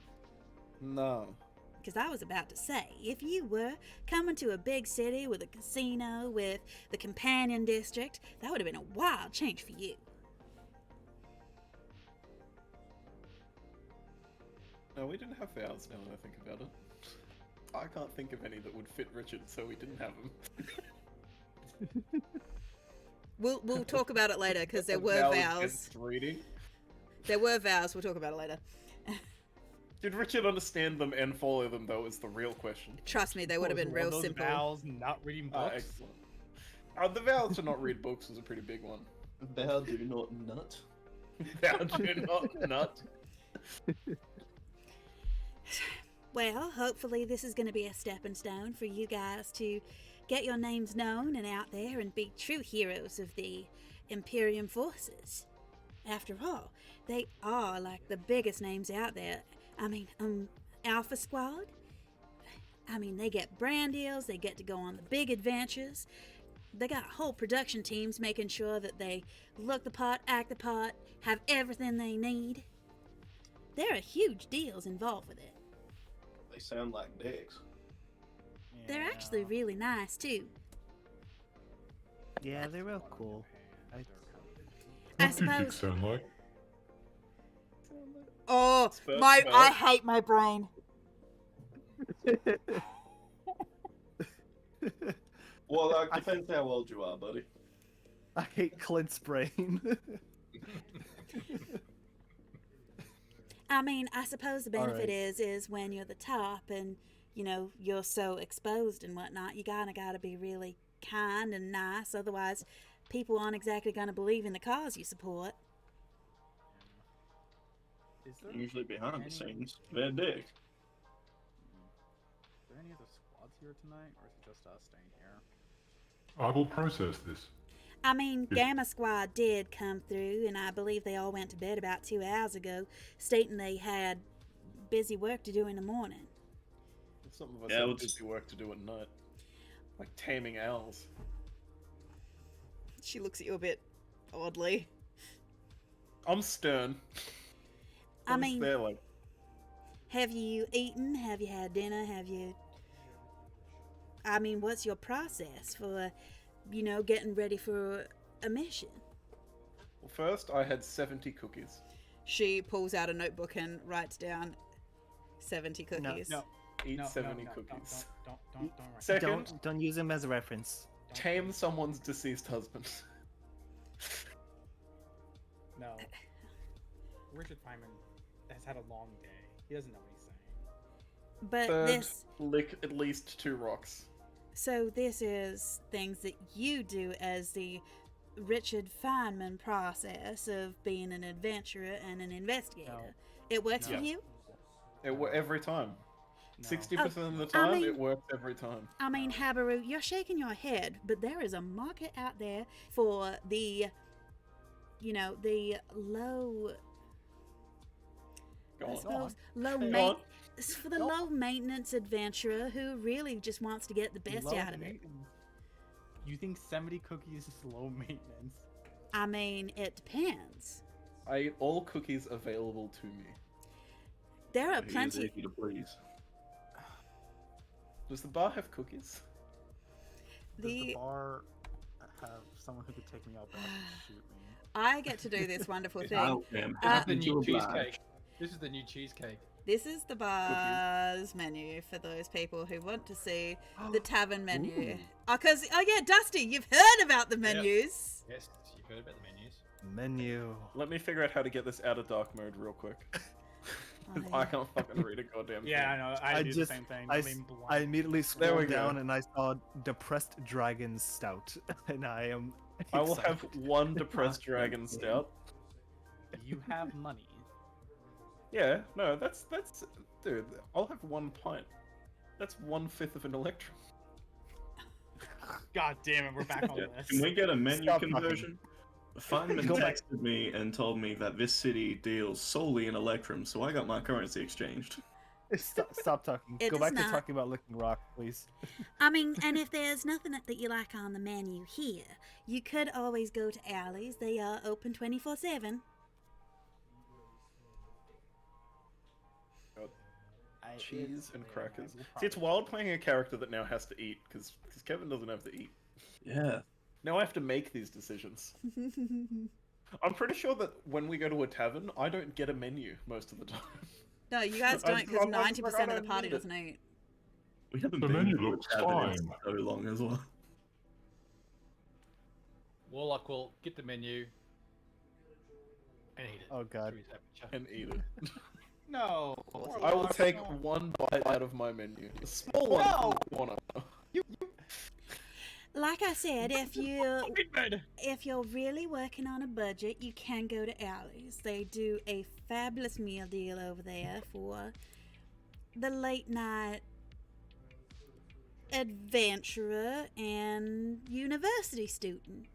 No. Because I was about to say, if you were coming to a big city with a casino, with the companion district, that would have been a wild change for you. No, we didn't have vows now that I think about it. I can't think of any that would fit Richard, so we didn't have them. We'll talk about it later because there were Vows vows. against reading. There were vows. We'll talk about it later. Did Richard understand them and follow them, though, is the real question. Trust me, they would have been One of real those simple. Vows, not reading books. Excellent. The vow to not read books was a pretty big one. Thou do not nut. Thou do not nut. Well, hopefully this is going to be a stepping stone for you guys to get your names known and out there and be true heroes of the Imperium forces. After all, they are like the biggest names out there. I mean, Alpha Squad. I mean, they get brand deals, they get to go on the big adventures. They got whole production teams making sure that they look the part, act the part, have everything they need. There are huge deals involved with it. They sound like dicks. They're actually really nice too. Yeah, they're real cool. I What do dicks suppose. sound like? Oh, Spurt, I spurt. hate my brain. Well, that depends how old you are, buddy. I hate Clint's brain. I mean, I suppose the benefit Alright. is when you're the top and, you know, you're so exposed and whatnot, you gotta be really kind and nice, otherwise people aren't exactly gonna believe in the cause you support. Is there Usually behind the any- scenes, they're dicks. Is there any other squads here tonight, or is it just us staying here? I will process this. I mean, Yeah. Gamma Squad did come through, and I believe they all went to bed about 2 hours ago, stating they had busy work to do in the morning. Some of us Yeah, have well, busy work to do at night. Like taming owls. She looks at you a bit oddly. I'm stern. I I'm mean, there like, have you eaten? Have you had dinner? Have you... I mean, what's your process for, you know, getting ready for a mission? well, first I had 70 cookies. She pulls out a notebook and writes down 70 cookies. No. Eat No, 70 no, cookies. Don't write. Second, Don't use them as a reference. tame someone's deceased husband. No. Richard Feynman has had a long day. He doesn't know what he's saying. But Third, this... lick at least 2 rocks. So this is things that you do as the Richard Feynman process of being an adventurer and an investigator. No. It works No. for you? Every time. No. 60% of the I time, mean- it works every time. I mean, Habaru, you're shaking your head, but there is a market out there for the, you know, the low, Go I on. suppose, low Go ma- on. for the low maintenance adventurer who really just wants to get the best Low out of it. maintenance. You think 70 cookies is low maintenance? I mean, it depends. I eat all cookies available to me. There are He is plenty. easy to please. Does the bar have cookies? Does the The bar have someone who could take me out back and shoot me? I get to do this wonderful thing. Oh, damn. This is the Happy to new oblige. cheesecake. This is the new cheesecake. This is the bar's menu for those people who want to see the tavern menu. Oh, yeah, Dusty, you've heard about the menus. Yes, you've heard about the menus. Menu. Let me figure out how to get this out of dark mode real quick. Oh, I can't fucking read a goddamn thing. Yeah, I know. I do just, the same thing. I, I s- mean, I immediately There we scrolled go. down and I saw Depressed Dragon Stout, and I am. I will have excited. one depressed dragon stout. you have money. Yeah, no, that's dude. I'll have 1 pint. That's 1/5 of an electrum. God damn it, we're back on Yeah. this. Can we get a menu Stop talking. conversion? Feynman Go back. texted me and told me that this city deals solely in electrum, so I got my currency exchanged. Stop talking. It Go does back to not. talking about licking rock, please. I mean, and if there's nothing that you like on the menu here, you could always go to Alley's. They are open 24/7. Cheese and crackers. See, it's wild playing a character that now has to eat because Kevin doesn't have to eat. Yeah. Now I have to make these decisions. I'm pretty sure that when we go to a tavern, I don't get a menu most of the time. No, you guys I- don't because I'm like, 90% I of the don't party need it. doesn't eat. We haven't The been menu to a looks tavern in fine. so long as well. Warlock will get the menu and eat it. Oh god. to his appetite. And eat it. No. I will take one bite out of my menu. A small one. No! If you wanna. Like I said, if you're really working on a budget, you can go to Alley's. They do a fabulous meal deal over there for the late night adventurer and university student.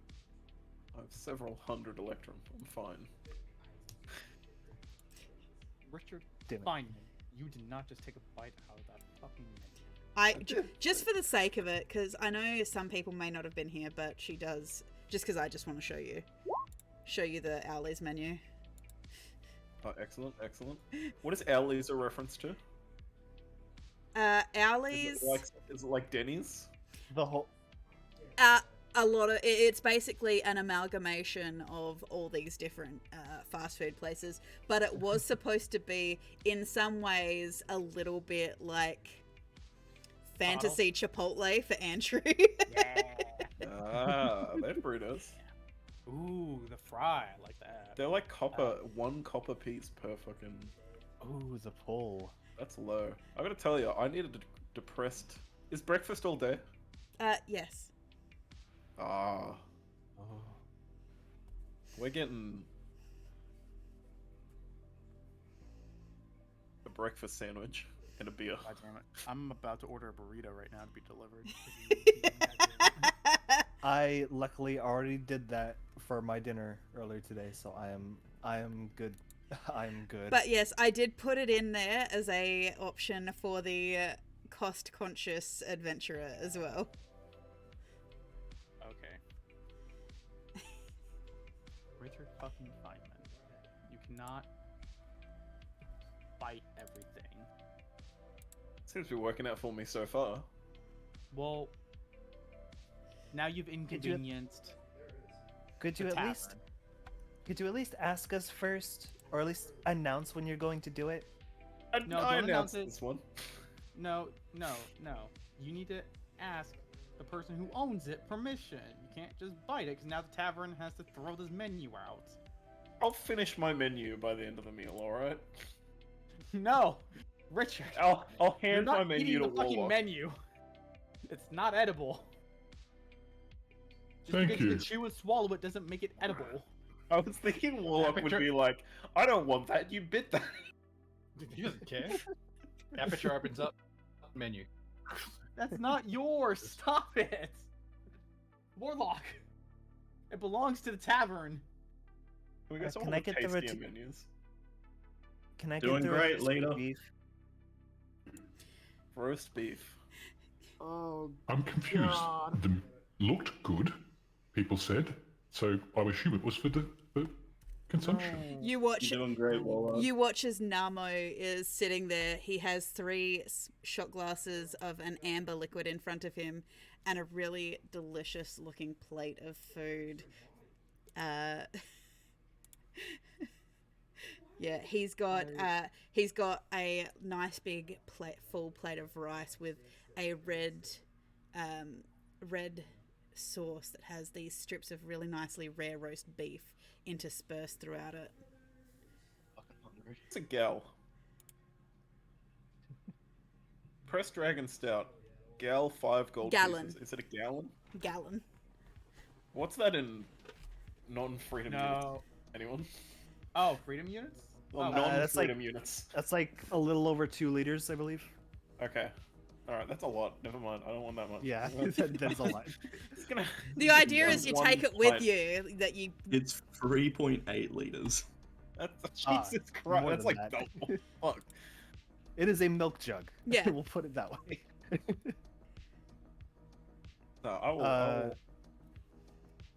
I have several hundred electrum. I'm fine. Richard Damn it. Feynman, you did not just take a bite out of that fucking menu. Just for the sake of it, because I know some people may not have been here, but she does. Just because I just want to show you the A.L.I.S.O.N menu. Oh, excellent, excellent. What is Owlies a reference to? Owlies. Is it like Denny's? The whole A lot of it's basically an amalgamation of all these different fast food places, but it was supposed to be in some ways a little bit like fantasy Chipotle for Andrew. Ah, they're burritos. Ooh, the fry, I like that. They're like copper, 1 copper piece per fucking. ooh, the pull. That's low. I gotta tell you, I need a depressed. Is breakfast all day? Yes. Ah. We're getting a breakfast sandwich and a beer. God damn it. I'm about to order a burrito right now to be delivered. I luckily already did that for my dinner earlier today, so I am good. I'm good. But yes, I did put it in there as a option for the cost-conscious adventurer as well. Okay. Richard fucking Feynman. You cannot fight everything. Seems to be working out for me so far. Well, now you've inconvenienced. Could you the at least tavern. could you at least ask us first, or at least announce when you're going to do it? No, I don't announce announced it. this one. No. You need to ask the person who owns it permission. You can't just bite it, because now the tavern has to throw this menu out. I'll finish my menu by the end of the meal, alright? No! Richard! I'll You're hand my not menu eating to the fucking Warlock. menu! It's not edible. Just Thank because you you. can chew and swallow it doesn't make it edible. I was thinking Warlock would Aperture- be like, I don't want that, you bit that. He doesn't care. Aperture opens up. Menu. That's not yours! Stop it! Warlock! It belongs to the tavern! Can we get some can of I the get the tastier roti- menus? Can I Doing get the great, roast leader. beef? Roast beef. Oh, I'm confused. God. Them looked good, people said. So I assume it was for the consumption. You watch. You're doing great, Warlock. You watch as Namo is sitting there. He has 3 shot glasses of an amber liquid in front of him, and a really delicious-looking plate of food. Yeah, he's got a nice big full plate of rice with a red sauce that has these strips of really nicely rare roast beef interspersed throughout it. Fucking hungry. It's a gal. Pressed Dragon Stout. Gal 5 gold Gallon. pieces. Is it a gallon? Gallon. What's that in non-freedom units? No. Anyone? Oh, freedom units? Well, Oh, that's like- non-freedom units. That's like a little over 2 liters, I believe. Okay. Alright, that's a lot. Never mind. I don't want that much. Yeah, that's a lot. It's gonna... The idea Yeah, is you one take it with pint. you, that you... It's 3.8 liters. That's, Ah, Jesus Christ, more that's than like that. double. Fuck. It is a milk jug. Yeah. We'll put it that way. No, I will,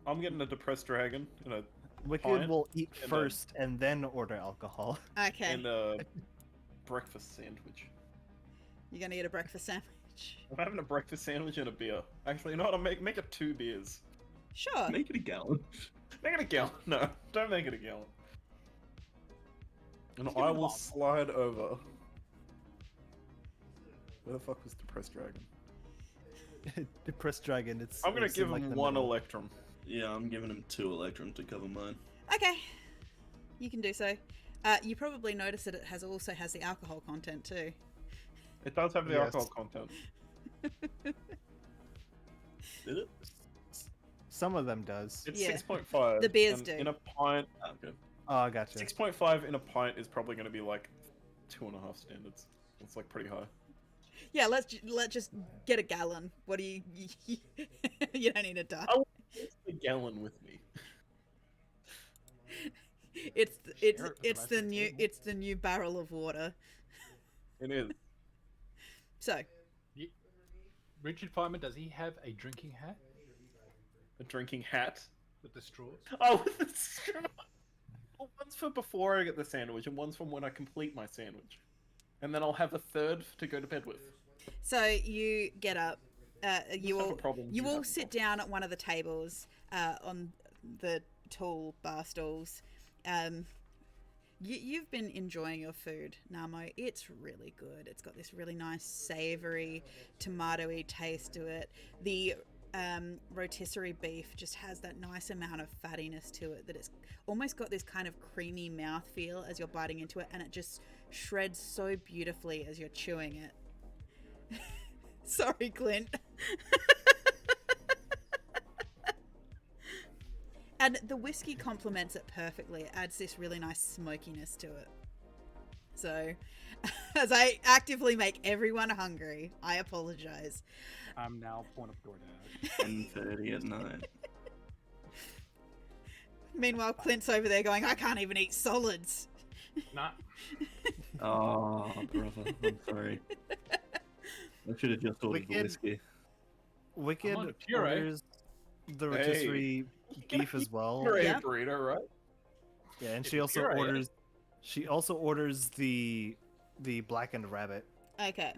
I'm getting a depressed dragon and a Wicked Pint, will eat and first and then order alcohol. Okay, and a breakfast sandwich. you're gonna get a breakfast sandwich. I'm having a breakfast sandwich and a beer. Actually, you know what? I'll make it 2 beers. Sure. Make it a gallon. Make it a gallon. No, don't make it a gallon. And Just give I it a will bottle. slide over. Where the fuck was depressed dragon? Depressed dragon. I'm gonna it's in, give like, him the 1 middle. electrum. Yeah, I'm giving him 2 electrum to cover mine. Okay, you can do so. You probably notice that it also has the alcohol content too. It does have the Yes. alcohol content. Did it? Some of them does. It's Yeah. 6.5. The beers and do. In a pint, Ah, okay. Oh, gotcha. 6.5 in a pint is probably going to be like 2.5 standards. It's like pretty high. Yeah, let's just get a gallon. What do you? You don't need a duck. I will take a gallon with me. It's Share it with the rest of the table. it's the new barrel of water. It is. So Richard Feynman, does he have a drinking hat A drinking hat. with the straws? Oh, with the straw. Well, one's for before I get the sandwich, and one's from when I complete my sandwich. And then I'll have a third to go to bed with. So you get up. You have a all problem you you all have. sit down at one of the tables on the tall bar stools. You've been enjoying your food, Namo. It's really good. It's got this really nice savoury, tomatoey taste to it. The rotisserie beef just has that nice amount of fattiness to it that it's almost got this kind of creamy mouthfeel as you're biting into it, and it just shreds so beautifully as you're chewing it. Sorry, Clint. And the whiskey complements it perfectly. It adds this really nice smokiness to it. So, as I actively make everyone hungry, I apologize. I'm now pulling up DoorDash. 10:30 at night. Meanwhile, Clint's over there going, I can't even eat solids. Not. Oh, brother, I'm sorry. I should have just ordered the Wicked. whiskey. Wicked on a puree. orders the rotisserie beef as well. You're Yeah. a burrito, right? Yeah, and It's she also puree. orders. She also orders the blackened rabbit. Okay.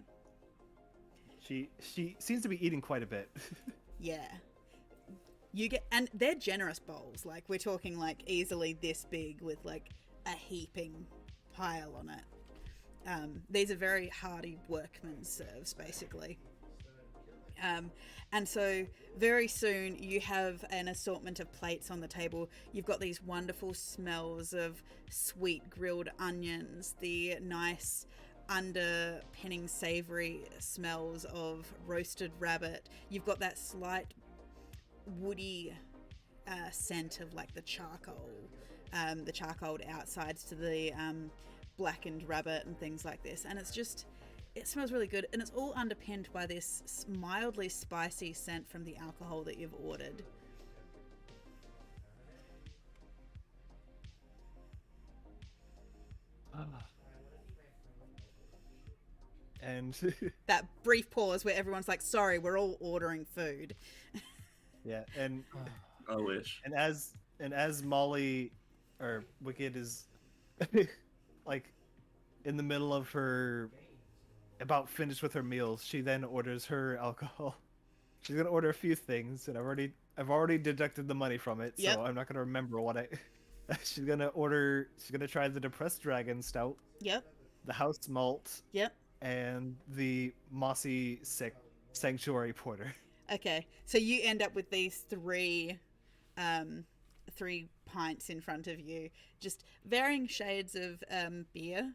She seems to be eating quite a bit. Yeah. You get, and they're generous bowls. Like, we're talking like easily this big with like a heaping pile on it. These are very hearty workman's serves, basically. And so very soon you have an assortment of plates on the table. You've got these wonderful smells of sweet grilled onions, the nice underpinning savory smells of roasted rabbit. You've got that slight woody scent of like the charcoal outsides to the blackened rabbit and things like this. And it's just, it smells really good, and it's all underpinned by this mildly spicy scent from the alcohol that you've ordered. And That brief pause where everyone's like, sorry, we're all ordering food. yeah, and I wish. as Molly or Wicked is like in the middle of her about finished with her meals, she then orders her alcohol. She's gonna order a few things, and I've already deducted the money from it, Yep. so I'm not gonna remember what I. She's gonna try the Depressed Dragon Stout, Yep, the House Malt, yep. and the Mossy Sanctuary Porter. Okay, so you end up with these three pints in front of you, just varying shades of beer,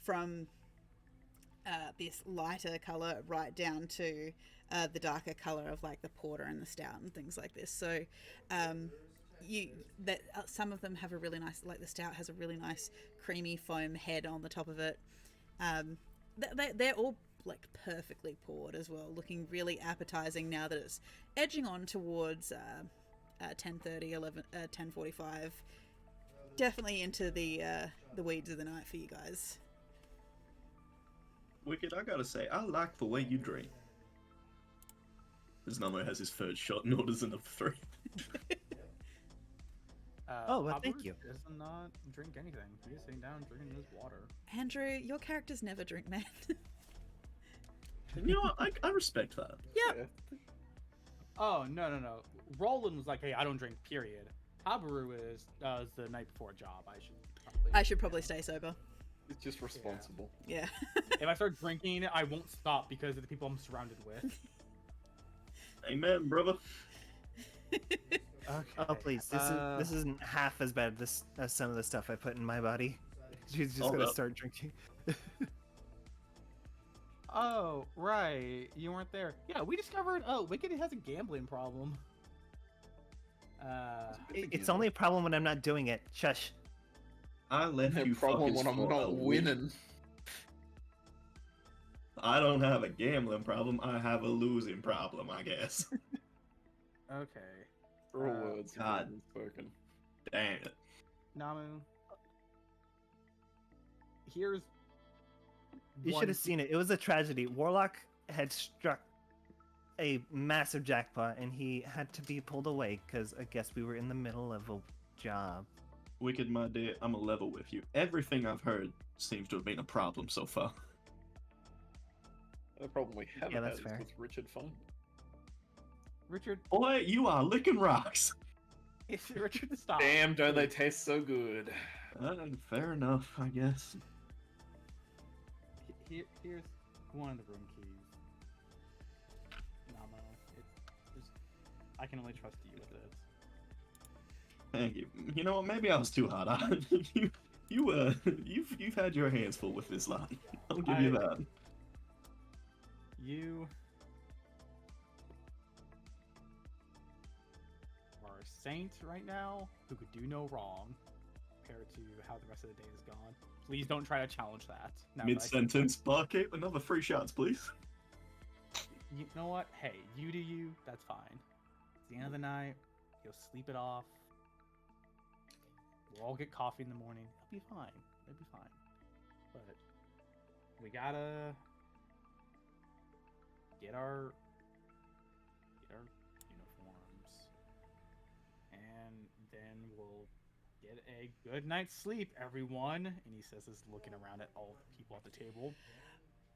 from this lighter color right down to the darker color of like the porter and the stout and things like this. So some of them have a really nice, like the stout has a really nice creamy foam head on the top of it. They're all like perfectly poured as well, looking really appetizing now that it's edging on towards 10:30, 10:45. Definitely into the weeds of the night for you guys. Wicked, I gotta say, I like the way you drink. As Namo has his third shot and orders another 3. Oh, well, Pablo thank you. Does not drink anything. He's sitting down drinking his water. Andrew, your characters never drink, man. You know what? I respect that. Yep. Oh, no. Roland was like, hey, I don't drink, period. Habaru is the night before a job. I should probably stay sober. It's just responsible. Yeah. If I start drinking, I won't stop because of the people I'm surrounded with. Amen, brother. Okay. Oh please, this isn't half as bad as some of the stuff I put in my body. She's just Hold gonna up. start drinking. Oh, right. You weren't there. Yeah, we discovered, Wicked has a gambling problem. It's only a problem when I'm not doing it. Shush. I left No you problem fuckers when I'm for a not week. winning. I don't have a gambling problem. I have a losing problem, I guess. Okay. For all words God. spoken. Damn it. Namu. Here's You should have seen it. It was a tragedy. Warlock had struck a massive jackpot, and he had to be pulled away because I guess we were in the middle of a job. Wicked, my dear, I'm a level with you. Everything I've heard seems to have been a problem so far. The problem we haven't Yeah, had that's is fair. with Richard Fine. Richard, Boy, you are licking rocks. Richard, stop. Damn, don't they taste so good? Fair enough, I guess. Here's one of the room keys. Nama, I can only trust you with this. Thank you. You know what? Maybe I was too hard on you've had your hands full with this lot. I'll give you that. You are a saint right now who could do no wrong compared to how the rest of the day has gone. Please don't try to challenge that. Now that I Mid sentence, Barcape, another 3 shots, please. You know what? Hey, you do you. That's fine. It's the end of the night. You'll sleep it off. We'll all get coffee in the morning. It'll be fine. It'll be fine. But we gotta get our uniforms, and then we'll get a good night's sleep, everyone. And he says this, looking around at all the people at the table.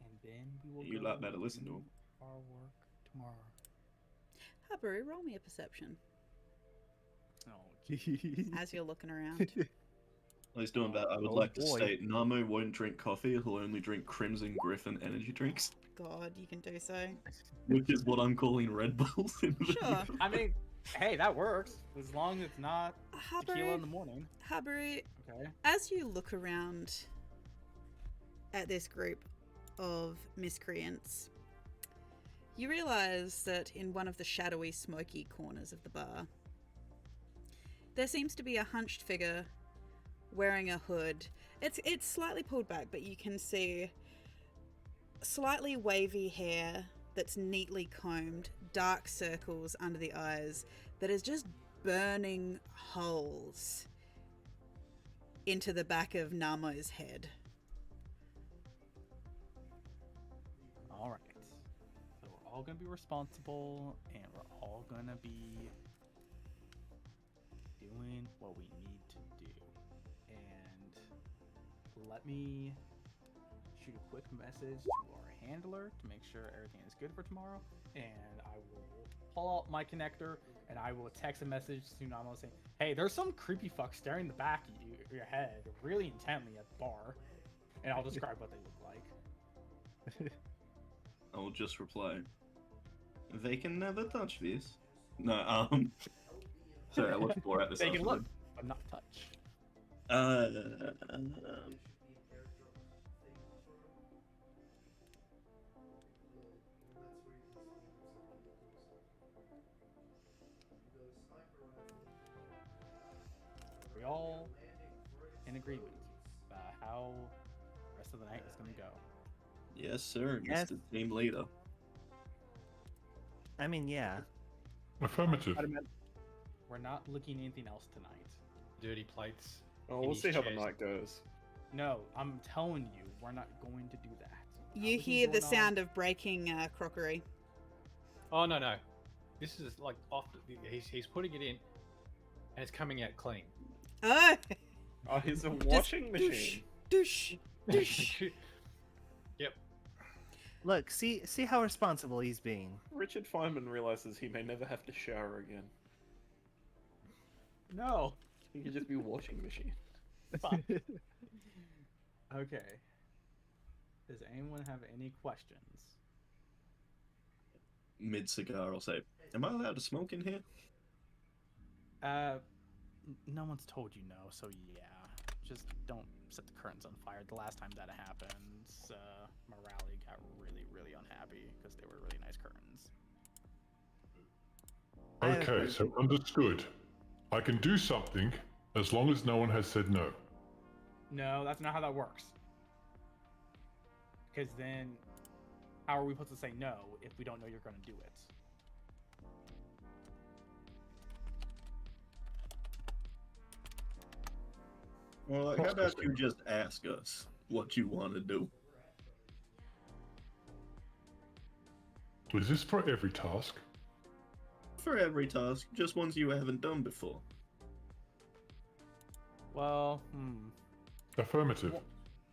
And then we will. You go lot better listen to him. our work tomorrow. Habaru, roll me a perception Oh, as you're looking around. While he's doing that, I would Oh, like to boy. state Namo won't drink coffee, he'll only drink Crimson Griffin energy drinks, God, you can do so. which is what I'm calling Red Bulls. Sure. I mean, hey, that works as long as it's not tequila in the Habaru, morning. Habaru, Okay. as you look around at this group of miscreants, you realize that in one of the shadowy, smoky corners of the bar, there seems to be a hunched figure wearing a hood. It's slightly pulled back, but you can see slightly wavy hair that's neatly combed, dark circles under the eyes that is just burning holes into the back of Namo's head. All right. So we're all gonna be responsible, and we're all gonna be doing what we need to do. And let me shoot a quick message to our handler to make sure everything is good for tomorrow. And I will pull out my connector, and I will text a message to Namo saying, "Hey, there's some creepy fuck staring the back of your head really intently at the bar," and I'll describe what they look like. I'll just reply, "They can never touch this." No, sorry, I looked for at this. They can look, afternoon. but not touch. We all in agreement about how the rest of the night is going to go. Yes, sir, Yes. Mr. Team Leader. I mean, yeah. Affirmative. We're not looking at anything else tonight. Dirty plates. Oh, in we'll his see how the chest. night goes. No, I'm telling you, we're not going to do that. You Nothing hear the going on. sound of breaking crockery. Oh no. This is like off. He's putting it in, and it's coming out clean. Oh! Oh, he's a washing machine. Doosh! Doosh! Yep. Look, see how responsible he's being. Richard Feynman realizes he may never have to shower again. No. He could just be a washing machine. Fuck. Okay. Does anyone have any questions? Mid cigar, I'll say, "Am I allowed to smoke in here?" No one's told you no, so yeah. Just don't set the curtains on fire. The last time that happened, Morale got really, really unhappy because they were really nice curtains. I have a Okay, so question. understood. I can do something as long as no one has said no. No, that's not how that works. Because then, how are we supposed to say no if we don't know you're going to do it? Well, like, how about you just ask us what you want to do? Is this for every task? For every task, just ones you haven't done before. Well, Affirmative.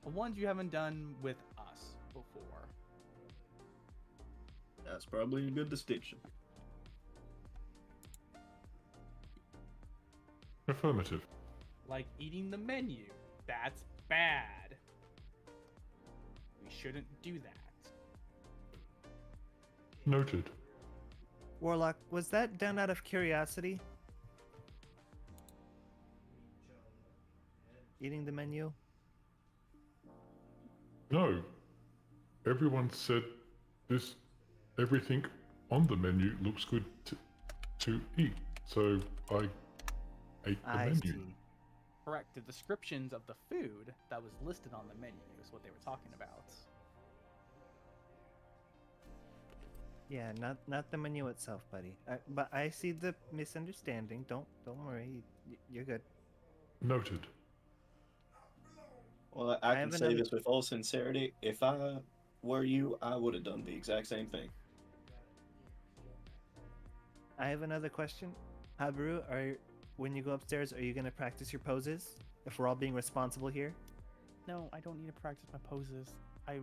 Ones you haven't done with us before. That's probably a good distinction. Affirmative. Like eating the menu. That's bad. We shouldn't do that. Noted. Warlock, was that done out of curiosity? Eating the menu? No. Everyone said everything on the menu looks good to eat. So I ate the I menu. see. Correct. The descriptions of the food that was listed on the menu is what they were talking about. Yeah, not the menu itself, buddy. But I see the misunderstanding. Don't worry. You're good. Noted. Well, I I can have say another- this with all sincerity. If I were you, I would have done the exact same thing. I have another question. Habaru, when you go upstairs, are you going to practice your poses? If we're all being responsible here? No, I don't need to practice my poses. I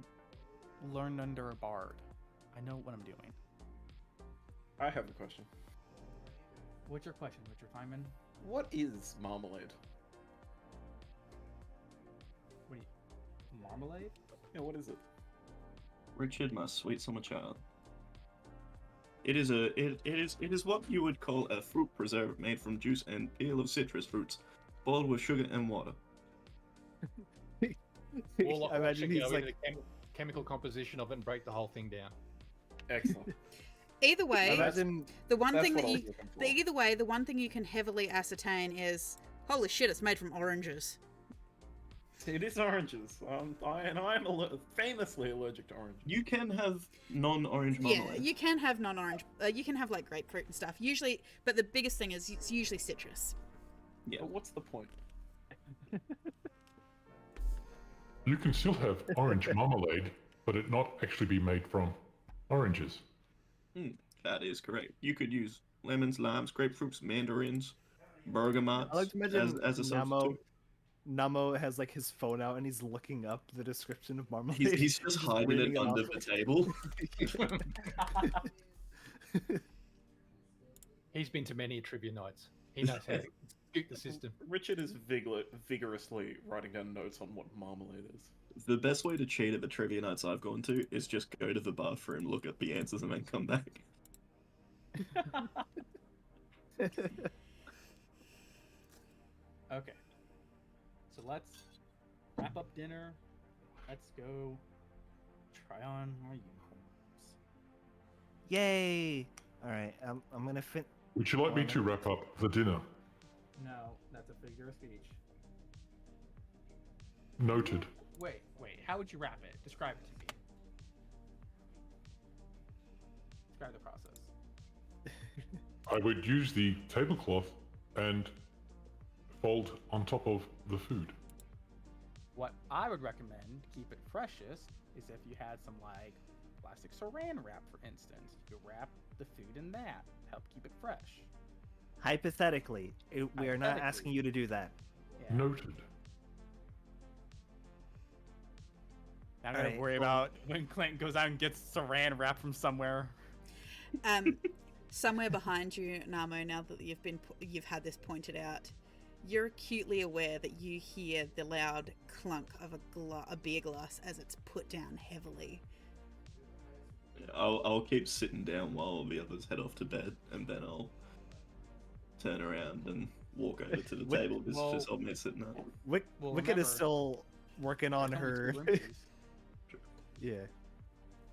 learned under a bard. I know what I'm doing. I have a question. What's your question, Richard Feynman? What is marmalade? What do you... Marmalade? Yeah, what is it? Richard, my sweet summer child. It is what you would call a fruit preserve made from juice and peel of citrus fruits, boiled with sugar and water. Warlock I will imagine actually he's go into like, the chemical composition of it and break the whole thing down. Excellent. Either way, imagine the one That's thing what that I was you looking for. either way, the one thing you can heavily ascertain is, holy shit, it's made from oranges. It is oranges. I'm famously allergic to oranges. You can have non-orange Yeah, marmalade. you can have non-orange. You can have like grapefruit and stuff. Usually, but the biggest thing is it's usually citrus. Yeah. But what's the point? You can still have orange marmalade, but it not actually be made from oranges. That is correct. You could use lemons, limes, grapefruits, mandarins, bergamots I like to imagine as a substitute. Namo has like his phone out and he's looking up the description of marmalade. He's just hiding reading it under off. the table. He's been to many trivia nights. He knows how to scoot the system. Richard is vigorously writing down notes on what marmalade is. The best way to cheat at the trivia nights I've gone to is just go to the bathroom, look at the answers, and then come back. Okay. So let's wrap up dinner. Let's go try on our uniforms. Yay! All right, I'm gonna fit. Would you like me to wrap up the dinner? No, that's a figure of speech. Noted. Wait. How would you wrap it? Describe it to me. Describe the process. I would use the tablecloth and fold on top of the food. What I would recommend to keep it freshest is if you had some like plastic saran wrap, for instance. You could wrap the food in that, help keep it fresh. Hypothetically, we are not Hypothetically. asking you to do that. Yeah. Noted. Now I'm gonna Alright, worry well- about when Clint goes out and gets saran wrap from somewhere. Somewhere behind you, Namo, now that you've had this pointed out, you're acutely aware that you hear the loud clunk of a beer glass as it's put down heavily. I'll keep sitting down while the others head off to bed, and then I'll turn around and walk over to the table because well- it's just old mate sitting there. Wicked remember, is still working on There's only her. two room keys. Yeah,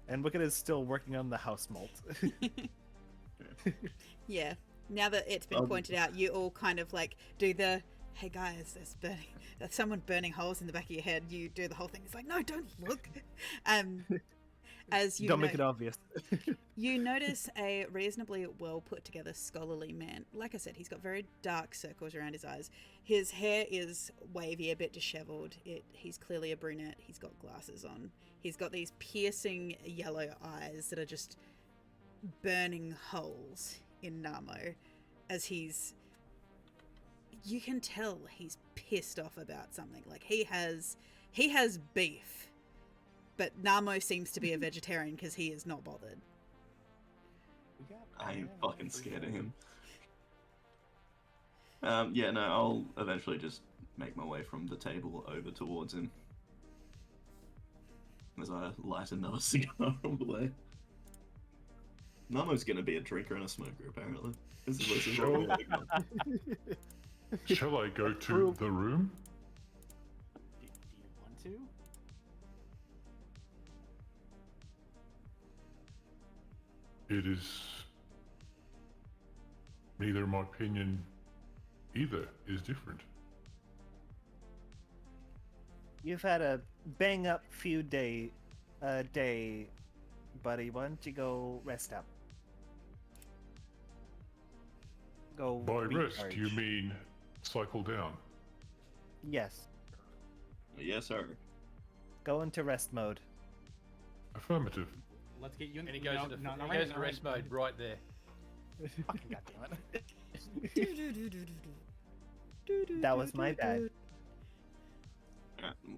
and Wicked is still working on the house malt. Yeah. Now that it's been pointed out, you all kind of like do the, hey guys, there's someone burning holes in the back of your head. You do the whole thing. It's like, no, don't look. As you Don't make it obvious. You notice a reasonably well put together scholarly man. Like I said, he's got very dark circles around his eyes. His hair is wavy, a bit disheveled. He's clearly a brunette. He's got glasses on. He's got these piercing yellow eyes that are just burning holes in Namo as he's you can tell he's pissed off about something. Like he has beef. But Namo seems to be a vegetarian because he is not bothered. I ain't fucking scared of him. Yeah, no, I'll eventually just make my way from the table over towards him. As I light another cigar on the way. Namo's gonna be a drinker and a smoker, apparently. This is what's Shall I go to the room? Do you want to? It is neither my opinion either is different. You've had a bang up few day, buddy. Why don't you go rest up? Go. By rest, recharge. you mean cycle down? Yes. Yes, sir. Go into rest mode. Affirmative. Let's get you in. And he goes into rest mode right there. Fucking goddamn it. That was my bad.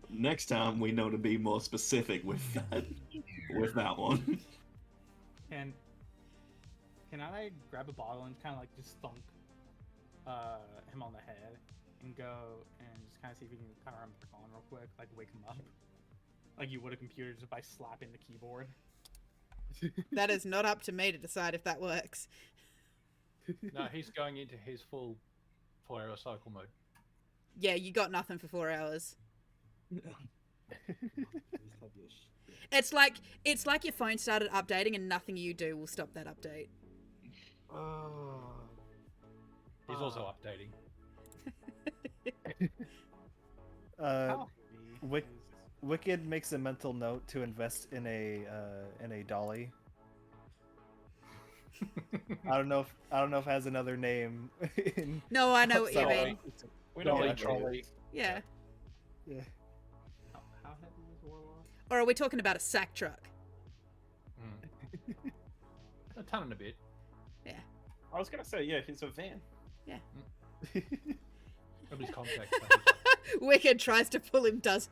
Next time we know to be more specific with that one. Can I grab a bottle and kind of like just thunk him on the head and go and just kind of see if we can kind of run back on real quick, like wake him up, like you would a computer just by slapping the keyboard. That is not up to me to decide if that works. No, he's going into his full 4-hour cycle mode. Yeah, you got nothing for 4 hours. It's like your phone started updating and nothing you do will stop that update. He's also updating. Wicked makes a mental note to invest in a dolly. I don't know if it has another name. No, I know what you outside. mean. We don't Yeah, like trolley. Yeah. Yeah. How heavy is Warlock? Or are we talking about a sack truck? A ton and a bit. Yeah. I was gonna say, yeah, he's a van. Yeah. Nobody's contact. Wicked tries to pull him, does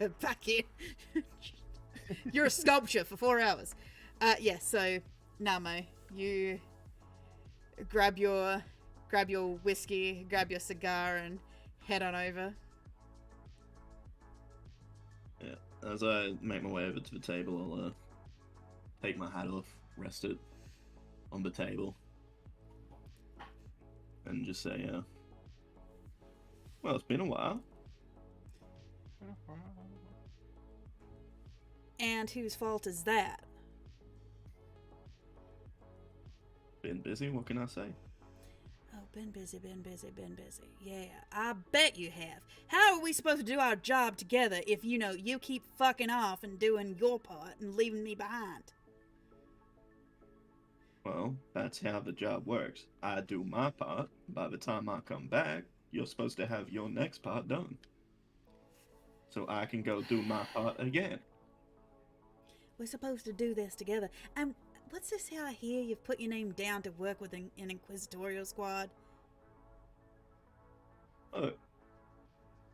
her back in. You're a sculpture for 4 hours. Yeah, so Namo, you grab your whiskey, grab your cigar, and head on over. Yeah, as I make my way over to the table, I'll take my hat off, rest it on the table, and just say, well, it's been a while. And whose fault is that? Been busy, what can I say? Oh, been busy. Yeah, I bet you have. How are we supposed to do our job together if, you keep fucking off and doing your part and leaving me behind? Well, that's how the job works. I do my part. By the time I come back, you're supposed to have your next part done. So I can go do my part again. We're supposed to do this together. And what's this how I hear you've put your name down to work with an inquisitorial squad? Look,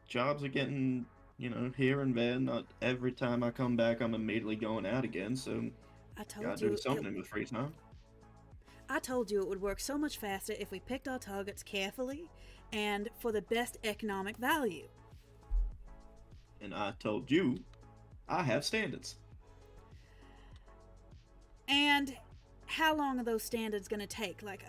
jobs are getting, here and there. Not every time I come back, I'm immediately going out again, so I told gotta you do something in the free time. I told you it would work so much faster if we picked our targets carefully and for the best economic value. And I told you, I have standards. And how long are those standards going to take? Like,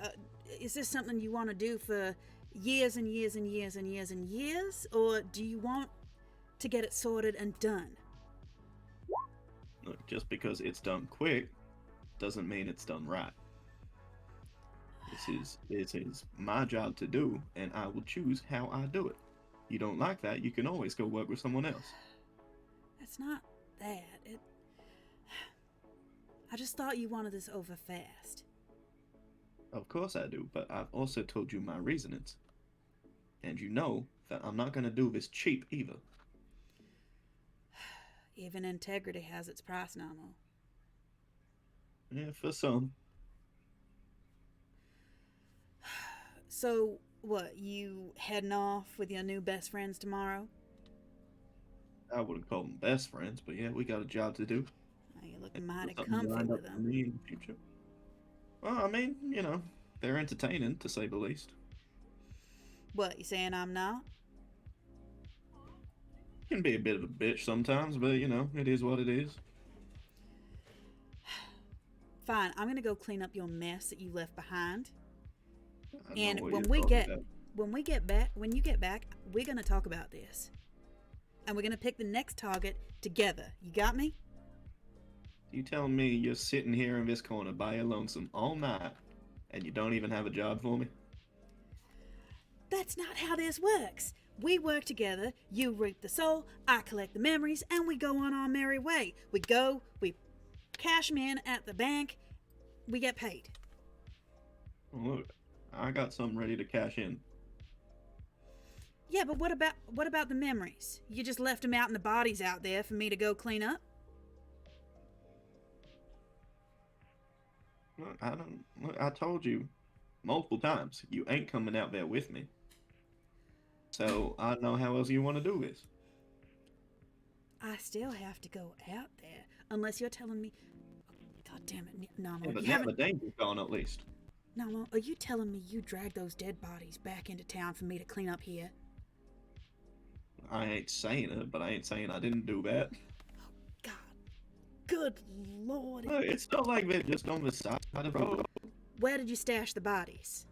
is this something you want to do for years and years and years and years and years? Or do you want to get it sorted and done? Look, just because it's done quick doesn't mean it's done right. This is my job to do, and I will choose how I do it. You don't like that, you can always go work with someone else. It's not that. I just thought you wanted this over fast. Of course I do, but I've also told you my reasonings. And you know that I'm not going to do this cheap either. Even integrity has its price, Namo. Yeah, for some. So, What, you heading off with your new best friends tomorrow? I wouldn't call them best friends, but yeah, we got a job to do. Oh, you look mighty Something comfy lined with up for them. me in the future. Well, I mean, they're entertaining, to say the least. What, you saying I'm not? Can be a bit of a bitch sometimes, but it is what it is. Fine, I'm gonna go clean up your mess that you left behind. I know And what when you're we talking get about. when you get back, we're gonna talk about this. And we're gonna pick the next target together. You got me? You telling me you're sitting here in this corner by your lonesome all night, and you don't even have a job for me? That's not how this works. We work together, you reap the soul, I collect the memories, and we go on our merry way. We cash them in at the bank, we get paid. Look, I got something ready to cash in. Yeah, but what about the memories? You just left them out and the bodies out there for me to go clean up? Look, I told you multiple times, you ain't coming out there with me. So I don't know how else you want to do this. I still have to go out there, unless you're telling me... God damn it, Namo. Yeah, but You now haven't... the danger's gone at least. Namo, are you telling me you dragged those dead bodies back into town for me to clean up here? I ain't saying it, but I ain't saying I didn't do that. God. Good Lord. Look, it's not like they're just on the side of the road. Where did you stash the bodies?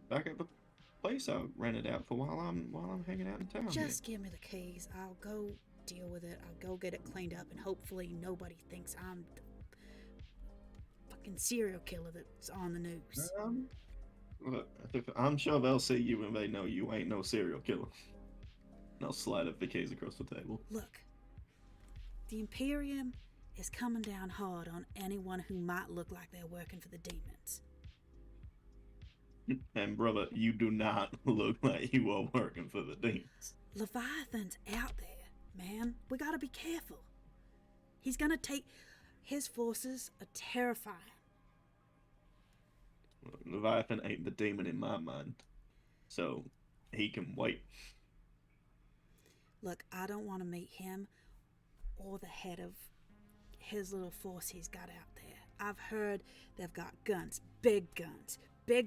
Back at the place I rented out for while I'm hanging out in town. Just give me the keys. I'll go deal with it. I'll go get it cleaned up, and hopefully nobody thinks I'm the fucking serial killer that's on the news. Look, I'm sure they'll see you and they know you ain't no serial killer. And I'll slide up the keys across the table. Look, the Imperium is coming down hard on anyone who might look like they're working for the demons. And brother, you do not look like you are working for the demons. Leviathan's out there, man. We gotta be careful. He's gonna take... His forces are terrifying. Leviathan ain't the demon in my mind. So, he can wait. Look, I don't want to meet him or the head of his little force he's got out there. I've heard they've got guns, big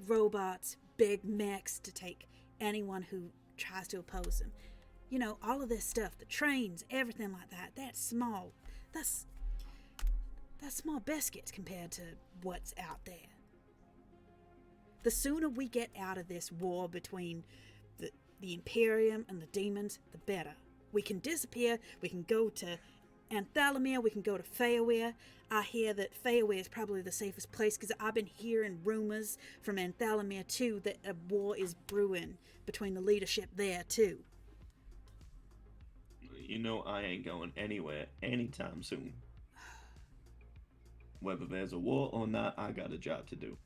robots, big mechs to take anyone who tries to oppose them. You know, all of this stuff, the trains, everything like that, that's small. That's small biscuits compared to what's out there. The sooner we get out of this war between the Imperium and the demons, the better. We can disappear, we can go to Anthalamir, we can go to Feyaware. I hear that Feyaware is probably the safest place because I've been hearing rumors from Anthalamir too that a war is brewing between the leadership there too. You know I ain't going anywhere anytime soon. Whether there's a war or not, I got a job to do.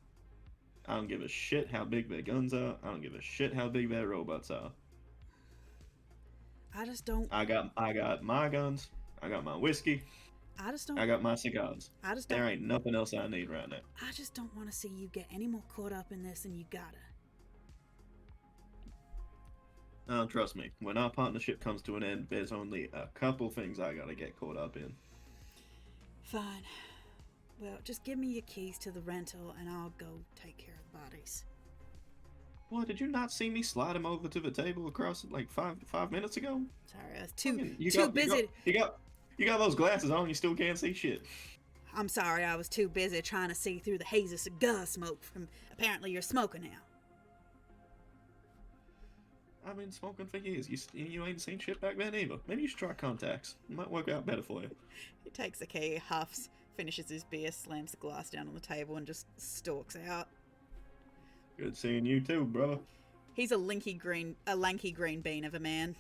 I don't give a shit how big their guns are. I don't give a shit how big their robots are. I just don't... I got my guns. I got my whiskey. I just don't... I got my cigars. I just don't... There ain't nothing else I need right now. I just don't want to see you get any more caught up in this than you gotta. Trust me, when our partnership comes to an end, there's only a couple things I gotta get caught up in. Fine. Well, just give me your keys to the rental and I'll go take care of the bodies. What, did you not see me slide him over to the table across like five minutes ago? Sorry, I was too busy. You got those glasses on, you still can't see shit. I'm sorry, I was too busy trying to see through the haze of cigar smoke from apparently you're smoking now. I've been smoking for years. You ain't seen shit back then either. Maybe you should try contacts. It might work out better for you. He takes a key, huffs, finishes his beer, slams the glass down on the table, and just stalks out. Good seeing you too, brother. He's a lanky green bean of a man.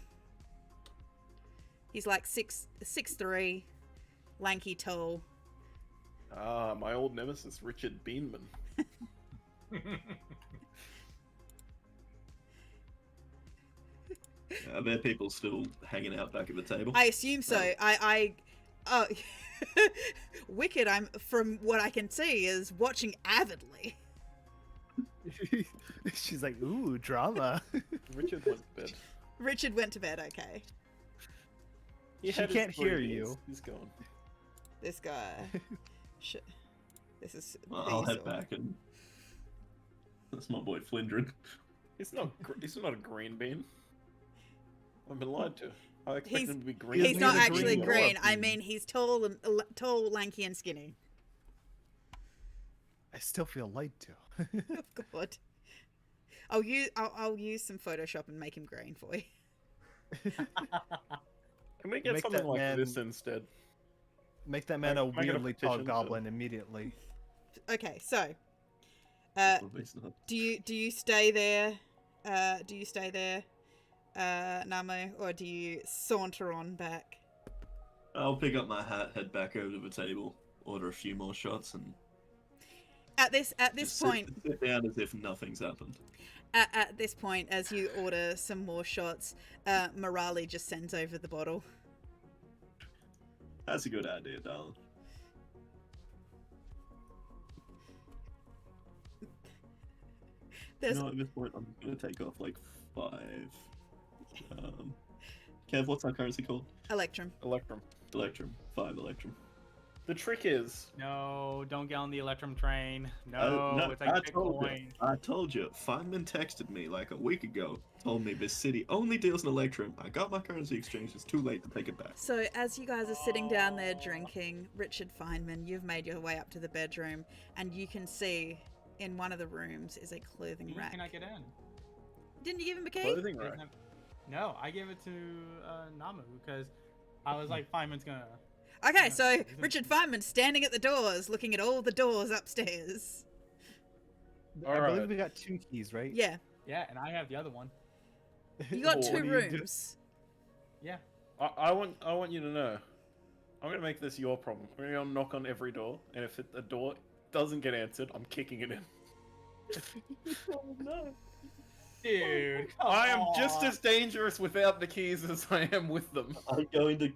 He's like 6'3", lanky, tall. Ah, my old nemesis, Richard Beanman. Are there people still hanging out back at the table? I assume so. Wicked, from what I can see, is watching avidly. She's like, ooh, drama. Richard went to bed. Richard went to bed. Okay. He She had his can't hear breathies. you. He's gone. This guy. This is. Well, I'll head Hazel. back and that's my boy Flindred. He's not a green bean. I've been lied to. I expect He's- him to be green. He's not He's a actually green green. dwarf. I mean, he's tall, and tall, lanky, and skinny. I still feel lied to. Oh God. I'll use some Photoshop and him green for you. Can we get Make something that like man- this instead? Make that man a Make it a weirdly tall petition to- goblin immediately. Okay, so Probably not. do you stay there? Do you stay there, Namo, or do you saunter on back? I'll pick up my hat, head back over to the table, order a few more shots, and At this just point, sit down as if nothing's happened. at this point, as you order some more shots, Morali just sends over the bottle. That's a good idea, darling. There's You know, at this point, I'm gonna take off like 5. Kev, what's our currency called? Electrum. Electrum. Electrum. 5 Electrum. The trick is, No, don't get on the Electrum train. No, it's I like told you. Bitcoin. I told you. Feynman texted me like a week ago. Told me this city only deals in Electrum. I got my currency exchange. It's too late to take it back. So as you guys are sitting down there drinking, Richard Feynman, you've made your way up to the bedroom, and you can see in one of the rooms is a clothing You rack. cannot get in. Didn't you give him a key? clothing rack. Doesn't have- No, I gave it to Namu because I was like, Feynman's gonna. Okay, Yeah, so he's in- Richard Feynman standing at the doors, looking at all the doors upstairs. I believe Alright. we got 2 keys, right? Yeah, Yeah, and I have the other one. you got What 2 do you do? rooms. Yeah. I want you to know. I'm gonna make this your problem. I'm gonna go knock on every door, and if the door doesn't get answered, I'm kicking it in. Oh no. Dude, come I am just on. as dangerous without the keys as I am with them. I'm going to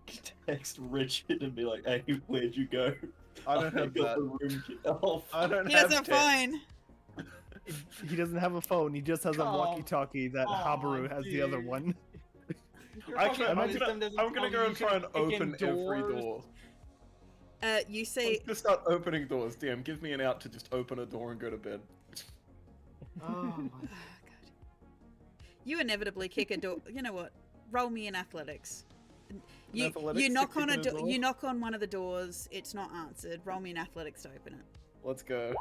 text Richard and be like, "Hey, where'd you go?" I don't have got that. the room key. Oh, I don't He have doesn't text. phone. He doesn't have a phone. He just has a Come walkie-talkie that on, Habaru has the other dude. one. Your I'm fucking gonna, wisdom doesn't I'm gonna tell go you and try and shouldn't kick in open every doors. door. You I'm see, gonna start opening doors. DM, give me an out to just open a door and go to bed. Oh my. you inevitably kick a door. You know what? Roll me in athletics. You Athletics to knock kick on in a a door. door? You knock on one of the doors. It's not answered. Roll me in athletics to open it. Let's go.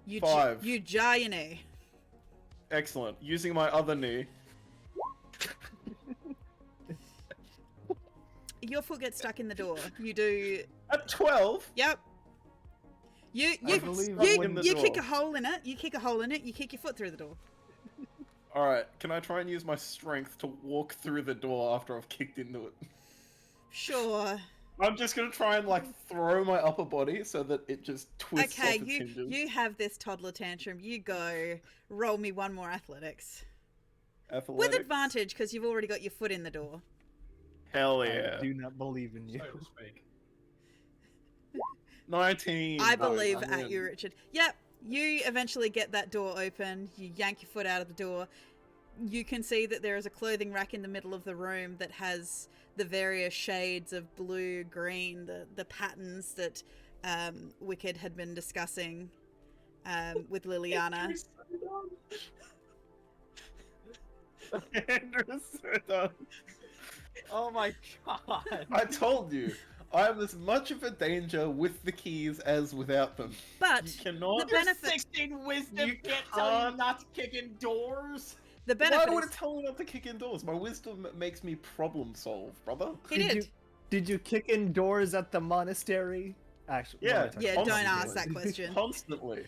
You 5. You jar your knee. Excellent. Using my other knee. Your foot gets stuck in the door. You do. At 12. Yep. You believe you, when the you kick door. a hole in it. You kick a hole in it. You kick your foot through the door. Alright, can I try and use my strength to walk through the door after I've kicked into it? Sure. I'm just gonna try and like throw my upper body so that it just twists Okay, off its you hinges. have this toddler tantrum. You go. Roll me one more athletics with Athletics? advantage because you've already got your foot in the door. Hell yeah. I do not believe in you. So to speak. 19. I No, believe I'm at in. you, Richard. Yep. You eventually get that door open. You yank your foot out of the door. You can see that there is a clothing rack in the middle of the room that has the various shades of blue, green, the patterns that Wicked had been discussing with Liliana. Andrew's so done. Oh my god. I told you, I am as much of a danger with the keys as without them. But You cannot. the benefit, 16 wisdom You can't tell you can't- not to kick in doors. the Why benefit would is, it tell me not to kick indoors? My wisdom makes me problem solve, brother. he Did did. Did you kick in doors at the monastery? Actually, Yeah, monastery. Yeah, don't Constantly. ask that question. Constantly.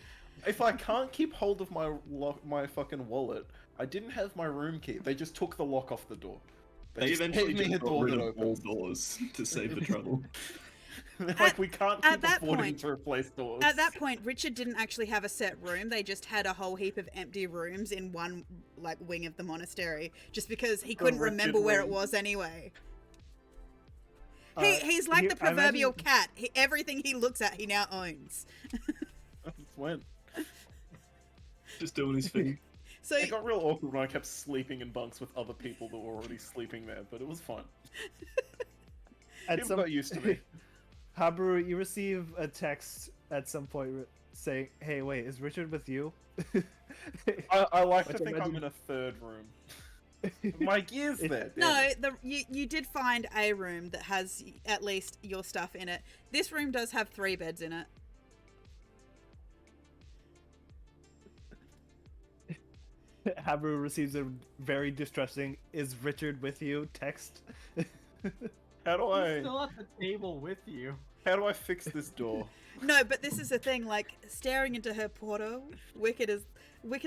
If I can't keep hold of my fucking wallet, I didn't have my room key. They just took the lock off the door. They just eventually gave me just a got door rid that of all opens. doors to save the trouble. They're like, we can't at keep that affording point- to replace doors. At that point, Richard didn't actually have a set room. They just had a whole heap of empty rooms in one like wing of the monastery, just because he couldn't Richard remember where it wing. was anyway. Uh, He's like here- the I imagine- proverbial cat. Everything he looks at, he now owns. That's when. Just doing his thing. So It got real awkward when I kept sleeping in bunks with other people that were already sleeping there, but it was fun. People got used to me. Habaru, you receive a text at some point saying, "Hey, wait, is Richard with you?" I like to Which think I'm imagine- in a third room. My gear's there. no, you did find a room that has at least your stuff in it. This room does have 3 beds in it. Habaru receives a very distressing "Is Richard with you?" text. How do He's I still at the table with you. fix this door? No, but this is the thing, like, staring into her portal, Wicked's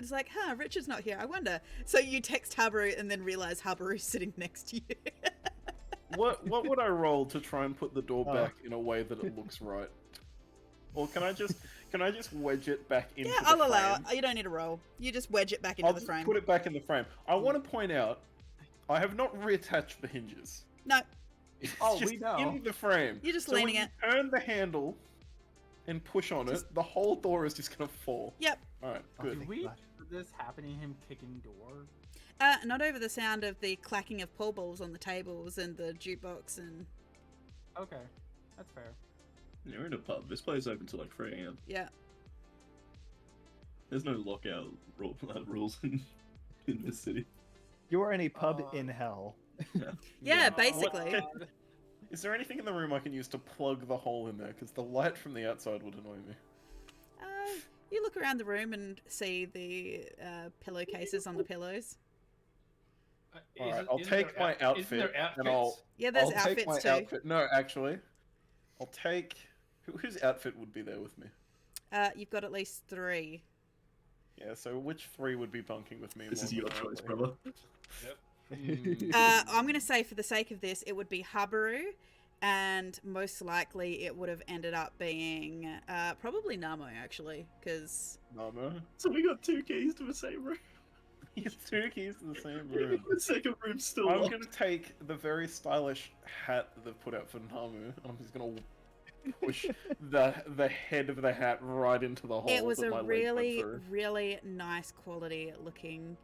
like, huh, Richard's not here, I wonder. So you text Habaru and then realize Habaru's sitting next to you. What would I roll to try and put the door Oh. back in a way that it looks right? Or can I just wedge it back into Yeah, the I'll frame? allow it. You don't need to roll. You just wedge it back into I'll the just frame. put it back in the frame. I want to point out, I have not reattached the hinges. No, It's Oh, just we know. in the frame. You're just so when leaning you it. turn the handle and push on it, the whole door is just gonna fall. Yep. Alright, Okay. good. Did we gosh. did this happening? Him kicking door? Not over the sound of the clacking of pool balls on the tables and the jukebox and Okay, that's fair. Yeah, we're in a pub. This place is open till like 3 a.m. yeah. There's no lockout rules in this city. You are in a pub in hell. Yeah, What- basically. Is there anything in the room I can use to plug the hole in there? Because the light from the outside would annoy me. You look around the room and see the pillowcases on the pillows. Alright, I'll take my outfit and I'll Yeah, there's I'll take my outfits too. outfit. No, actually, I'll take whose outfit would be there with me. You've got at least 3. Yeah, so which 3 would be bunking with me? This more is your than choice, likely? brother. I'm going to say for the sake of this, it would be Habaru, and most likely it would have ended up being probably Namo, actually, because... Namo. So we got 2 keys to the same room. He has 2 keys to the same room. The second room's still I'm locked. gonna take the very stylish hat that they've put out for Namu, and I'm just gonna push the head of the hat right into the hole. It was that a my leg went really, through. really nice quality looking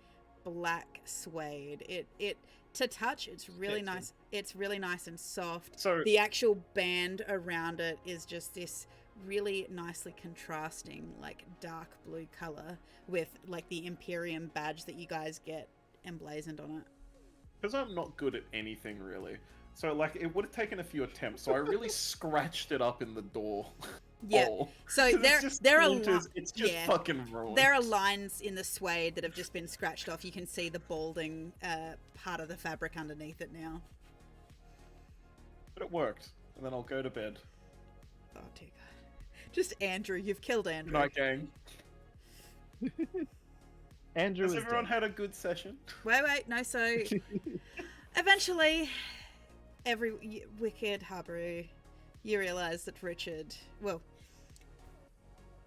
black suede. It to touch, it's really Sexy. nice. It's really nice and soft. So The actual band around it is just this really nicely contrasting, like, dark blue color with like the Imperium badge that you guys get emblazoned on it. because I'm not good at anything really, so like it would have taken a few attempts. So I really scratched it up in the door. Yeah. hole. So 'Cause there it's just there are splinters, it's just yeah. fucking ruined. There are lines in the suede that have just been scratched off. You can see the balding part of the fabric underneath it now. But it worked, and then I'll go to bed. Oh dear God. Just Andrew, you've killed Good Andrew. night, gang. Andrew Has is everyone dead. had a good session? Wait, no, so eventually Wicked, Habaru, you realise that Richard, well,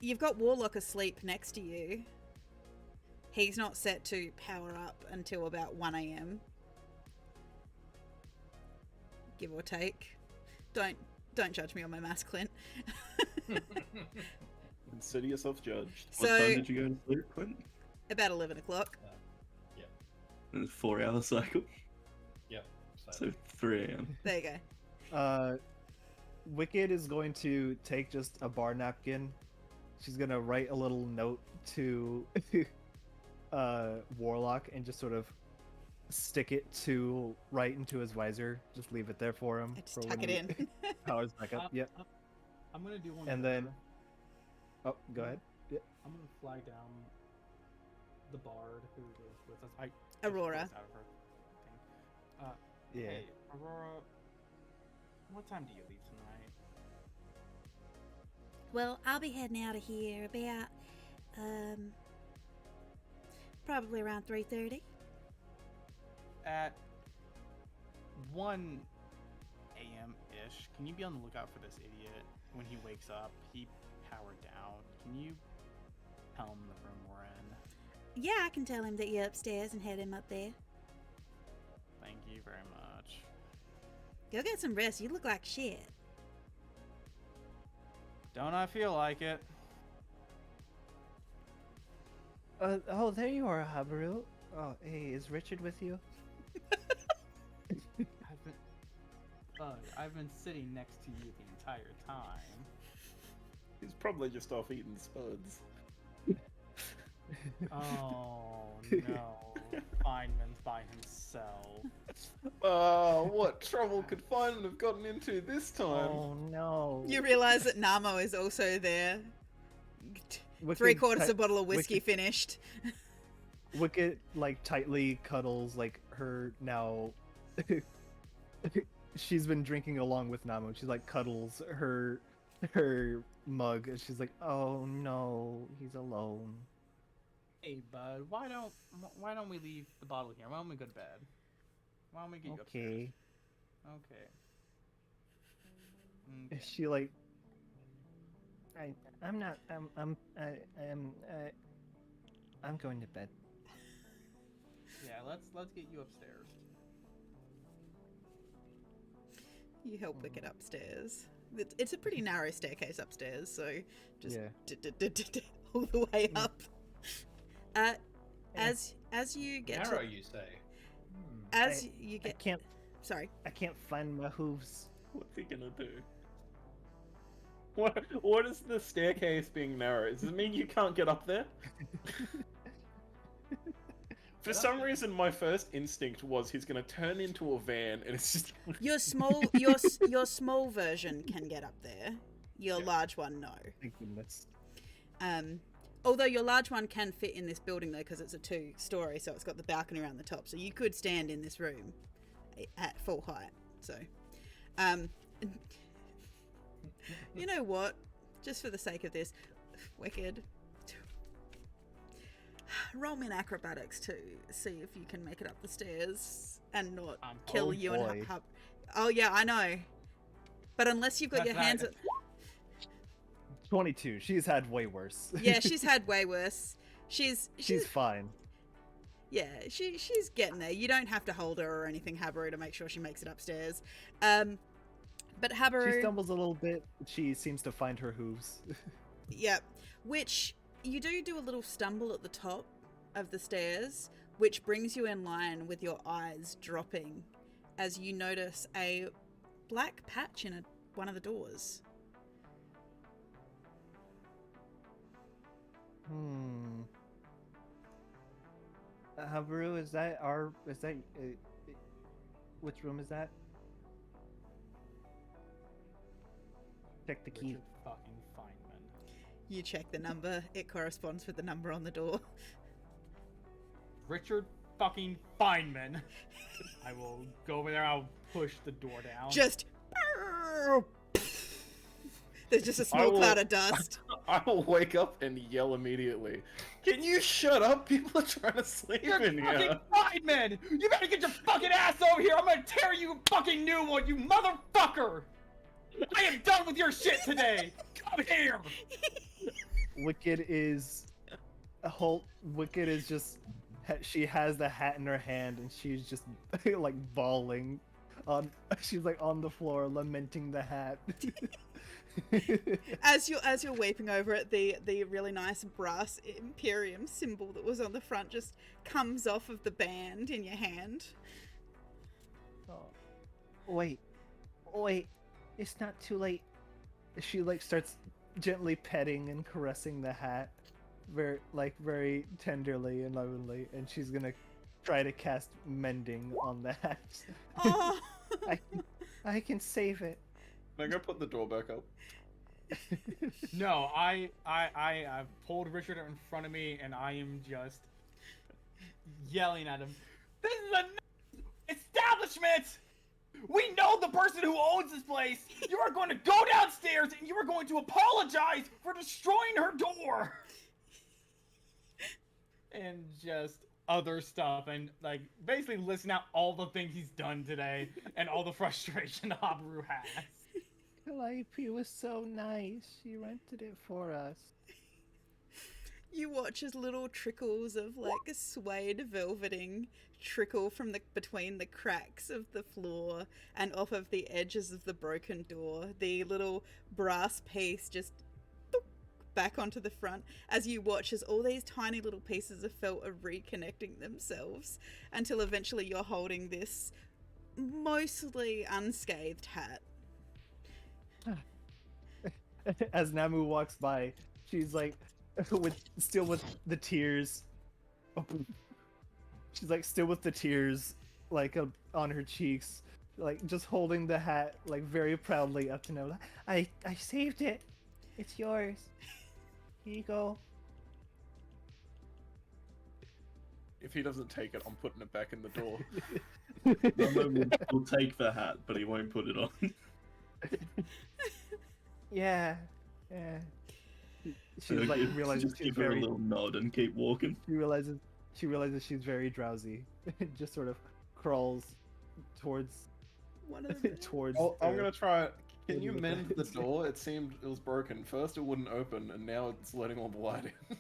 you've got Warlock asleep next to you. He's not set to power up until about 1 a.m. Give or take. Don't judge me on my maths, Clint. Consider yourself judged. What So- time did you go to sleep, Clint? About 11 o'clock. A 4-hour cycle. Yep. So 3 a.m. There you go. Wicked is going to take just a bar napkin. She's gonna write a little note to Warlock and just sort of stick it right into his visor. Just leave it there for him. I just for tuck when it he in. powers back up. Yep. I'm gonna do one. And better. then, oh, go ahead. Yep. I'm gonna flag down the bard who was with us. I Aurora. Out of her thing. Yeah. Hey, Aurora, what time do you leave tonight? Well, I'll be heading out of here about, probably around 3:30. At 1 a.m. ish. Can you be on the lookout for this idiot when he wakes up? He powered down. Can you tell him the room we're in? Yeah, I can tell him that you're upstairs and head him up there. Thank you very much. Go get some rest. You look like shit. Don't I feel like it? Oh, there you are, Habaru. Oh, hey, is Richard with you? I've been sitting next to you the entire time. He's probably just off eating spuds. Oh no, Feynman's by himself. What trouble could Feynman have gotten into this time? Oh no. You realize that Namo is also there. Wicked 3/4 ti- a bottle of whiskey Wicked- finished. Wicket like tightly cuddles like her now. She's been drinking along with Namo. She's like cuddles her mug, and she's like, "Oh no, he's alone." Hey, bud, why don't we leave the bottle here? Why don't we go to bed? Why don't we get you upstairs? Okay. Okay. She like. I'm going to bed. Yeah, let's get you upstairs. You help Wicket upstairs. It's a pretty narrow staircase upstairs, so just all the way up. As you get Narrow, to, you say? as you get, I can't find my hooves. What's he gonna do? What is the staircase being narrow? Does it mean you can't get up there? For some reason, my first instinct was he's gonna turn into a van, and it's just your small version can get up there. Your large one, no. Thank goodness. Although your large one can fit in this building though, because it's a 2-story, so it's got the balcony around the top. So you could stand in this room at full height. So, you know what? Just for the sake of this, Wicked, roll me an acrobatics to see if you can make it up the stairs and not kill you boy. and Hub. Oh yeah, I know. But unless you've got your hands. 22. She's had way worse. Yeah, she's had way worse. She's fine. Yeah, she's getting there. You don't have to hold her or anything, Habaru, to make sure she makes it upstairs. But Habaru... She stumbles a little bit. She seems to find her hooves. Yep. Which, you do a little stumble at the top of the stairs, which brings you in line with your eyes dropping as you notice a black patch in one of the doors. Habaru, which room is that? Check the key. Richard fucking Feynman. You check the number. It corresponds with the number on the door. Richard fucking Feynman. I will go over there. I'll push the door down. Just... There's just a small cloud of dust. I will wake up and yell immediately. Can you shut up? People are trying to sleep You're in fucking here. Feynman! You better get your fucking ass over here! I'm gonna tear you a fucking new one, you motherfucker! I am done with your shit today! Come here! Wicked is just... She has the hat in her hand, and she's just, like, bawling. She's, like, on the floor, lamenting the hat. As you're weeping over it, the really nice brass Imperium symbol that was on the front just comes off of the band in your hand. Oh. Wait, it's not too late. She, like, starts gently petting and caressing the hat, very tenderly and lovingly, and she's gonna try to cast mending on the hat. Oh. I can save it. Can I go put the door back up? No, I've pulled Richard in front of me and I am just yelling at him. This is a establishment! We know the person who owns this place! You are going to go downstairs and you are going to apologize for destroying her door! And just other stuff, and like basically listing out all the things he's done today and all the frustration Habaru has. Calliope was so nice. She rented it for us. You watch as little trickles of like a suede velveting trickle from between the cracks of the floor and off of the edges of the broken door. The little brass piece just boop, back onto the front as you watch as all these tiny little pieces of felt are reconnecting themselves until eventually you're holding this mostly unscathed hat. As Namu walks by, she's like, with the tears. She's like still with the tears, like on her cheeks, like just holding the hat, like very proudly up to Namu. I saved it. It's yours. Here you go. If he doesn't take it, I'm putting it back in the door. He'll take the hat, but he won't put it on. Yeah. She's like realizes just she's give her a very. little nod and keep walking. She realizes she's very drowsy. Just sort of crawls towards. One of them. towards. I'm gonna try. Can What you do you mend the think? door? It seemed it was broken. First it wouldn't open, and now it's letting all the light in.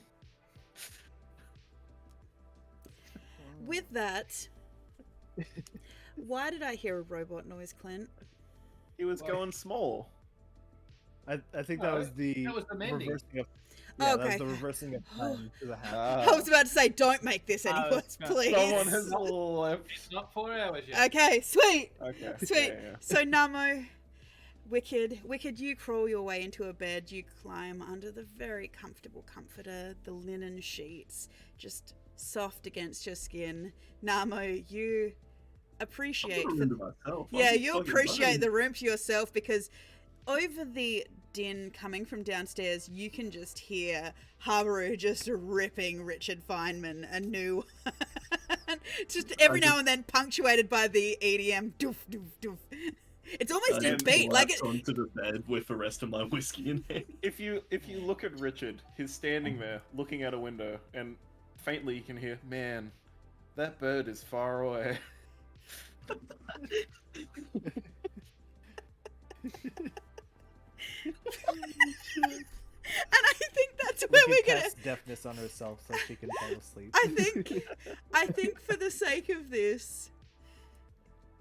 With that, why did I hear a robot noise, Clint? He was Why? going small. I think that No, was the that was the mending. reversing of. Oh, Yeah, that was okay. the reversing of time to the hat. I was about to say, don't make this any I worse, was gonna- please. Someone has left. It's not 4 hours yet. Okay, sweet. Okay. Sweet. Yeah. So Namo, Wicked, you crawl your way into a bed. You climb under the very comfortable comforter, the linen sheets, just soft against your skin. Namo, you appreciate. I'm into myself. Yeah, I'm you fucking appreciate running. the room to yourself because over the din coming from downstairs, you can just hear Habaru just ripping Richard Feynman a new one. Just every now and then punctuated by the EDM doof doof doof. It's almost I in beat, like it. collapse onto the bed with the rest of my whiskey in hand. If you look at Richard, he's standing there looking out a window, and faintly you can hear, "Man, that bird is far away." And I think that's where We we're could gonna. cast deafness on herself so she can fall asleep. I think for the sake of this,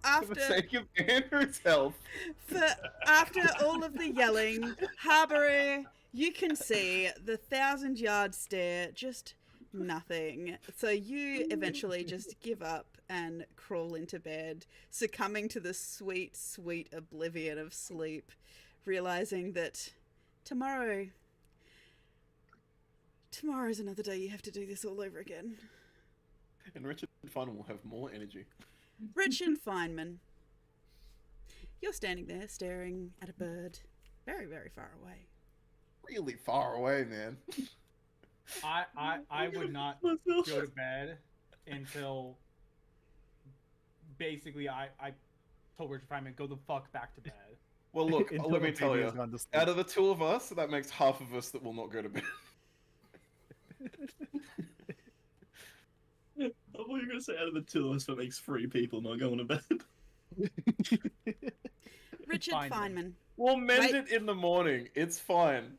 For the sake of Andrew's health. after all of the yelling, Habaru, you can see the 1,000-yard stare, just nothing. So you eventually just give up and crawl into bed, succumbing to the sweet, sweet oblivion of sleep, realizing that tomorrow's another day you have to do this all over again. And Richard Feynman will have more energy. Richard Feynman, you're standing there staring at a bird very, very far away. Really far away, man. I would not go to bed until basically I told Richard Feynman, go the fuck back to bed. Well, look, Until let the me tell baby you. has gone to sleep. Out of the two of us, that makes half of us that will not go to bed. I thought you were going to say out of the two of us, that makes 3 people not going to bed. Richard Feynman. Feynman. We'll mend Right. it in the morning. It's fine.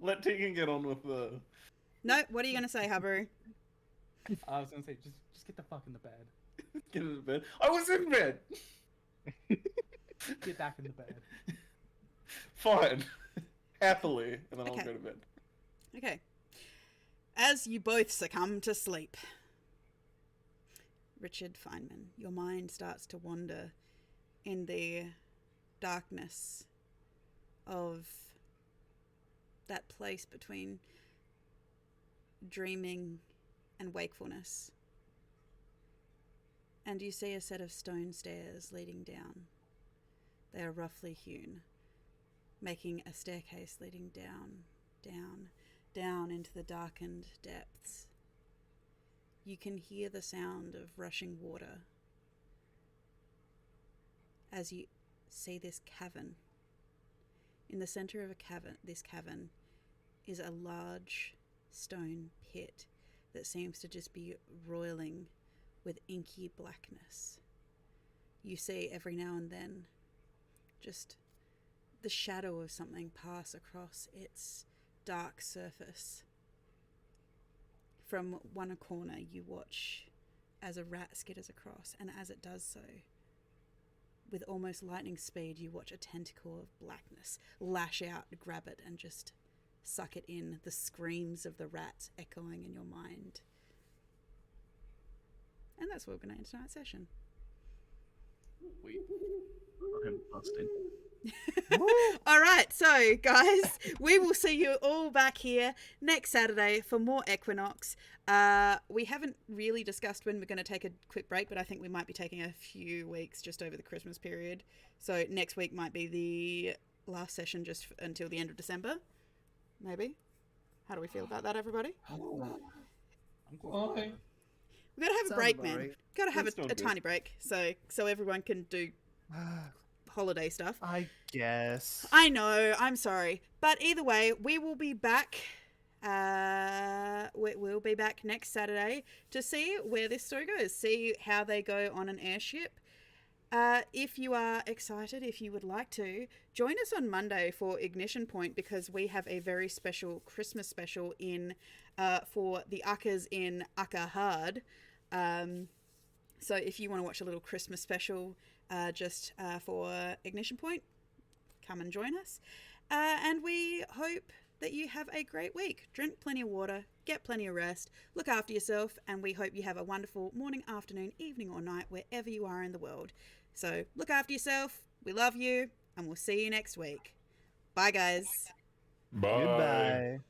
Let Tegan get on with the. No, what are you going to say, Habaru? I was gonna say, just get the fuck in the bed. Get into bed. I was in bed. Get back in the bed. Fine. Happily, and then Okay. I'll go to bed. Okay. As you both succumb to sleep, Richard Feynman, your mind starts to wander in the darkness of that place between dreaming and wakefulness. And you see a set of stone stairs leading down. They are roughly hewn, making a staircase leading down, down, down into the darkened depths. You can hear the sound of rushing water as you see this cavern. In the center of this cavern is a large stone pit that seems to just be roiling with inky blackness. You see every now and then just the shadow of something pass across its dark surface. From one corner you watch as a rat skitters across, and as it does so, with almost lightning speed, you watch a tentacle of blackness lash out, grab it, and just suck it in, the screams of the rats echoing in your mind. And that's where we're going to end tonight's session. Wait, I'm busting. All right, so guys, we will see you all back here next Saturday for more Equinox. We haven't really discussed when we're going to take a quick break, but I think we might be taking a few weeks just over the Christmas period. So next week might be the last session just until the end of December, maybe. How do we feel about that, everybody? I'm cool. Okay. We've got to have a Sounds break, about man. right. Got to have That's not a good. tiny break so everyone can do holiday stuff. I guess. I know, I'm sorry. But either way, we will be back. We'll be back next Saturday to see where this story goes, see how they go on an airship. If you are excited, if you would like to, join us on Monday for Ignition Point, because we have a very special Christmas special in for the Uckers in Ucker Hard. So if you want to watch a little Christmas special just for Ignition Point, come and join us. And we hope that you have a great week. Drink plenty of water, get plenty of rest, look after yourself, and we hope you have a wonderful morning, afternoon, evening, or night wherever you are in the world. So look after yourself, we love you, and we'll see you next week. Bye, guys. Bye. Goodbye.